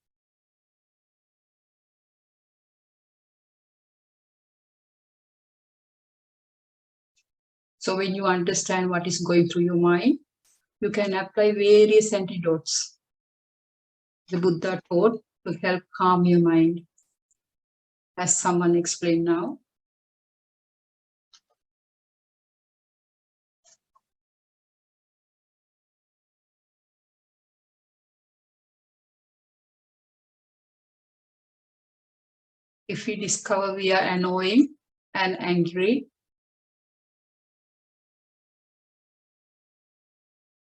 So when you understand what is going through your mind, you can apply various antidotes the Buddha taught to help calm your mind, as someone explained now. If we discover we are annoying and angry,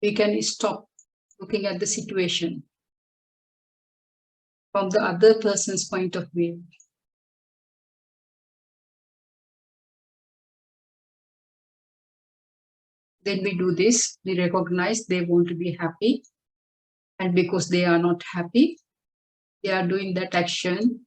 we can stop looking at the situation from the other person's point of view. Then we do this, we recognize they want to be happy, and because they are not happy, they are doing that action.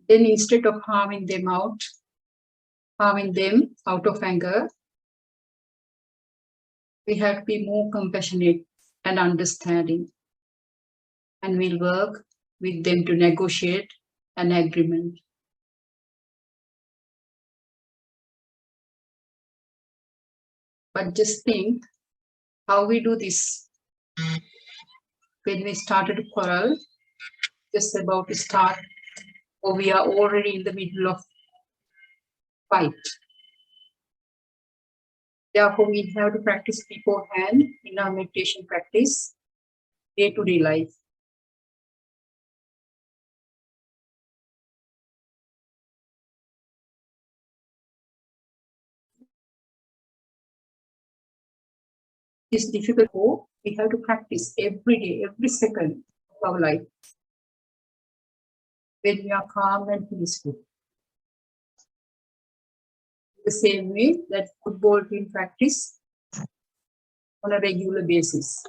Then instead of harming them out of anger, we have to be more compassionate and understanding, and we'll work with them to negotiate an agreement. But just think how we do this. When we started to quarrel, just about to start, or we are already in the middle of fight. Therefore, we have to practice beforehand in our meditation practice, day-to-day life. It's difficult, we have to practice every day, every second of our life. When we are calm and peaceful. The same way that football team practice on a regular basis.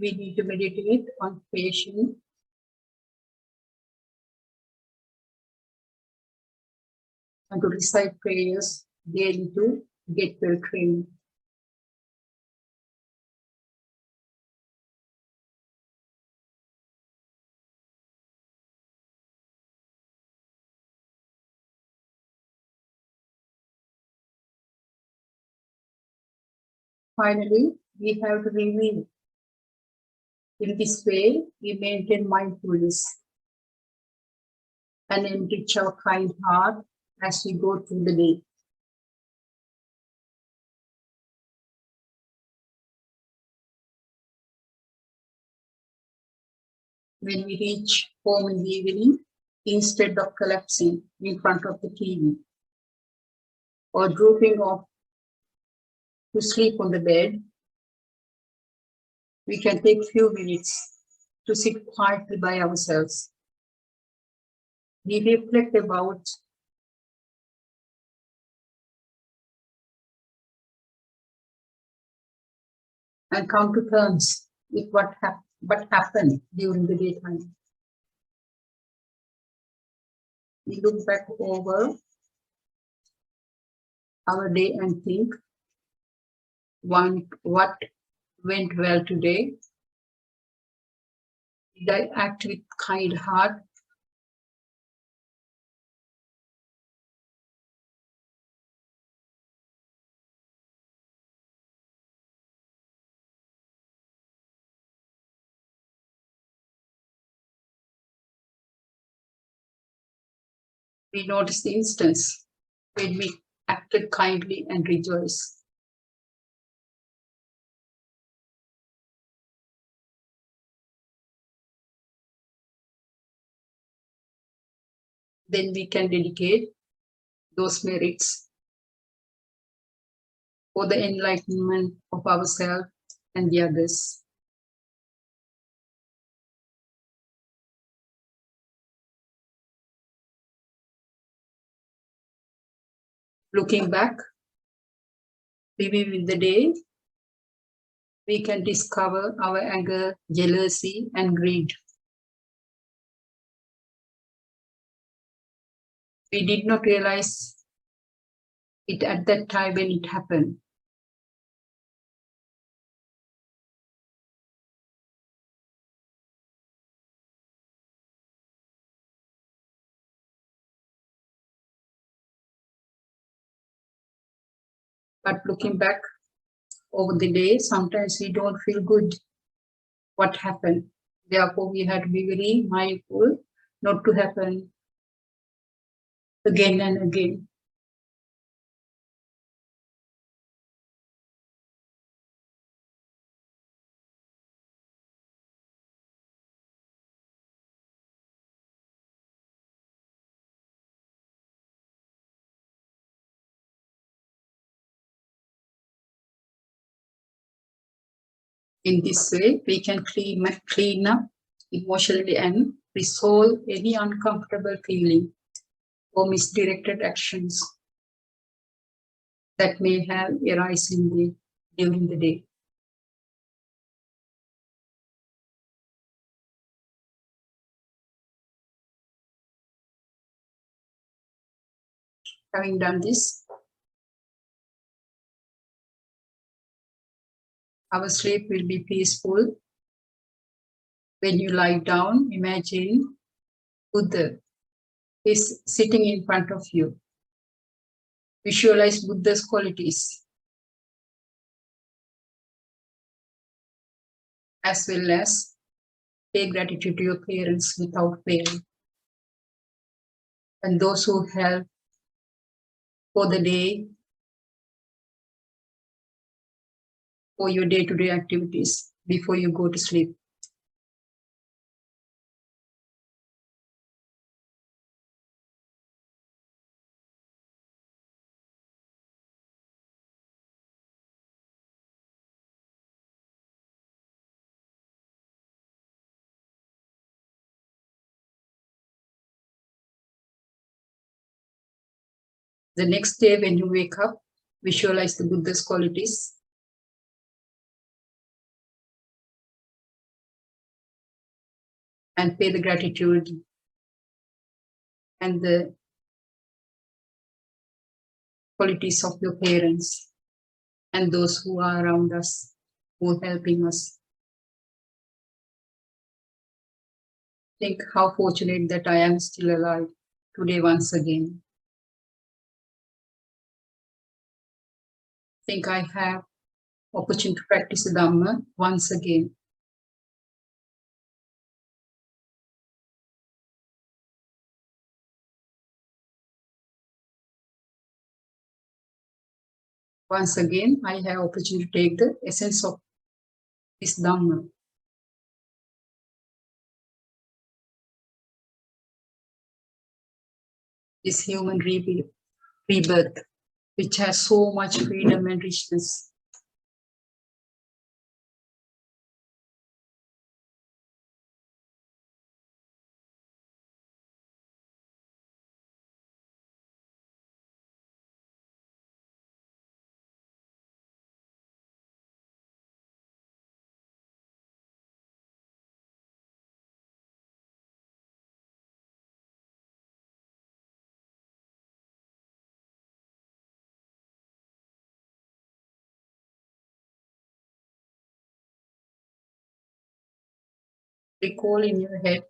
We need to meditate on patience and to recite prayers daily to get well trained. Finally, we have to reveal. In this way, we maintain mindfulness and enrich our kind heart as we go through the day. When we reach home in the evening, instead of collapsing in front of the TV or drooping off to sleep on the bed, we can take few minutes to sit quietly by ourselves. We reflect about and come to terms with what happened during the daytime. We look back over our day and think, what went well today? Did I act with kind heart? We notice the instance when we acted kindly and rejoice. Then we can dedicate those merits for the enlightenment of ourselves and the others. Looking back, reviewing the day, we can discover our anger, jealousy, and greed. We did not realize it at that time when it happened. But looking back over the day, sometimes we don't feel good what happened. Therefore, we had to be very mindful not to happen again and again. In this way, we can clean up emotionally and resolve any uncomfortable feeling or misdirected actions that may have arisen during the day. Having done this, our sleep will be peaceful. When you lie down, imagine Buddha is sitting in front of you. Visualize Buddha's qualities, as well as pay gratitude to your parents without fail, and those who help for the day, for your day-to-day activities before you go to sleep. The next day when you wake up, visualize the Buddha's qualities. And pay the gratitude and the qualities of your parents and those who are around us, who are helping us. Think how fortunate that I am still alive today once again. Think I have opportunity to practice the Dhamma once again. Once again, I have opportunity to take the essence of this Dhamma. This human rebirth, which has so much freedom and richness. Recall in your head,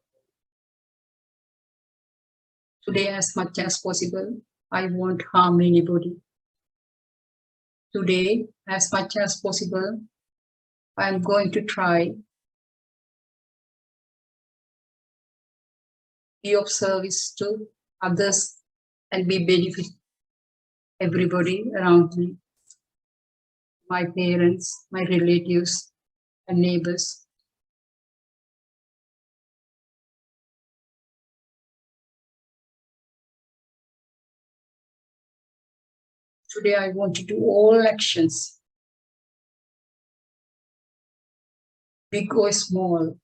today as much as possible, I won't harm anybody. Today, as much as possible, I'm going to try be of service to others and be benefit everybody around me, my parents, my relatives, and neighbors. Today, I want to do all actions, big or small,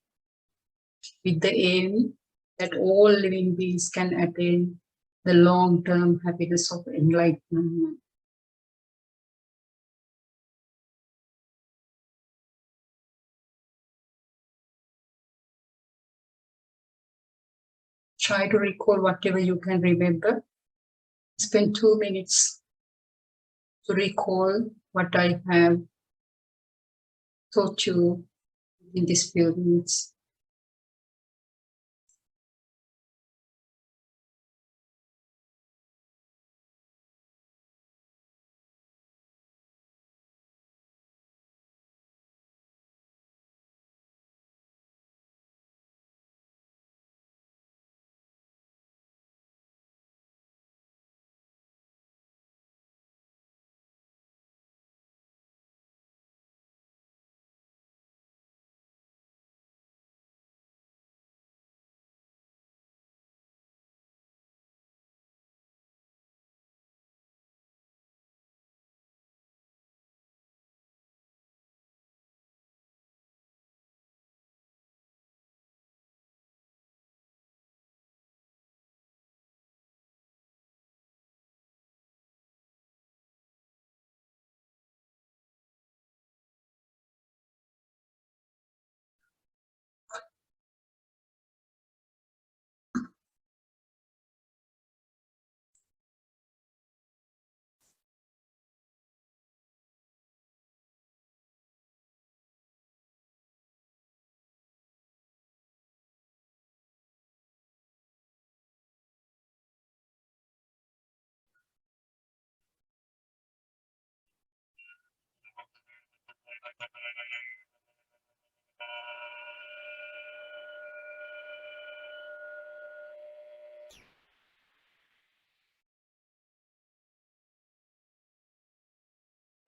with the aim that all living beings can attain the long-term happiness of enlightenment. Try to recall whatever you can remember. Spend 2 minutes to recall what I have taught you in these few minutes.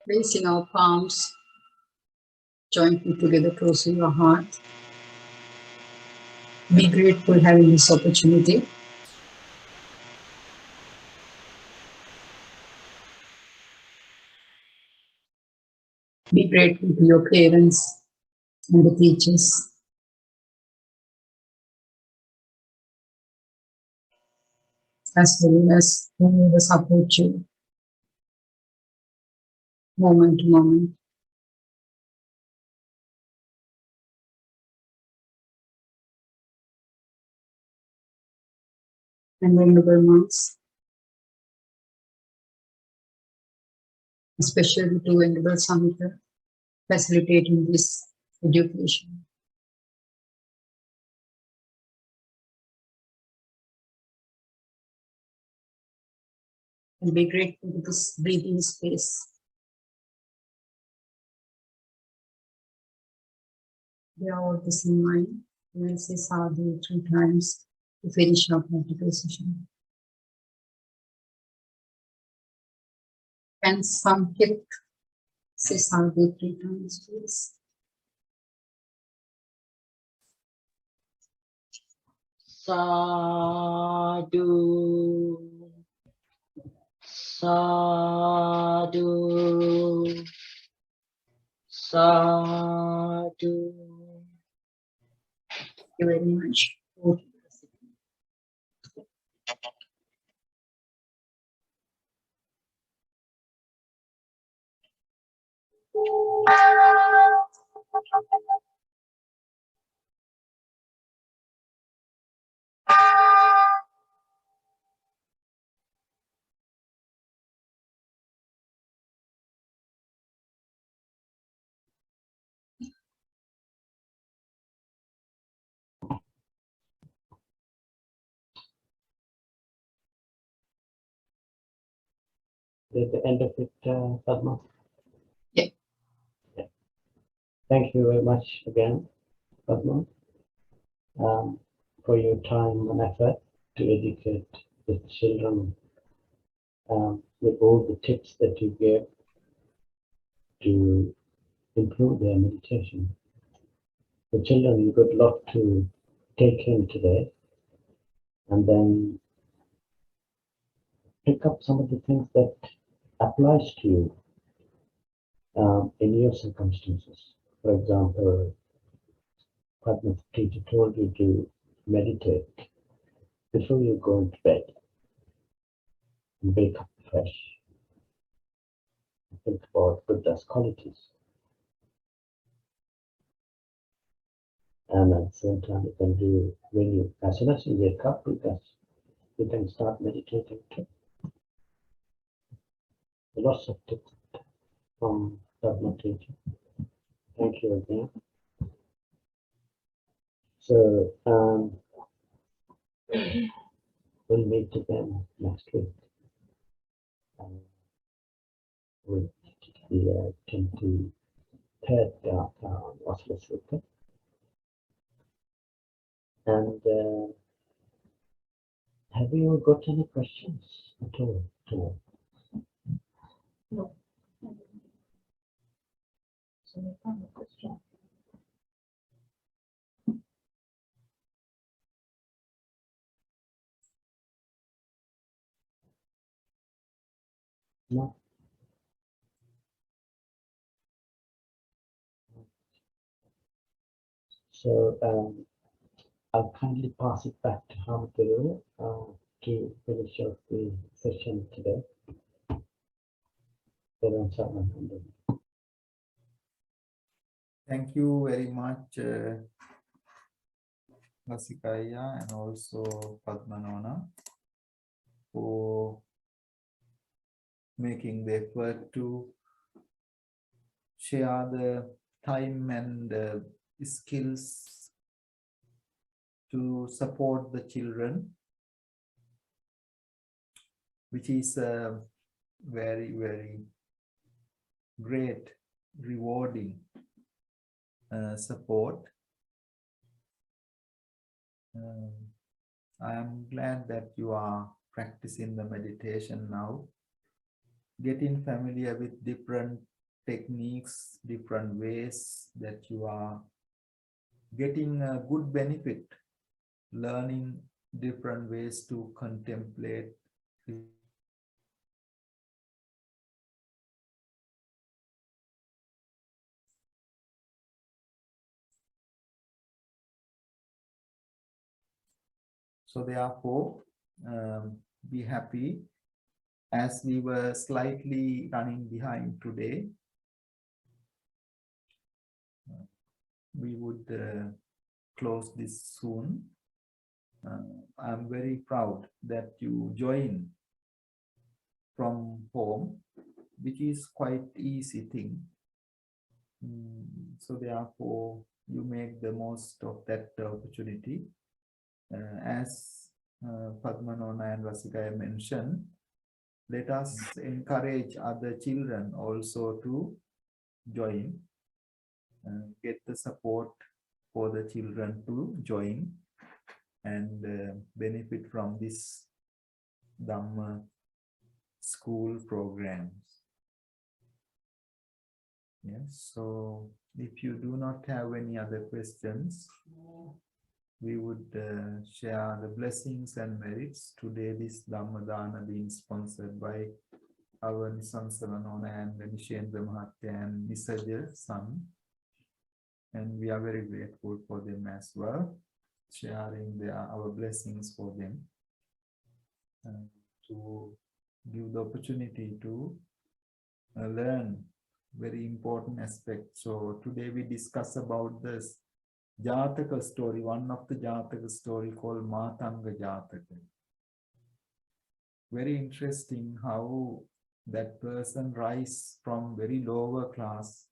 Placing our palms jointly together close to your heart. Be grateful having this opportunity. Be grateful to your parents and the teachers. As well as whoever support you moment to moment. And venerable monks, especially to Venerable Samhita, facilitating this education. And be grateful for this breathing space. they are all the same mind. We will say sadhu 3 times to finish our practical session. And Samhit, say sadhu 3 times, please. Sadhu, sadhu, sadhu. Thank you very much. At the end of it, Padma? Yeah. Yeah. Thank you very much again, Padma, for your time and effort to educate the children with all the tips that you gave to improve their meditation. The children, you got a lot to take in today, and then pick up some of the things that applies to you in your circumstances. For example, Padma's teacher told you to meditate before you go into bed and wake up fresh. Think about Buddha's qualities. And at the same time, you can do when you, as soon as you wake up, you can start meditating too. Lots of tips from Dharma teacher. Thank you again. So we'll meet again next week with the 23rd Vasala Sutta. And have you got any questions at all? No. So we found a question. No. So I'll kindly pass it back to Hamaduru to finish off the session today. Thank you very much, Vasikaya, and also Padmanona, for making the effort to share the time and skills to support the children, which is a very, very great, rewarding support. I am glad that you are practicing the meditation now, getting familiar with different techniques, different ways that you are getting a good benefit, learning different ways to contemplate. So therefore, be happy. As we were slightly running behind today, we would close this soon. I'm very proud that you join from home, which is quite easy thing. So therefore, you make the most of that opportunity. As Padmanona and Vasikaya mentioned, let us encourage other children also to join, get the support for the children to join and benefit from this Dhamma school programs. Yes, so if you do not have any other questions, we would share the blessings and merits. Today this Dhamma Dana being sponsored by our Nisansala Nona and Nishendra Mahatya and Nisaja son. And we are very grateful for them as well, sharing our blessings for them to give the opportunity to learn very important aspects. So today we discuss about this Jataka story, one of the Jataka story called Matanga Jataka. Very interesting how that person rise from very lower class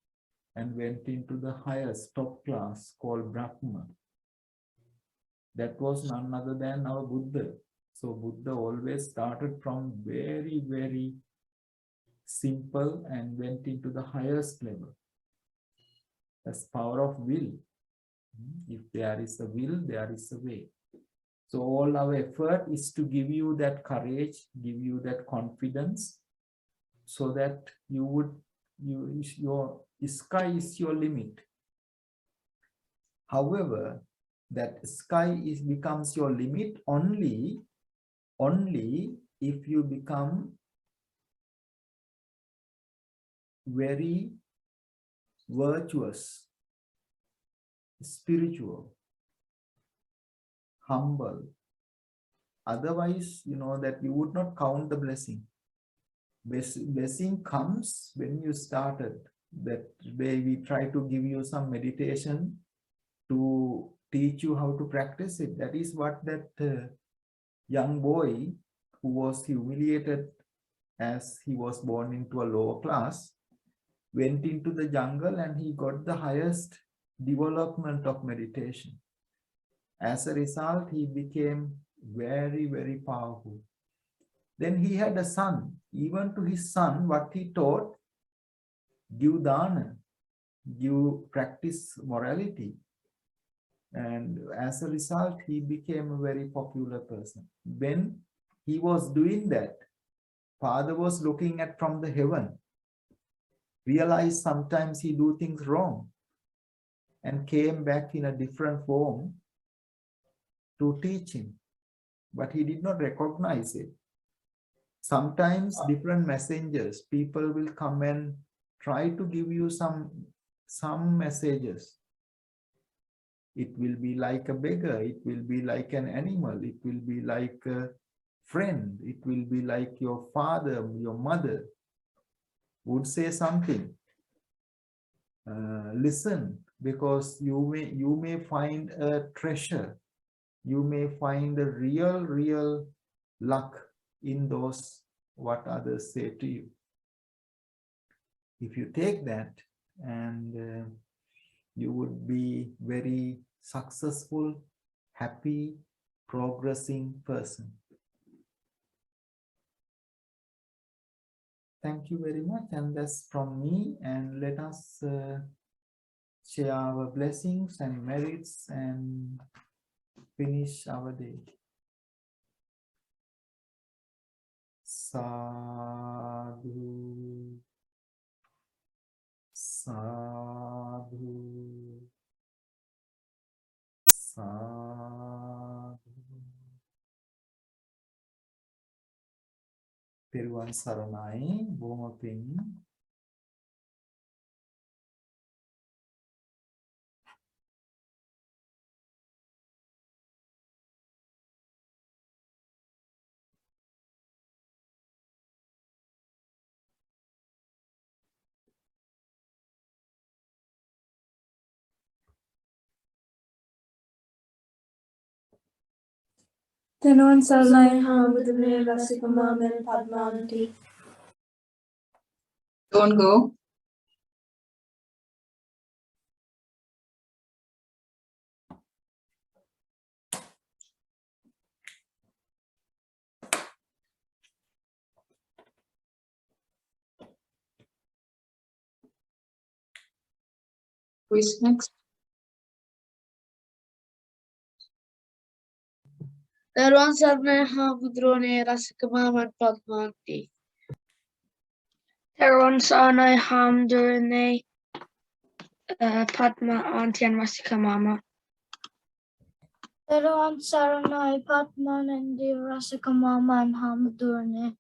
and went into the highest top class called Brahma. That was none other than our Buddha. So Buddha always started from very, very simple and went into the highest level. That's power of will. If there is a will, there is a way. So all our effort is to give you that courage, give you that confidence, so that your sky is your limit. However, that sky becomes your limit only if you become very virtuous, spiritual, humble. Otherwise, you know that you would not count the blessing. Blessing comes when you started. That way we try to give you some meditation to teach you how to practice it. That is what that young boy who was humiliated as he was born into a lower class went into the jungle and he got the highest development of meditation. As a result, he became very, very powerful. Then he had a son. Even to his son, what he taught, give dana, practice morality. And as a result, he became a very popular person. When he was doing that, Father was looking at from the heaven, realized sometimes he do things wrong, and came back in a different form to teach him. But he did not recognize it. Sometimes different messengers, people will come and try to give you some messages. It will be like a beggar, it will be like an animal, it will be like a friend, it will be like your father, your mother would say something. Listen, because you may find a treasure, you may find a real luck in those what others say to you. If you take that, and you would be very successful, happy, progressing person. Thank you very much, and that's from me, and let us share our blessings and merits and finish our day. Sadhu, sadhu, sadhu. Peruwan saranai, boma pin. Tenuwan saranai hāmudume rasikamāmen padmanti. Don't go. Who is next? Teruan sarnai hamudrone rasakamaman padmanti. Teruan sarnai hamdurne padma antian rasikamama. Teruan sarnai padmanandi rasakamama and hamdurne.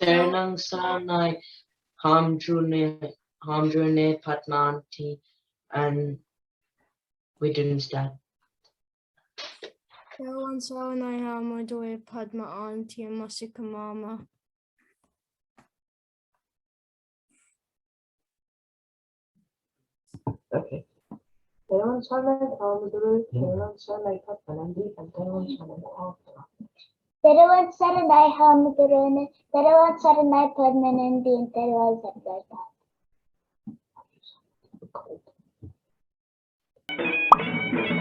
Teruan sarnai hamdrune patmanti and Widdenstad. Teruan sarnai hamudrone padma antian rasikamama. Okay. Teruan sarnai hamudrone, teruan sarnai padmanandi, and teruan sarnai hamdurne. Teruan saranai hamudurone, teruan saranai padmanandi, and teruan saranai padmanandi.